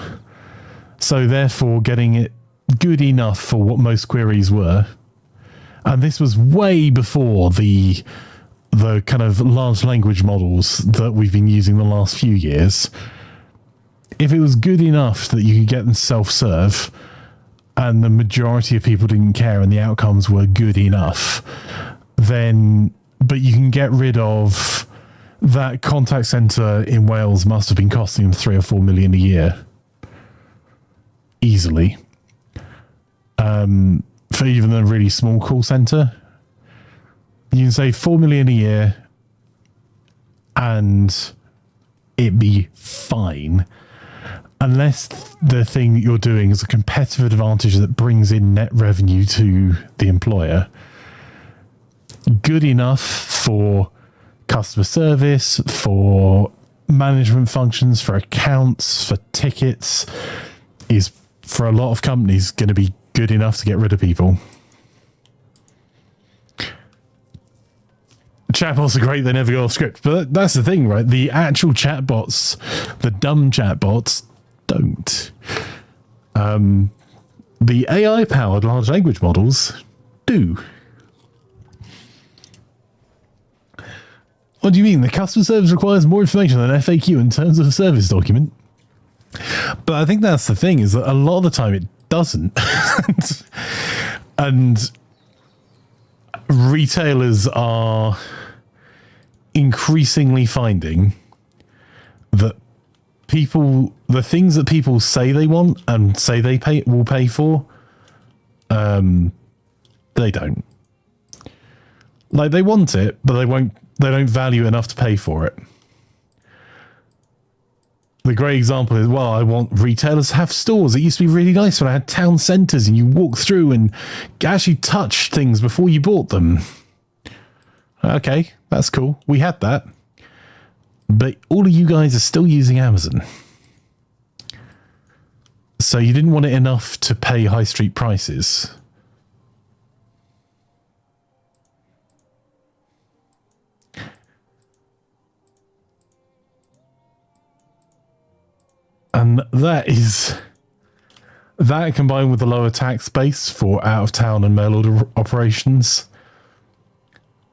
So therefore, getting it good enough for what most queries were. And this was way before the kind of large language models that we've been using the last few years. If it was good enough that you could get them self-serve, and the majority of people didn't care and the outcomes were good enough, then, but you can get rid of that contact centre in Wales must have been costing them 3 or 4 million a year. Easily. For even a really small call centre, you can save 4 million a year and it'd be fine. Unless the thing that you're doing is a competitive advantage that brings in net revenue to the employer. Good enough for customer service, for management functions, for accounts, for tickets, is for a lot of companies going to be good enough to get rid of people. Chatbots are great, they never go off script. But that's the thing, right? The actual chatbots, the dumb chatbots, don't. The AI-powered large language models do. What do you mean? The customer service requires more information than FAQ in terms of a service document. But I think that's the thing, is that a lot of the time it doesn't. And retailers are increasingly finding that the things that people say they want and say they will pay for, they don't. Like, they want it, but they don't value it enough to pay for it. The great example is, well, I want retailers to have stores. It used to be really nice when I had town centres and you walk through and actually touch things before you bought them. Okay, that's cool. We had that. But all of you guys are still using Amazon. So you didn't want it enough to pay high street prices. And that combined with the lower tax base for out of town and mail order operations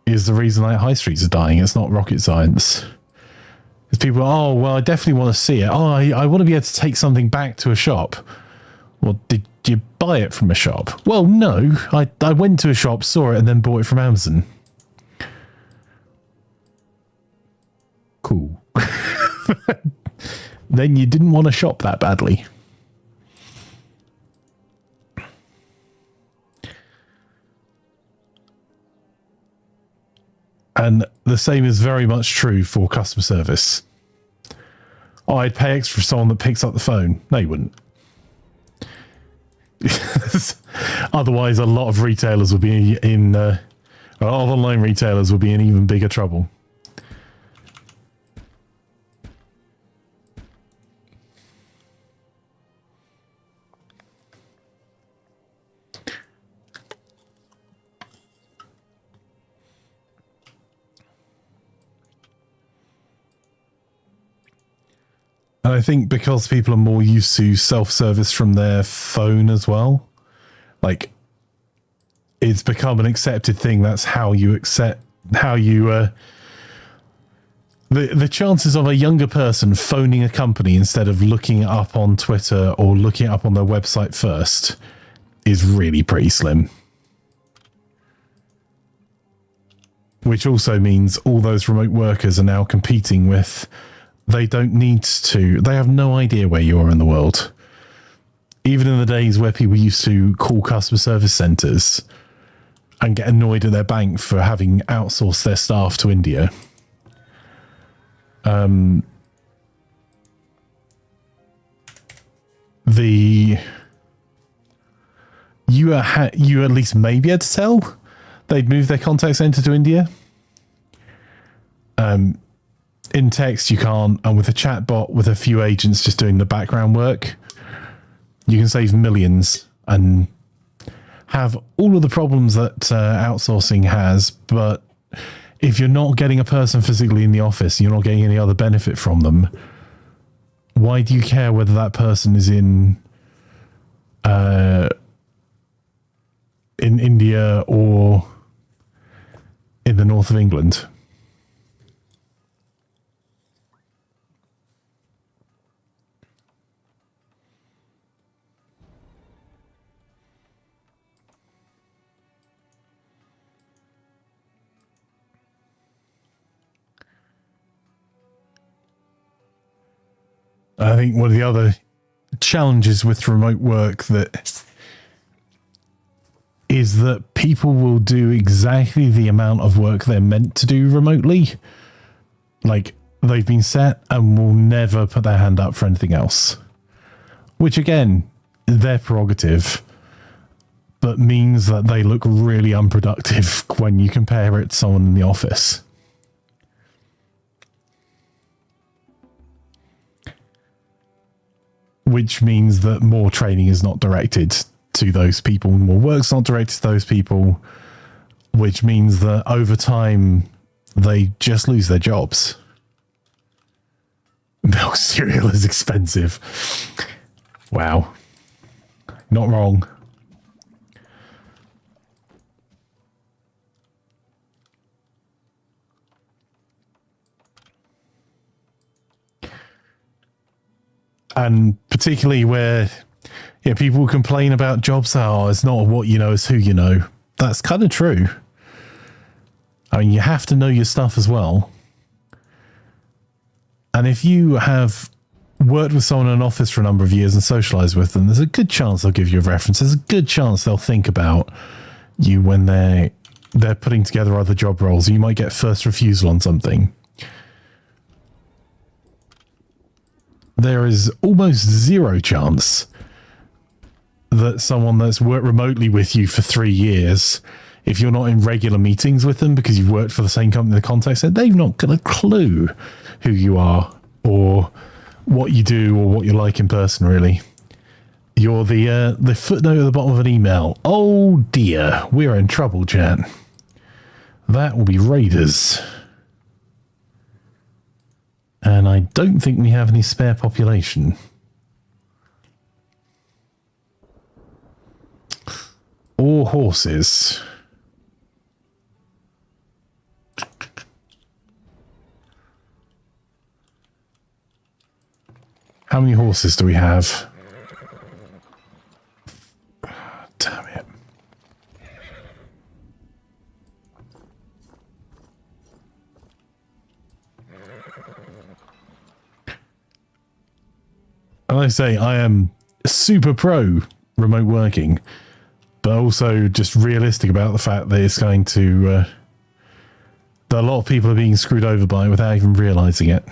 is the reason that high streets are dying. It's not rocket science. Because people are, oh, well, I definitely want to see it. Oh, I want to be able to take something back to a shop. Well, did you buy it from a shop? Well, no. I went to a shop, saw it, and then bought it from Amazon. Cool. Then you didn't want to shop that badly. And the same is very much true for customer service. Oh, I'd pay extra for someone that picks up the phone. No, you wouldn't. Otherwise, a lot of retailers would be a lot of online retailers would be in even bigger trouble. And I think because people are more used to self-service from their phone as well, like it's become an accepted thing. That's how you the chances of a younger person phoning a company instead of looking it up on Twitter or looking it up on their website first is really pretty slim. Which also means all those remote workers are now competing with. They don't need to. They have no idea where you are in the world. Even in the days where people used to call customer service centres and get annoyed at their bank for having outsourced their staff to India. You at least may be able to tell they'd moved their contact centre to India. In text, you can't, and with a chatbot with a few agents just doing the background work, you can save millions and have all of the problems that outsourcing has. But if you're not getting a person physically in the office, you're not getting any other benefit from them. Why do you care whether that person is in India or in the north of England? I think one of the other challenges with remote work is that people will do exactly the amount of work they're meant to do remotely. Like they've been set and will never put their hand up for anything else. Which again, their prerogative, but means that they look really unproductive when you compare it to someone in the office. Which means that more training is not directed to those people, more work's not directed to those people, which means that over time they just lose their jobs. Milk cereal is expensive. Wow. Not wrong. And particularly where people complain about jobs, it's not what you know, it's who you know. That's kind of true. I mean, you have to know your stuff as well. And if you have worked with someone in an office for a number of years and socialized with them, there's a good chance they'll give you a reference. There's a good chance they'll think about you when they're putting together other job roles. You might get first refusal on something. There is almost zero chance that someone that's worked remotely with you for 3 years if you're not in regular meetings with them because you've worked for the same company, the contact said they've not got a clue who you are or what you do or what you're like in person, really. You're the footnote at the bottom of an email. Oh dear, we're in trouble, Jan. That will be raiders. And I don't think we have any spare population. Or horses. How many horses do we have? Damn it. And like I say, I am super pro remote working, but also just realistic about the fact that it's going to... that a lot of people are being screwed over by it without even realising it.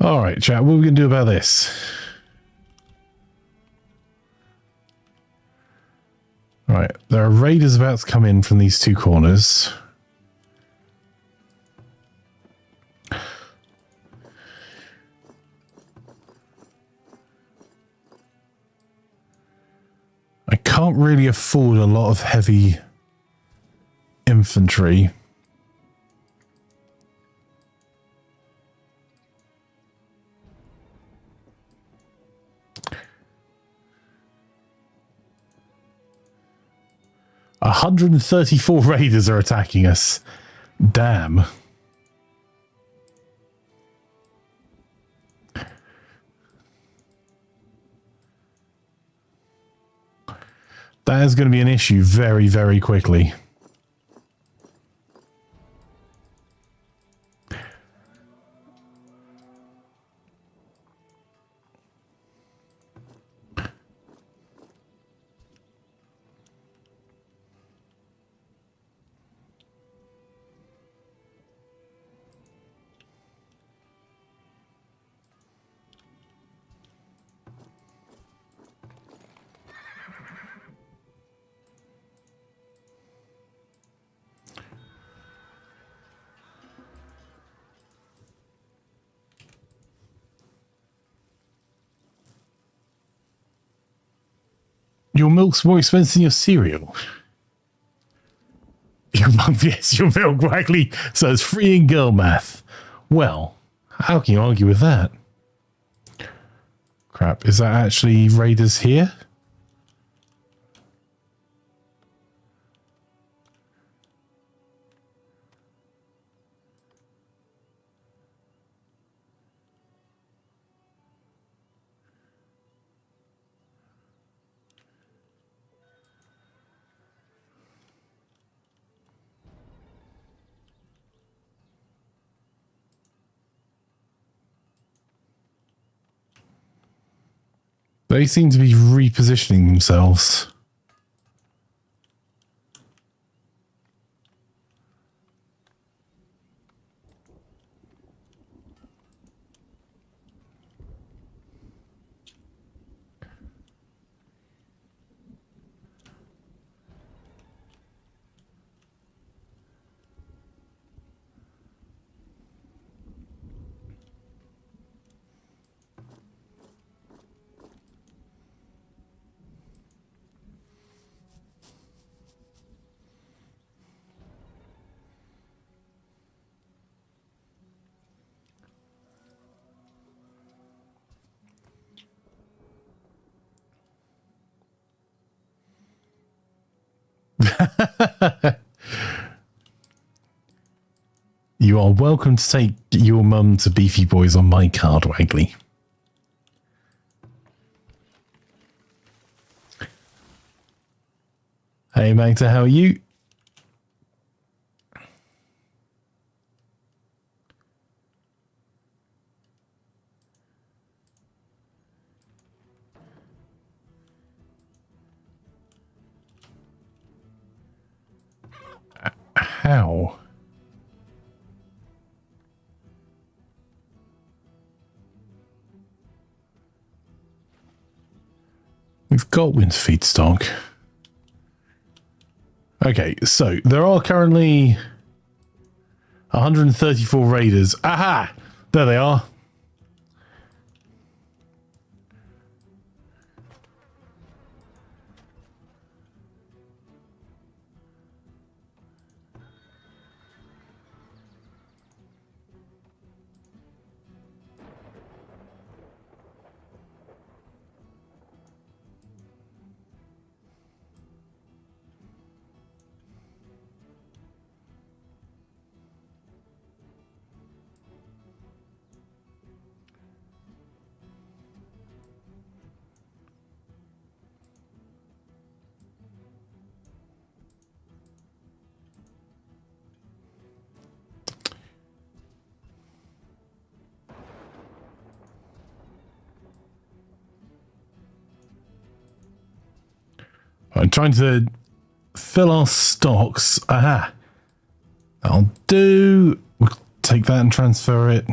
Alright, chat, what are we going to do about this? Right, there are raiders about to come in from these two corners. I can't really afford a lot of heavy infantry. $134 raiders are attacking us. Damn. That is going to be an issue very, very quickly. Your milk's more expensive than your cereal. Yes, your milk, Wagley. So it's free in girl math. Well, how can you argue with that? Crap, is that actually raiders here? They seem to be repositioning themselves. You are welcome to take your mum to Beefy Boys on my card, Wagley. Hey, Magda, how are you? How? we've got winter feedstock. Okay, so there are currently 134 raiders. Aha! There they are. I'm trying to fill our stocks. Aha. That'll do. We'll take that and transfer it.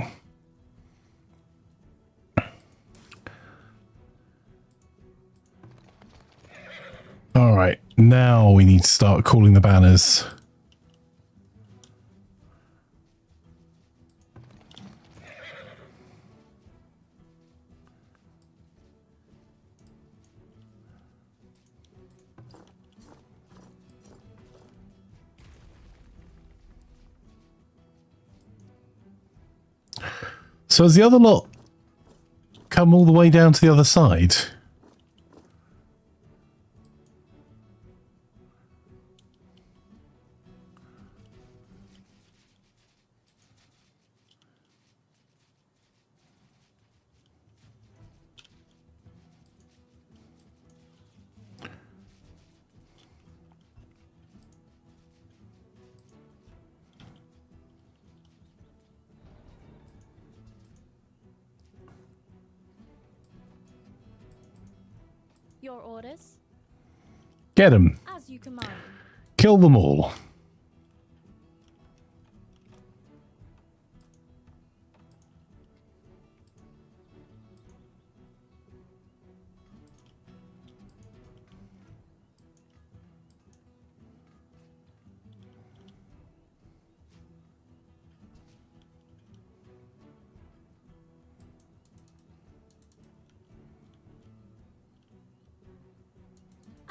All right. Now we need to start calling the banners. So has the other lot come all the way down to the other side? Your orders? Get them. As you command. Kill them all.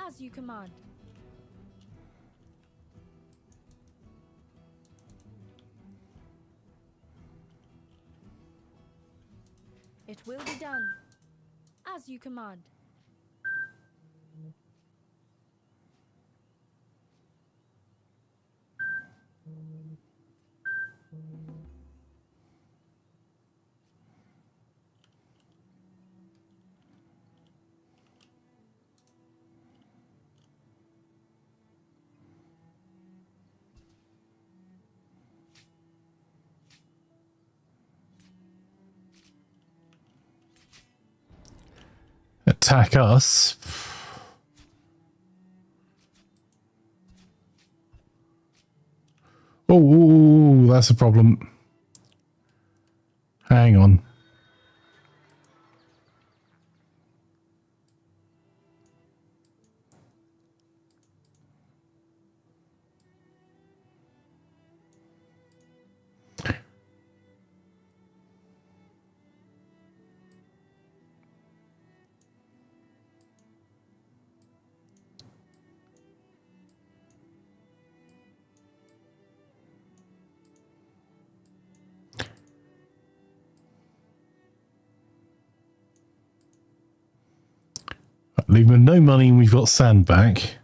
As you command. It will be done. As you command. Attack us. Oh, that's a problem. Hang on. Leave them no money and we've got sand back.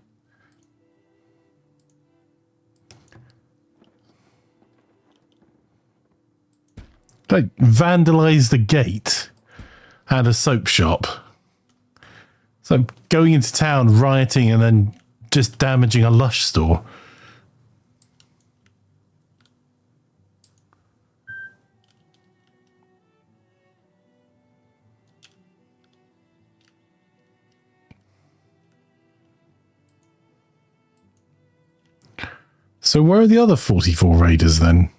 They vandalised a gate and a soap shop. So going into town, rioting, and then just damaging a Lush store. So where are the other 44 raiders then?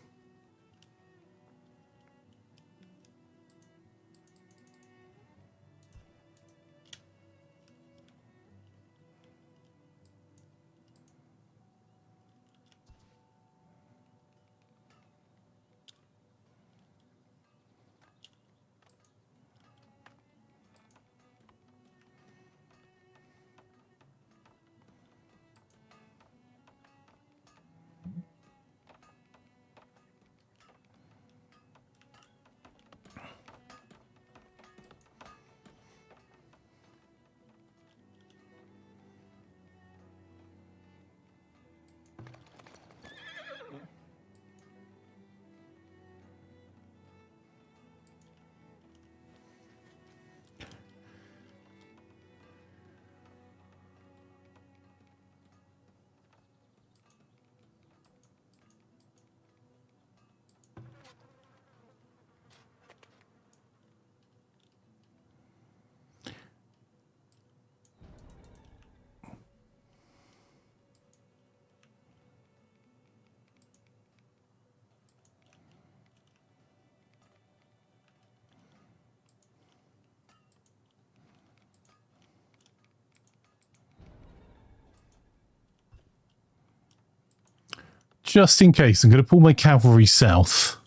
just in case, I'm going to pull my cavalry south.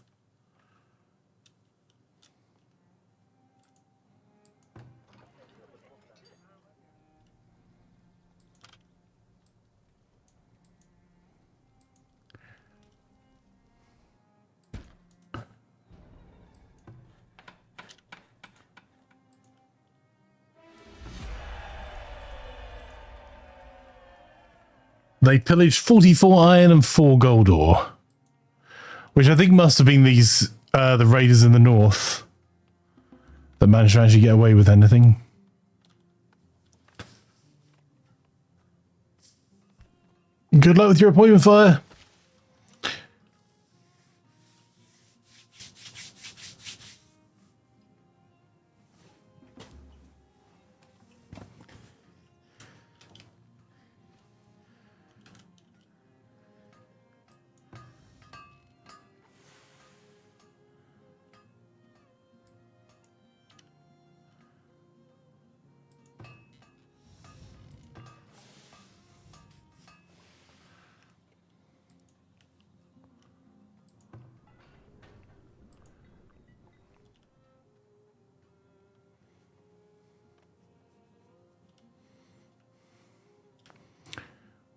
They pillaged 44 iron and 4 gold ore, which I think must have been these the raiders in the north that managed to actually get away with anything. Good luck with your appointment, Fire.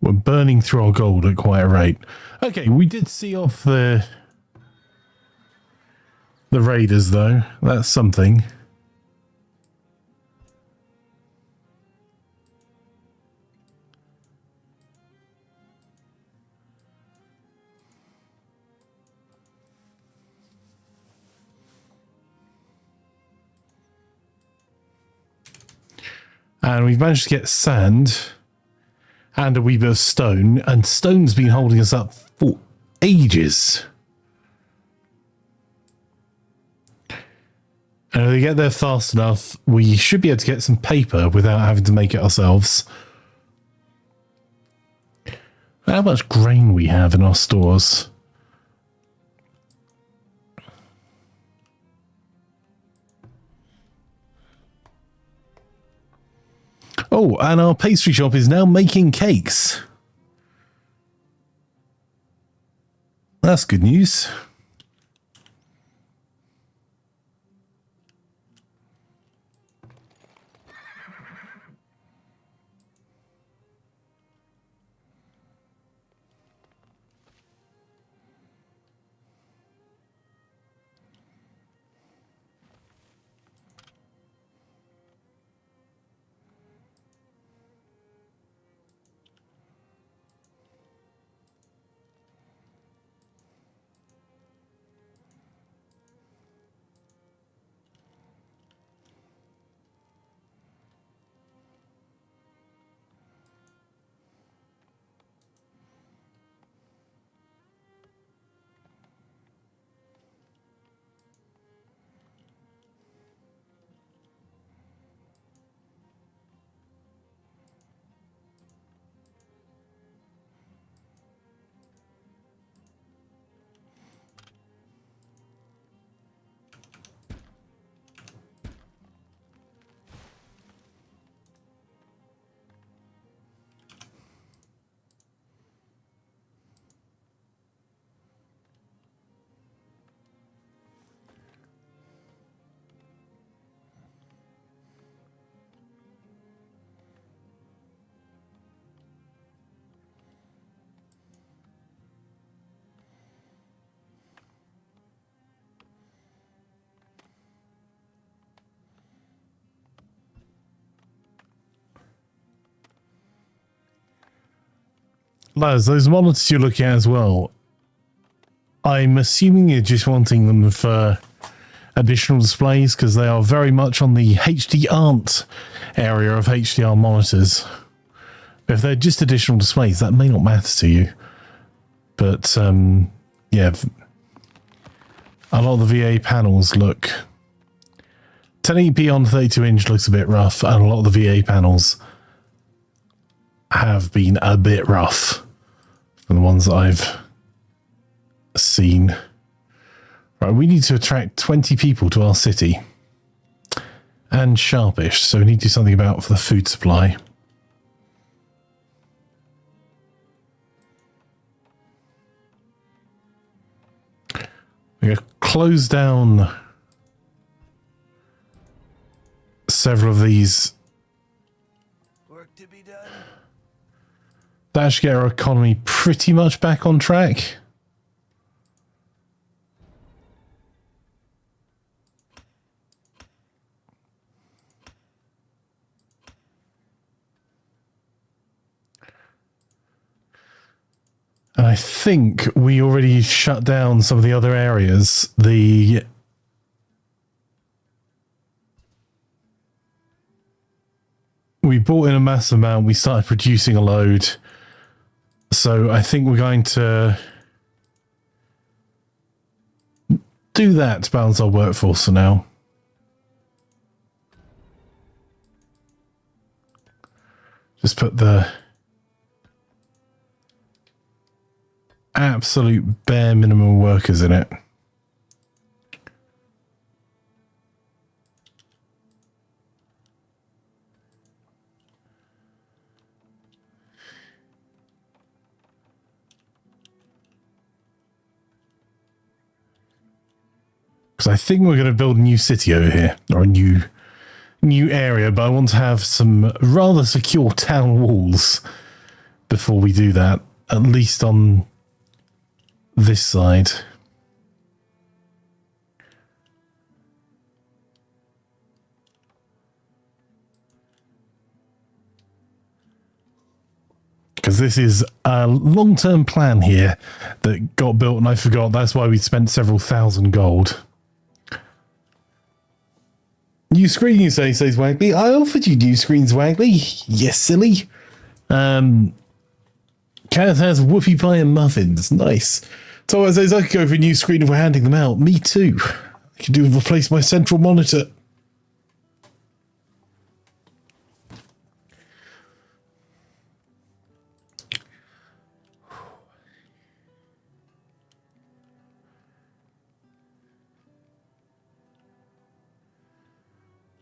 We're burning through our gold at quite a rate. Okay, we did see off the raiders, though. That's something. And we've managed to get sand and a wee bit of stone, and stone's been holding us up for ages. And if we get there fast enough, we should be able to get some paper without having to make it ourselves. How much grain we have in our stores? Oh, and our pastry shop is now making cakes. That's good news. Lads, those monitors you're looking at as well, I'm assuming you're just wanting them for additional displays, because they are very much on the HDR area of HDR monitors. If they're just additional displays, that may not matter to you. But, yeah, a lot of the VA panels look... 1080p on 32-inch looks a bit rough, and a lot of the VA panels have been a bit rough from the ones that I've seen. Right, we need to attract 20 people to our city. And sharpish, so we need to do something about for the food supply. We're going to close down several of these. Work to be done. That should get our economy pretty much back on track. And I think we already shut down some of the other areas. We bought in a massive amount. We started producing a load. So I think we're going to do that to balance our workforce for now. Just put the absolute bare minimum workers in it. Because I think we're going to build a new city over here, or a new area, but I want to have some rather secure town walls before we do that, at least on this side. Because this is a long-term plan here that got built and I forgot. That's why we spent several thousand gold. New screen, you say, says Wagley. I offered you new screens, Wagley. Yes, silly. Kaz has whoopie pie and muffins. Nice. Thomas says I could go for a new screen if we're handing them out. Me too. I could do replace my central monitor.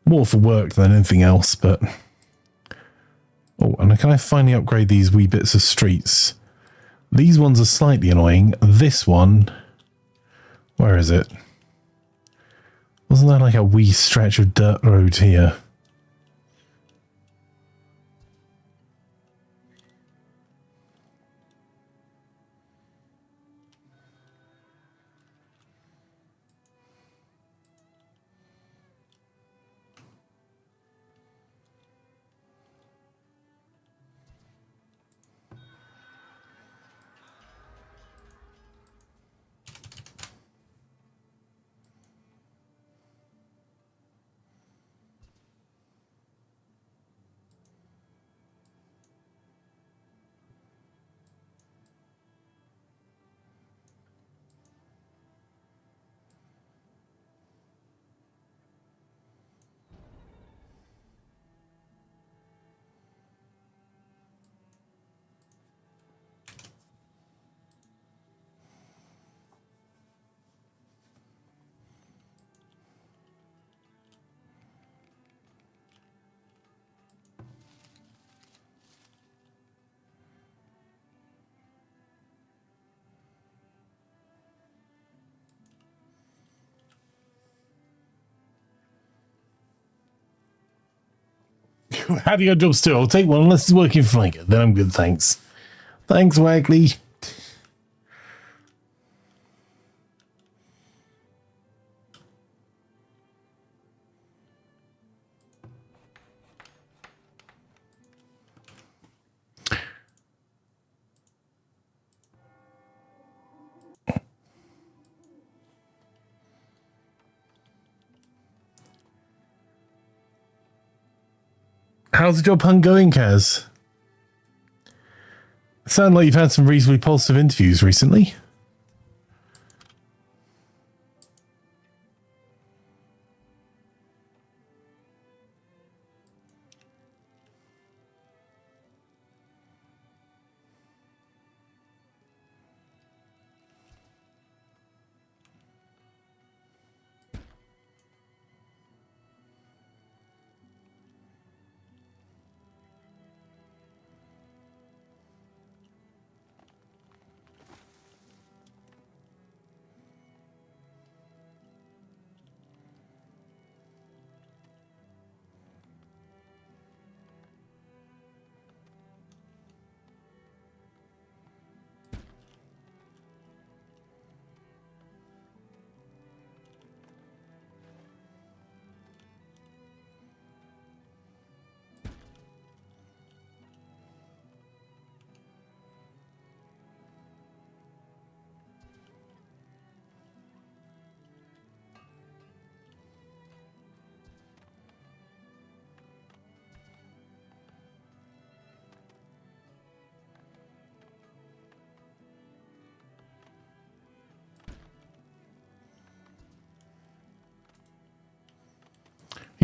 More for work than anything else, but... Oh, and can I finally upgrade these wee bits of streets? These ones are slightly annoying. This one... Where is it? Wasn't there like a wee stretch of dirt road here? How do your jobs too? I'll take one unless it's working flanker. Then I'm good, thanks. Thanks, Wagley. How's the job hunt going, Kaz? Sound like you've had some reasonably positive interviews recently.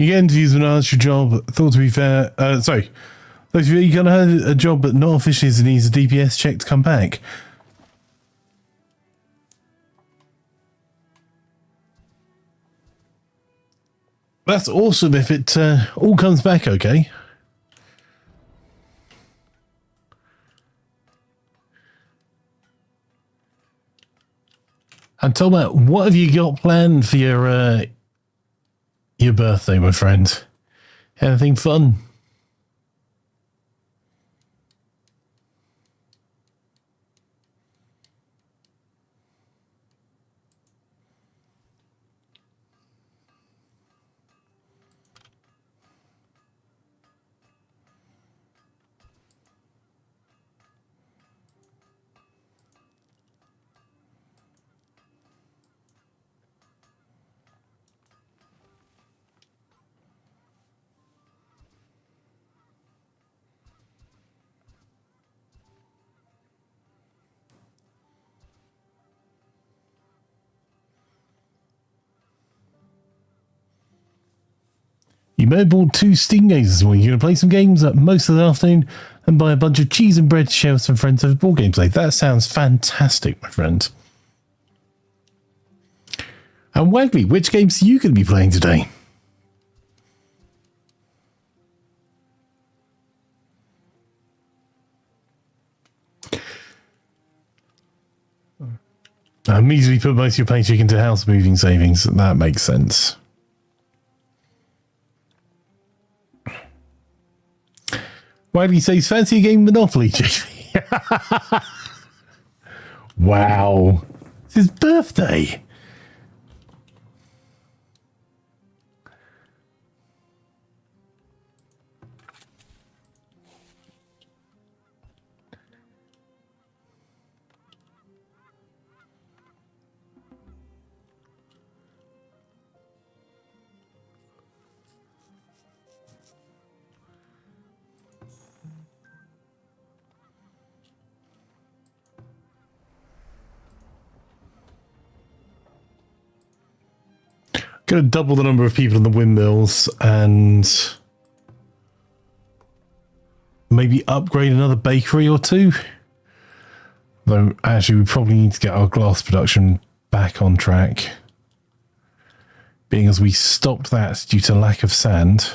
You get interviews when asked your job. Thought to be fair. Sorry. Those of you going to have a job, but not officially, as it needs a DPS check to come back. That's awesome if it all comes back okay. And Tomat, what have you got planned for your birthday, my friend? Anything fun? You may have bought 2 Steam games this morning. You're going to play some games most of the afternoon and buy a bunch of cheese and bread to share with some friends over board game play. That sounds fantastic, my friend. And Wagley, which games are you going to be playing today? I immediately put most of your paycheck into house moving savings. That makes sense. Why do you say fancy a game of Monopoly, JP? Wow. It's his birthday. Going to double the number of people in the windmills and maybe upgrade another bakery or 2. Though actually we probably need to get our glass production back on track, being as we stopped that due to lack of sand.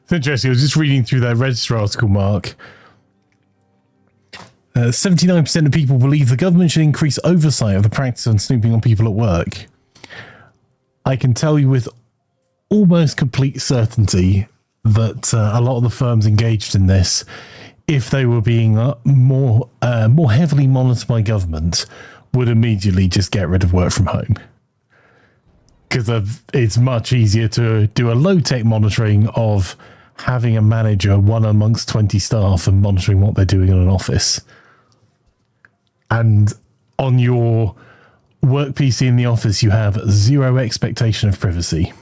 It's interesting. I was just reading through that Register article, Mark. 79% of people believe the government should increase oversight of the practice of snooping on people at work. I can tell you with almost complete certainty that a lot of the firms engaged in this, if they were being more heavily monitored by government, would immediately just get rid of work from home. Because it's much easier to do a low-tech monitoring of having a manager, one amongst 20 staff, and monitoring what they're doing in an office. And on your work PC in the office, you have zero expectation of privacy.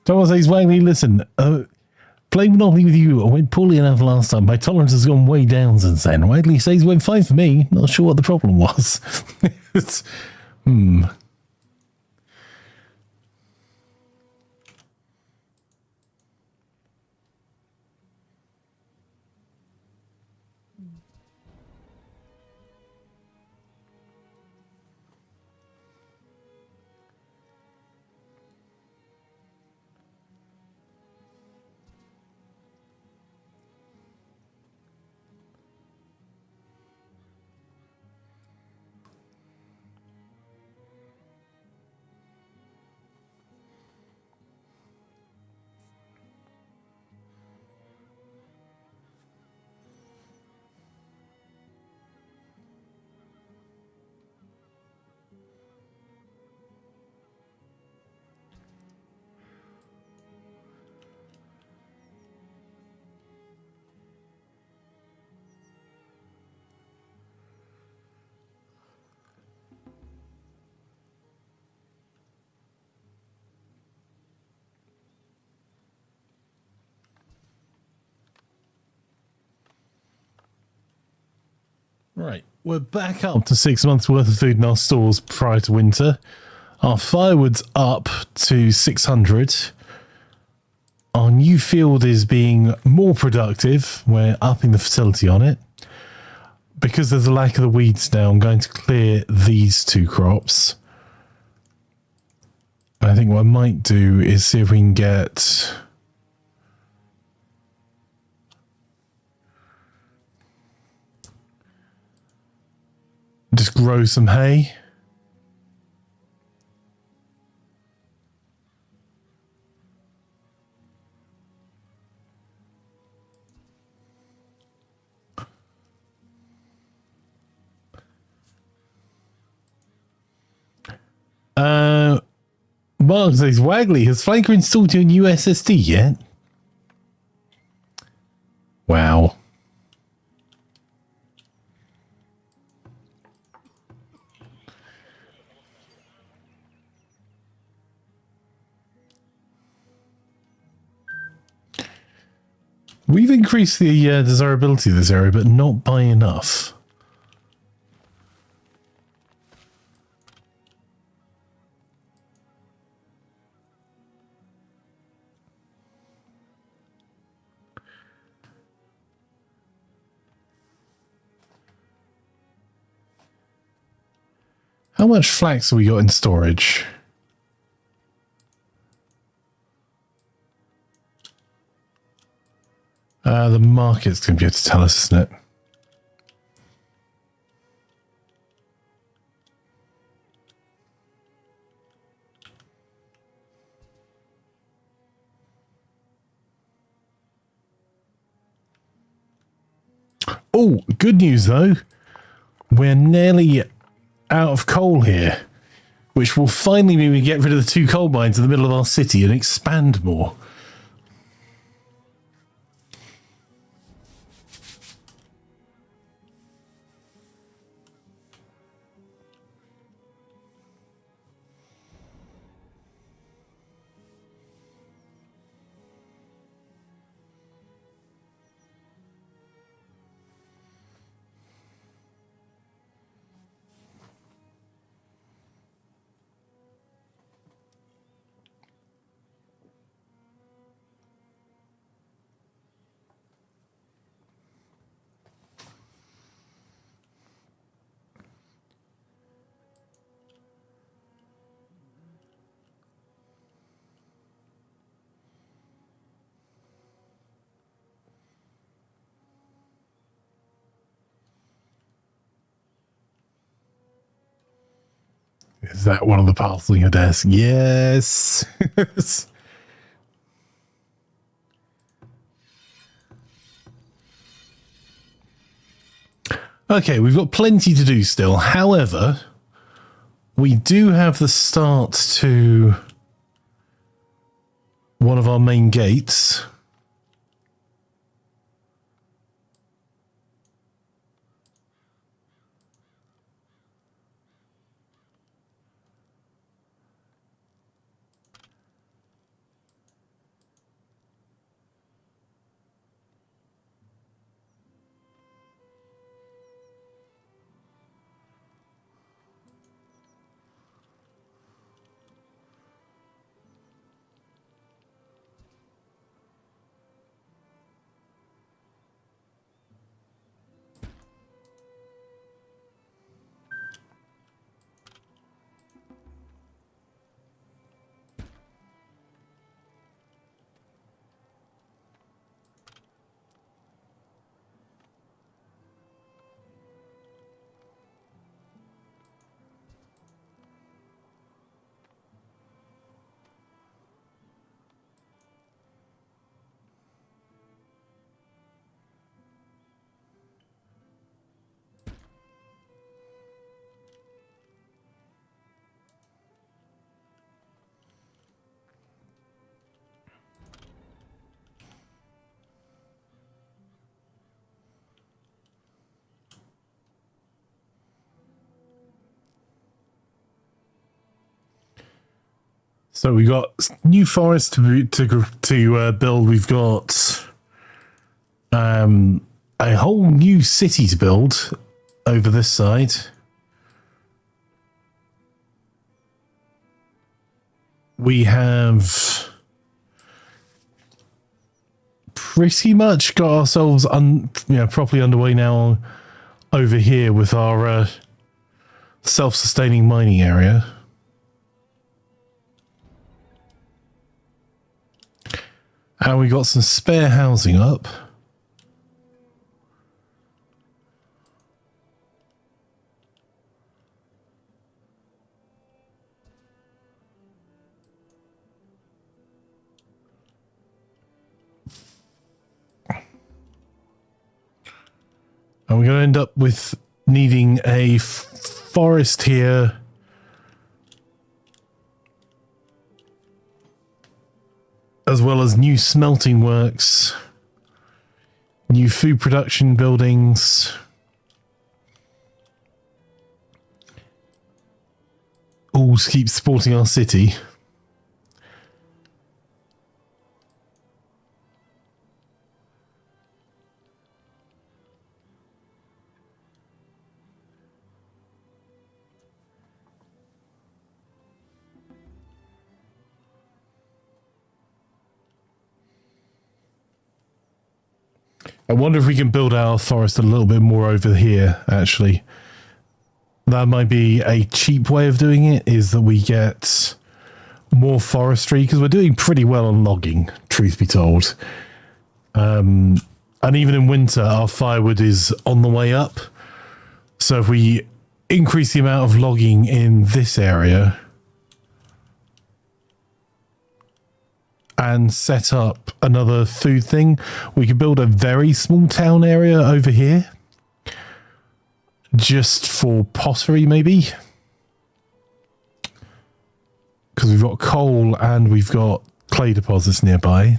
Thomas says, Wagley, listen, playing Monopoly with you went poorly enough last time. My tolerance has gone way down since then. Wagley says it went fine for me. Not sure what the problem was. Right, we're back up to 6 months worth of food in our stores prior to winter. Our firewood's up to 600. Our new field is being more productive. We're upping the fertility on it. Because there's a lack of the weeds now, I'm going to clear these 2 crops. I think what I might do is see if we can get... just grow some hay. Mark says, Wagley, has Flanker installed your new SSD yet? Wow. We've increased the desirability of this area, but not by enough. How much flax have we got in storage? The market's going to be able to tell us, isn't it? Oh, good news though. We're nearly out of coal here, which will finally mean we get rid of the 2 coal mines in the middle of our city and expand more. Is that one of the parcels on your desk? Yes. Okay, we've got plenty to do still. However, we do have the start to one of our main gates. So we got new forest to build. We've got a whole new city to build over this side. We have pretty much got ourselves properly underway now over here with our self-sustaining mining area. And we got some spare housing up. And we're going to end up with needing a forest here. As well as new smelting works, new food production buildings, all to keep supporting our city. I wonder if we can build our forest a little bit more over here, actually. That might be a cheap way of doing it, is that we get more forestry, because we're doing pretty well on logging, truth be told. And even in winter, our firewood is on the way up. So if we increase the amount of logging in this area and set up another food thing, we could build a very small town area over here just for pottery, maybe, because we've got coal and we've got clay deposits nearby.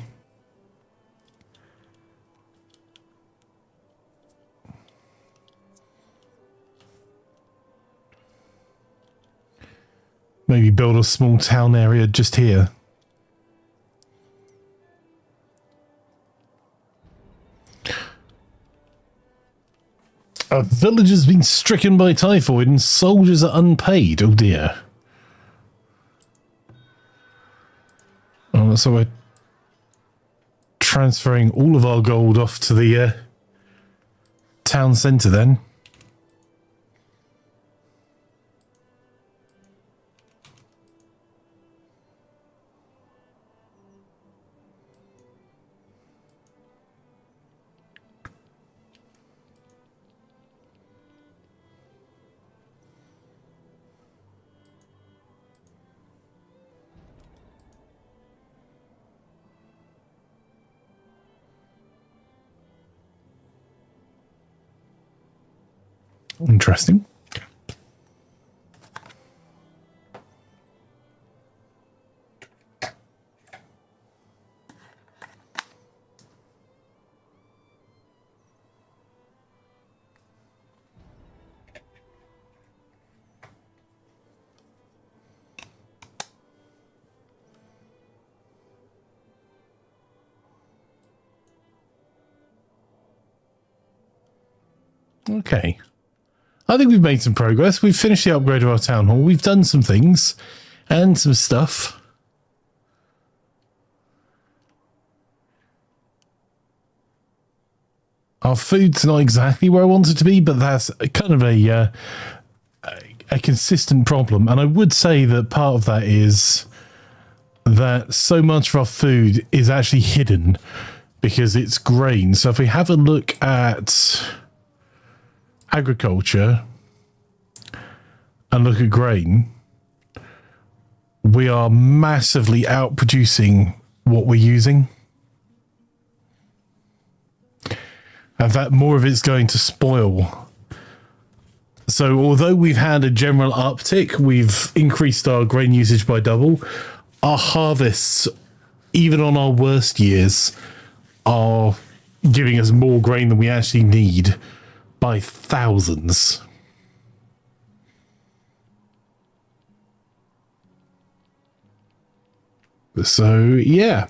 Maybe build a small town area just here. A village has been stricken by typhoid and soldiers are unpaid. Oh dear. Oh, so we're transferring all of our gold off to the town centre then. Interesting. Okay. I think we've made some progress. We've finished the upgrade of our town hall. We've done some things and some stuff. Our food's not exactly where I want it to be, but that's kind of a consistent problem. And I would say that part of that is that so much of our food is actually hidden because it's grain. So if we have a look at agriculture and look at grain, we are massively outproducing what we're using. And that more of it's going to spoil. So although we've had a general uptick, we've increased our grain usage by double, our harvests, even on our worst years, are giving us more grain than we actually need by thousands. So, yeah.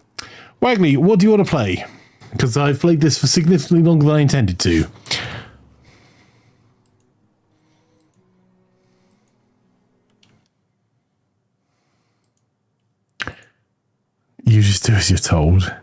Wagley, what do you want to play? Because I've played this for significantly longer than I intended to. You just do as you're told.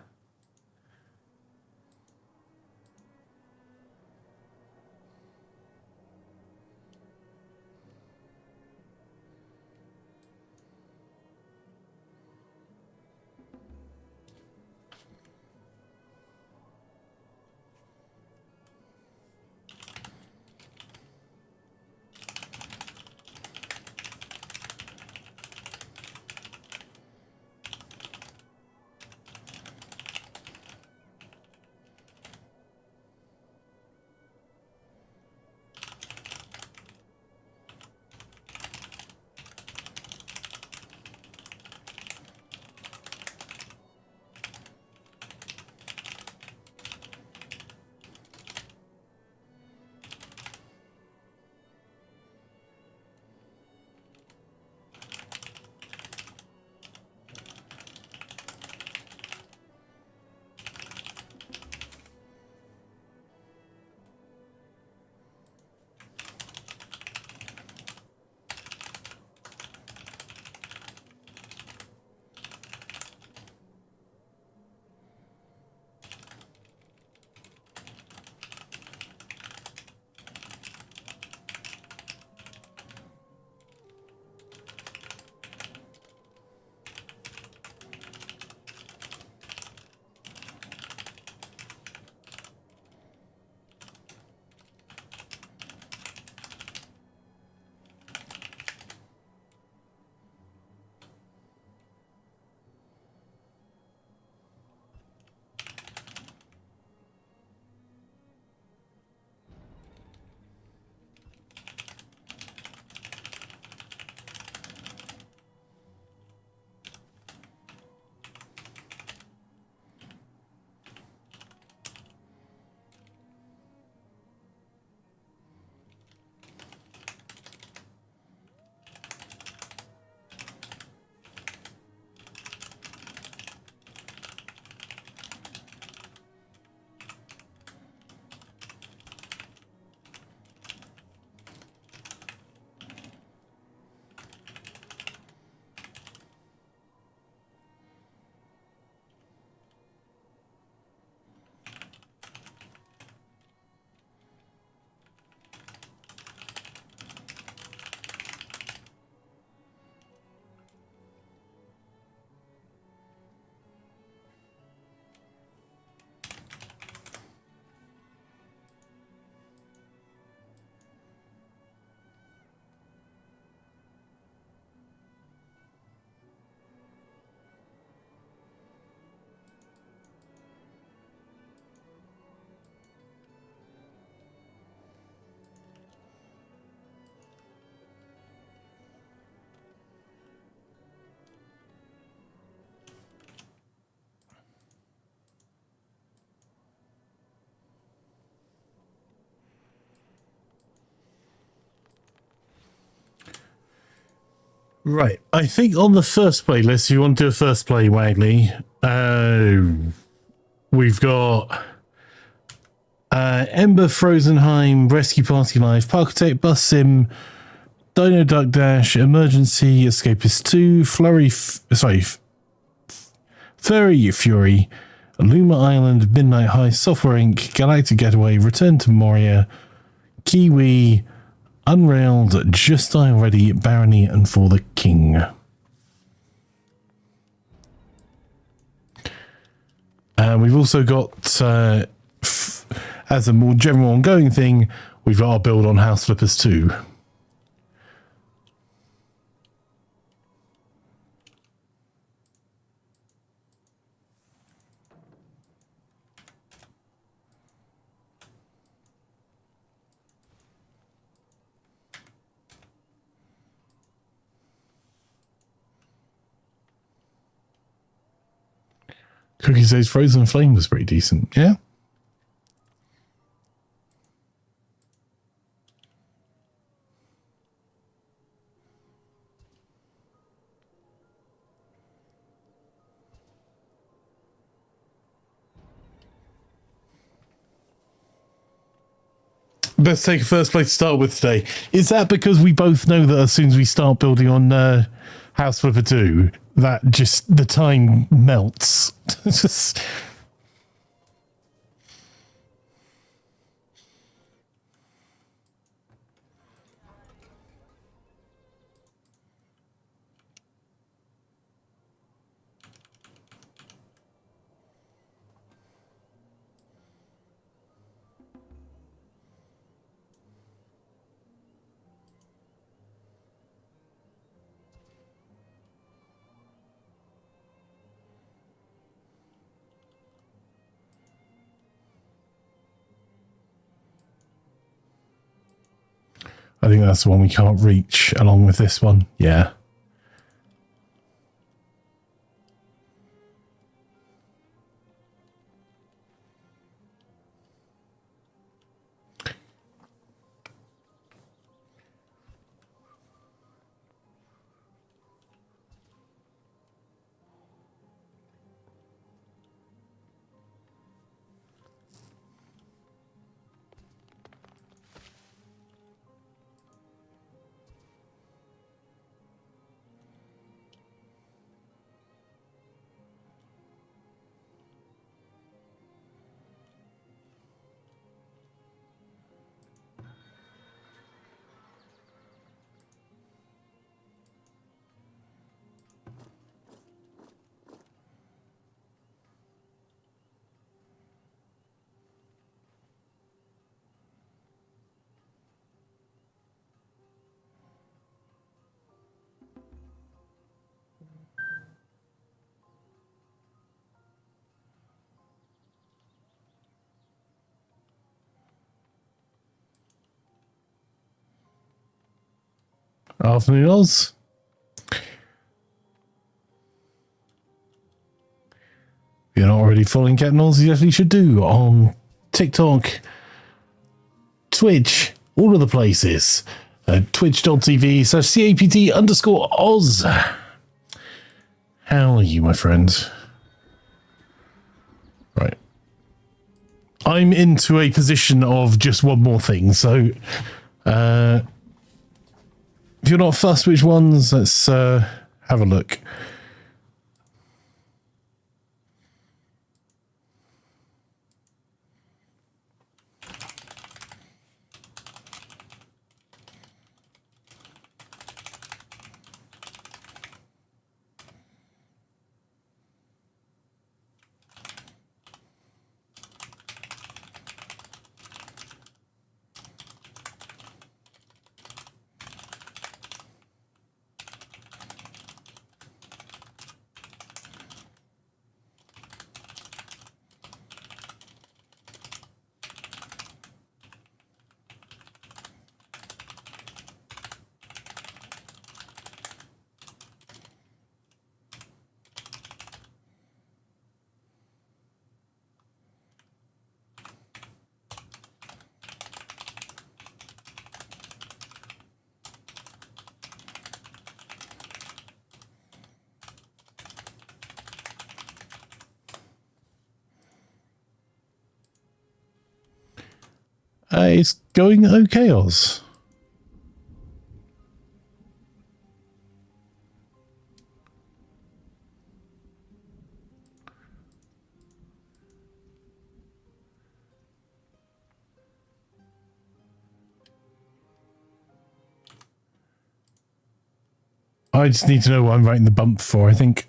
Right. I think on the first playlist, if you want to do a first play, Wagley, we've got Ember, Frozenheim, Rescue Party Live, Parkitect, Bus Sim, Dino Duck Dash, Emergency, Escapist 2, Furry Fury, Luma Island, Midnight High, Software Inc., Galactic Getaway, Return to Moria, Kiwi, Unrailed, Just Die Already, Barony, and For the King. And we've also got, as a more general ongoing thing, we've got our build on House Flippers 2. Cookie says Frozen Flame was pretty decent, yeah? Let's take a first play to start with today. Is that because we both know that as soon as we start building on House Flipper 2, that just the time melts? Just... I think that's the one we can't reach along with this one. Yeah. Afternoon, Oz. If you're not already following Captain Oz, you definitely should do on TikTok, Twitch, all of the places. Twitch.tv/CAPT_Oz. How are you, my friend? Right. I'm into a position of just one more thing, so if you're not fussed which ones, let's have a look. It's going okay, Oz. I just need to know what I'm writing the bump for, I think.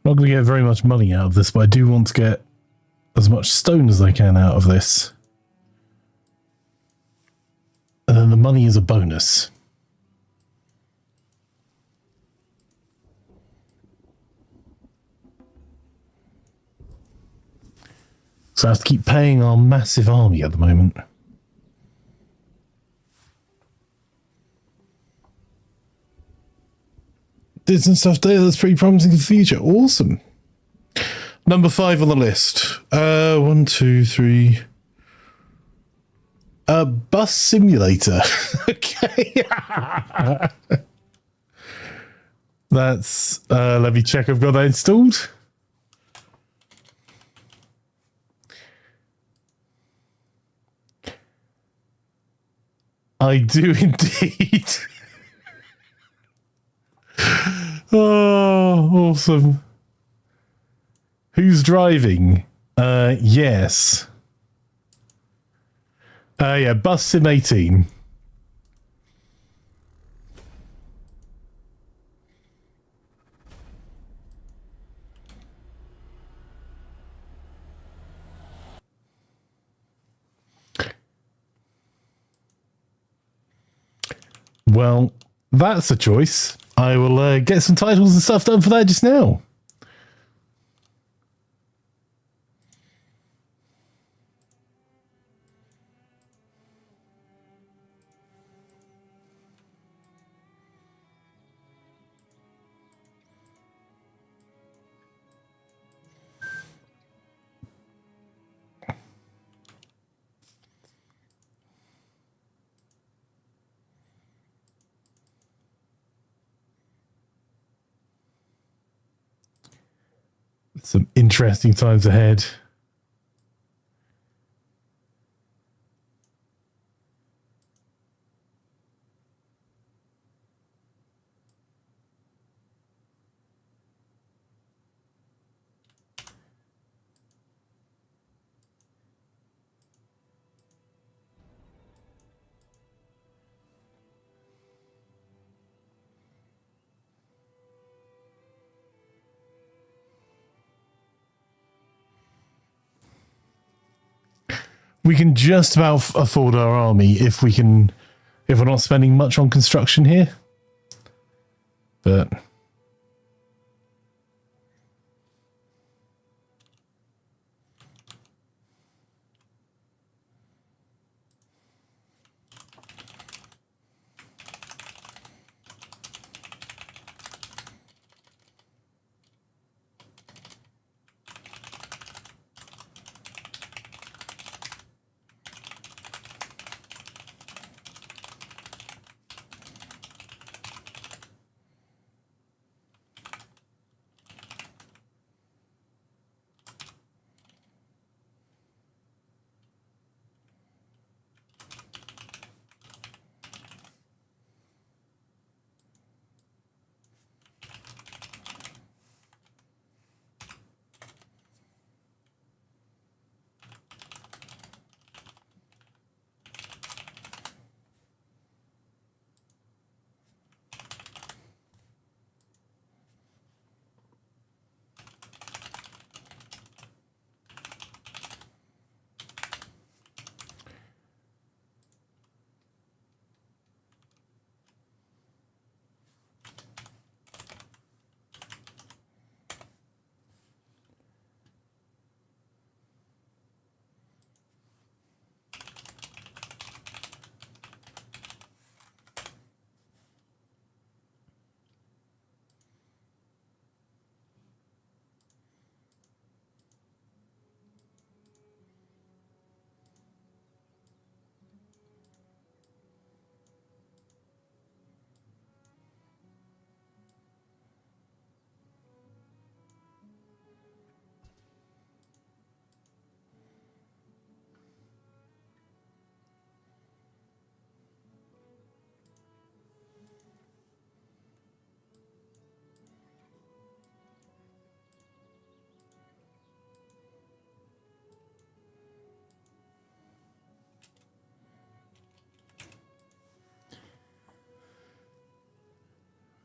Not going to get very much money out of this, but I do want to get as much stone as I can out of this. And then the money is a bonus. So I have to keep paying our massive army at the moment. Did some stuff there that's pretty promising for the future. Awesome. Number 5 on the list. 1, 2, 3. Bus simulator. Okay. That's let me check I've got that installed. I do indeed. Oh, awesome. Who's driving? Yes. Yeah, Bus Sim 18. Well, that's a choice. I will get some titles and stuff done for that just now. Some interesting times ahead. We can just about afford our army if we're not spending much on construction here. But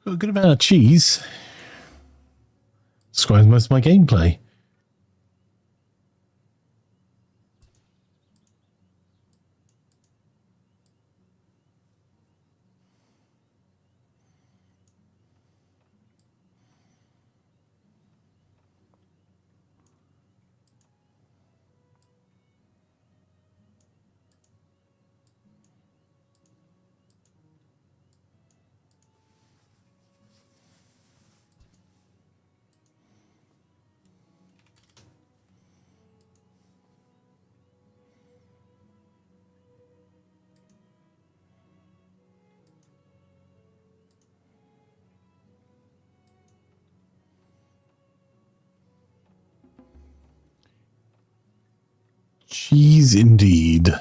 got a good amount of cheese. Describes most of my gameplay. Cheese indeed.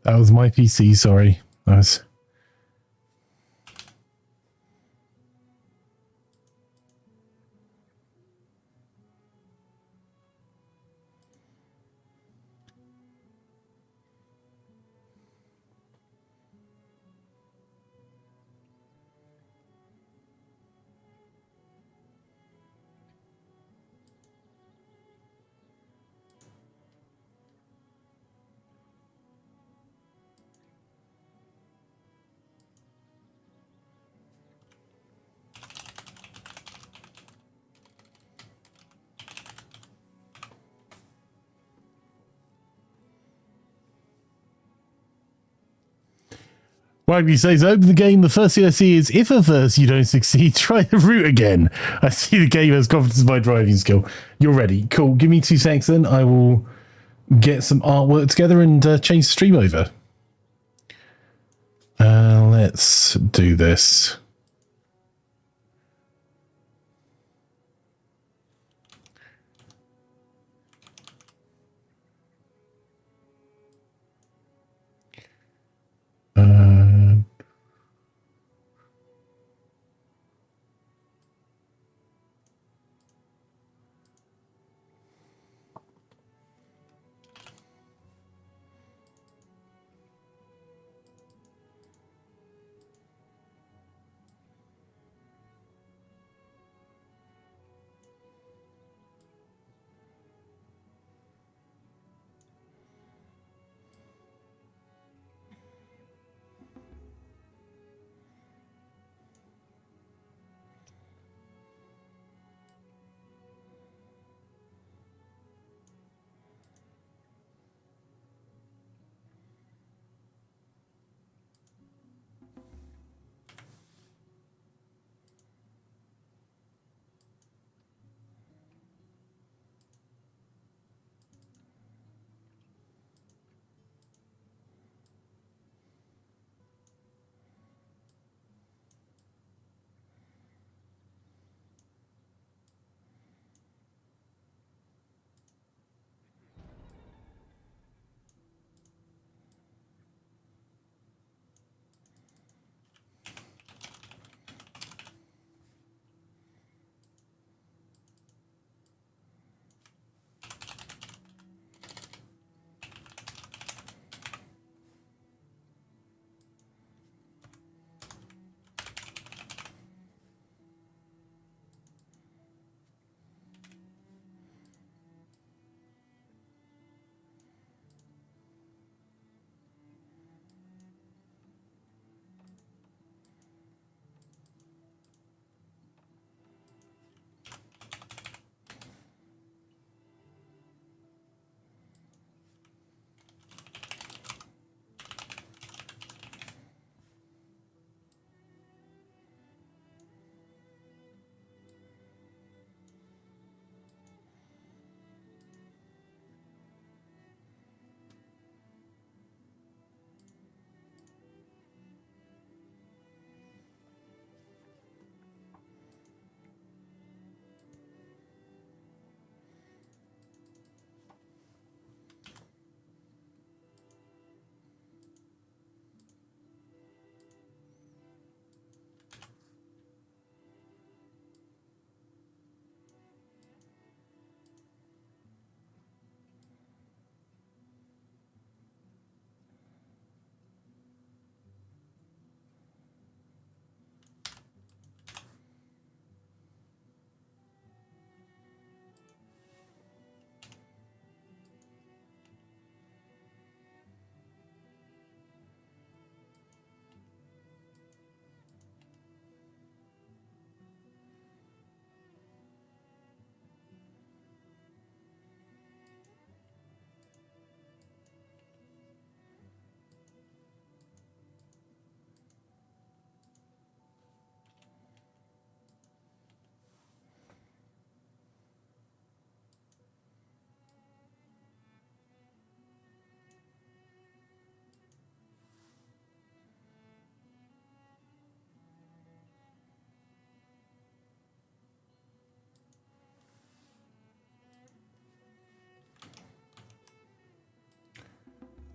That was my PC, sorry. That was... Why do you say so? Open the game. The first thing I see is if at first you don't succeed, try the route again. I see the game has confidence in my driving skill. You're ready. Cool. Give me 2 seconds then. I will get some artwork together and change the stream over. Let's do this.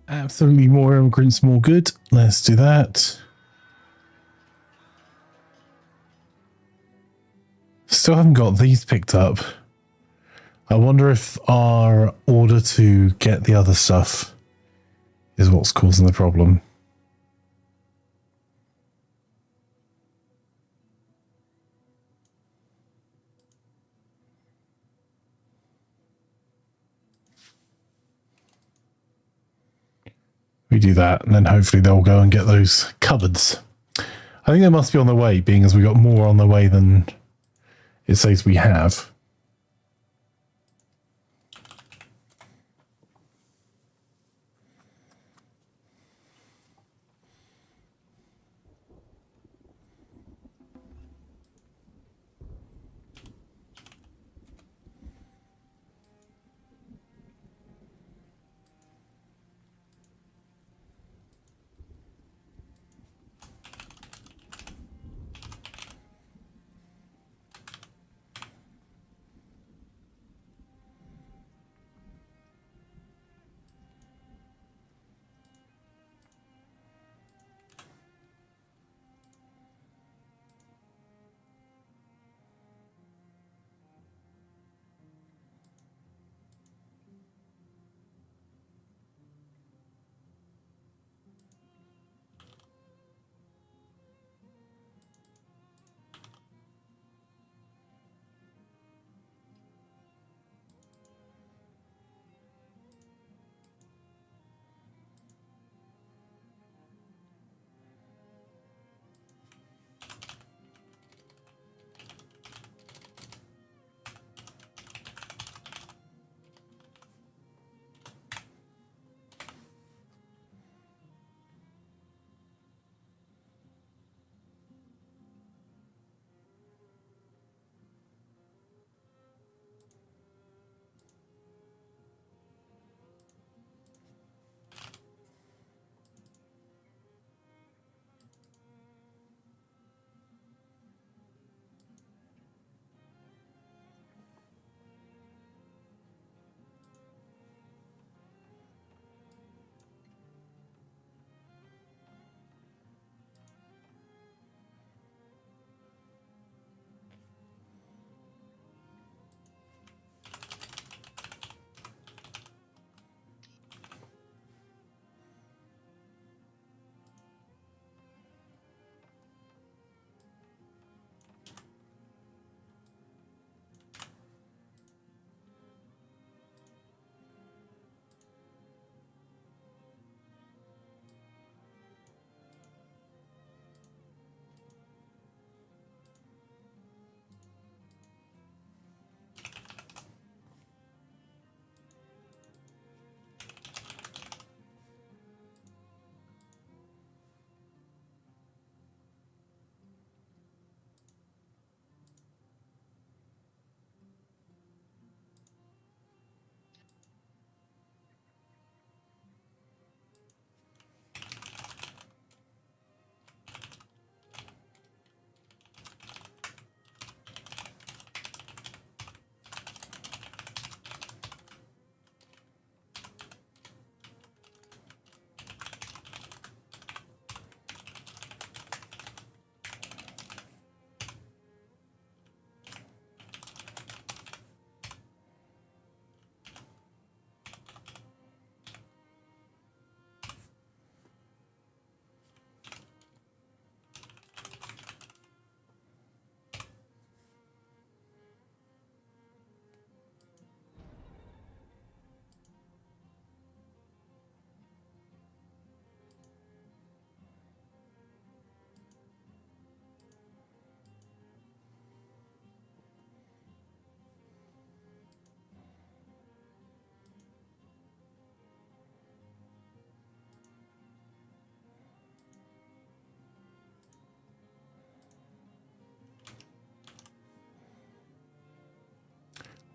Absolutely more immigrants, more good. Let's do that. Still haven't got these picked up. I wonder if our order to get the other stuff is what's causing the problem. We do that, and then hopefully they'll go and get those cupboards. I think they must be on their way, being as we got more on their way than it says we have.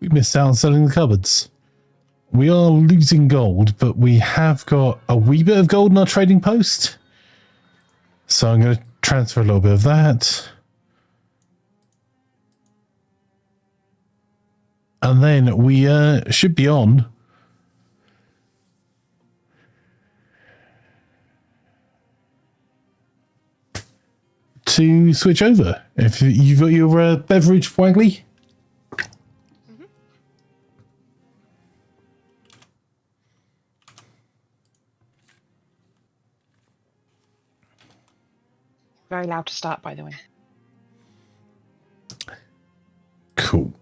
We missed out on selling the cupboards. We are losing gold, but we have got a wee bit of gold in our trading post. So I'm going to transfer a little bit of that. And then we should be on to switch over. If you've got your beverage, Wagley. Very loud to start, by the way. Cool.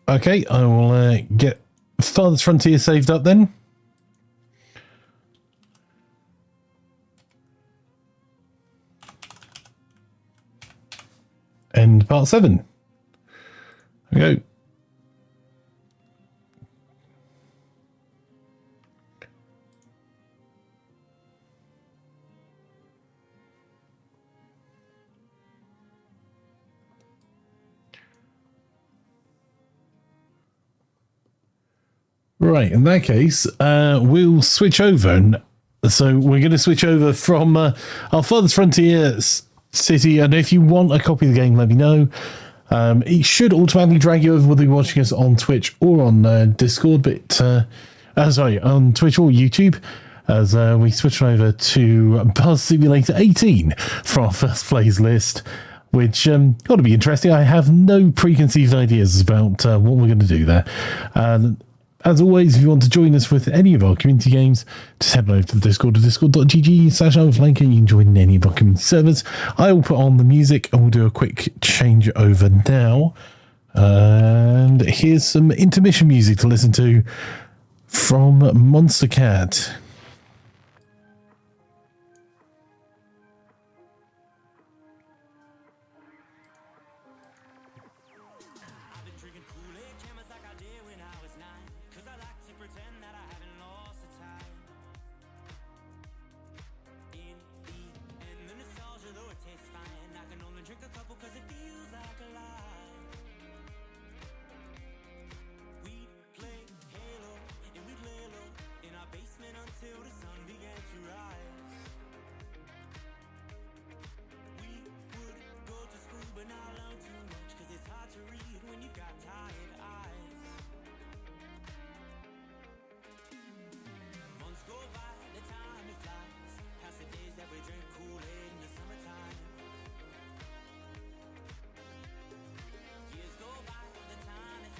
Okay, I will get Farthest Frontier saved up then. And part 7. There we go. Right, in that case, we'll switch over. And so we're going to switch over from our Farthest Frontier city. And if you want a copy of the game, let me know. It should automatically drag you over whether you're watching us on Twitch or on Discord. But, sorry, on Twitch or YouTube. As we switch over to Buzz Simulator 18 for our first plays list. Which got to be interesting. I have no preconceived ideas about what we're going to do there. As always, if you want to join us with any of our community games, just head over to the Discord at discord.gg/Imaflanker. You can join in any of our community servers. I will put on the music and we'll do a quick change over now. And here's some intermission music to listen to from Monster Cat.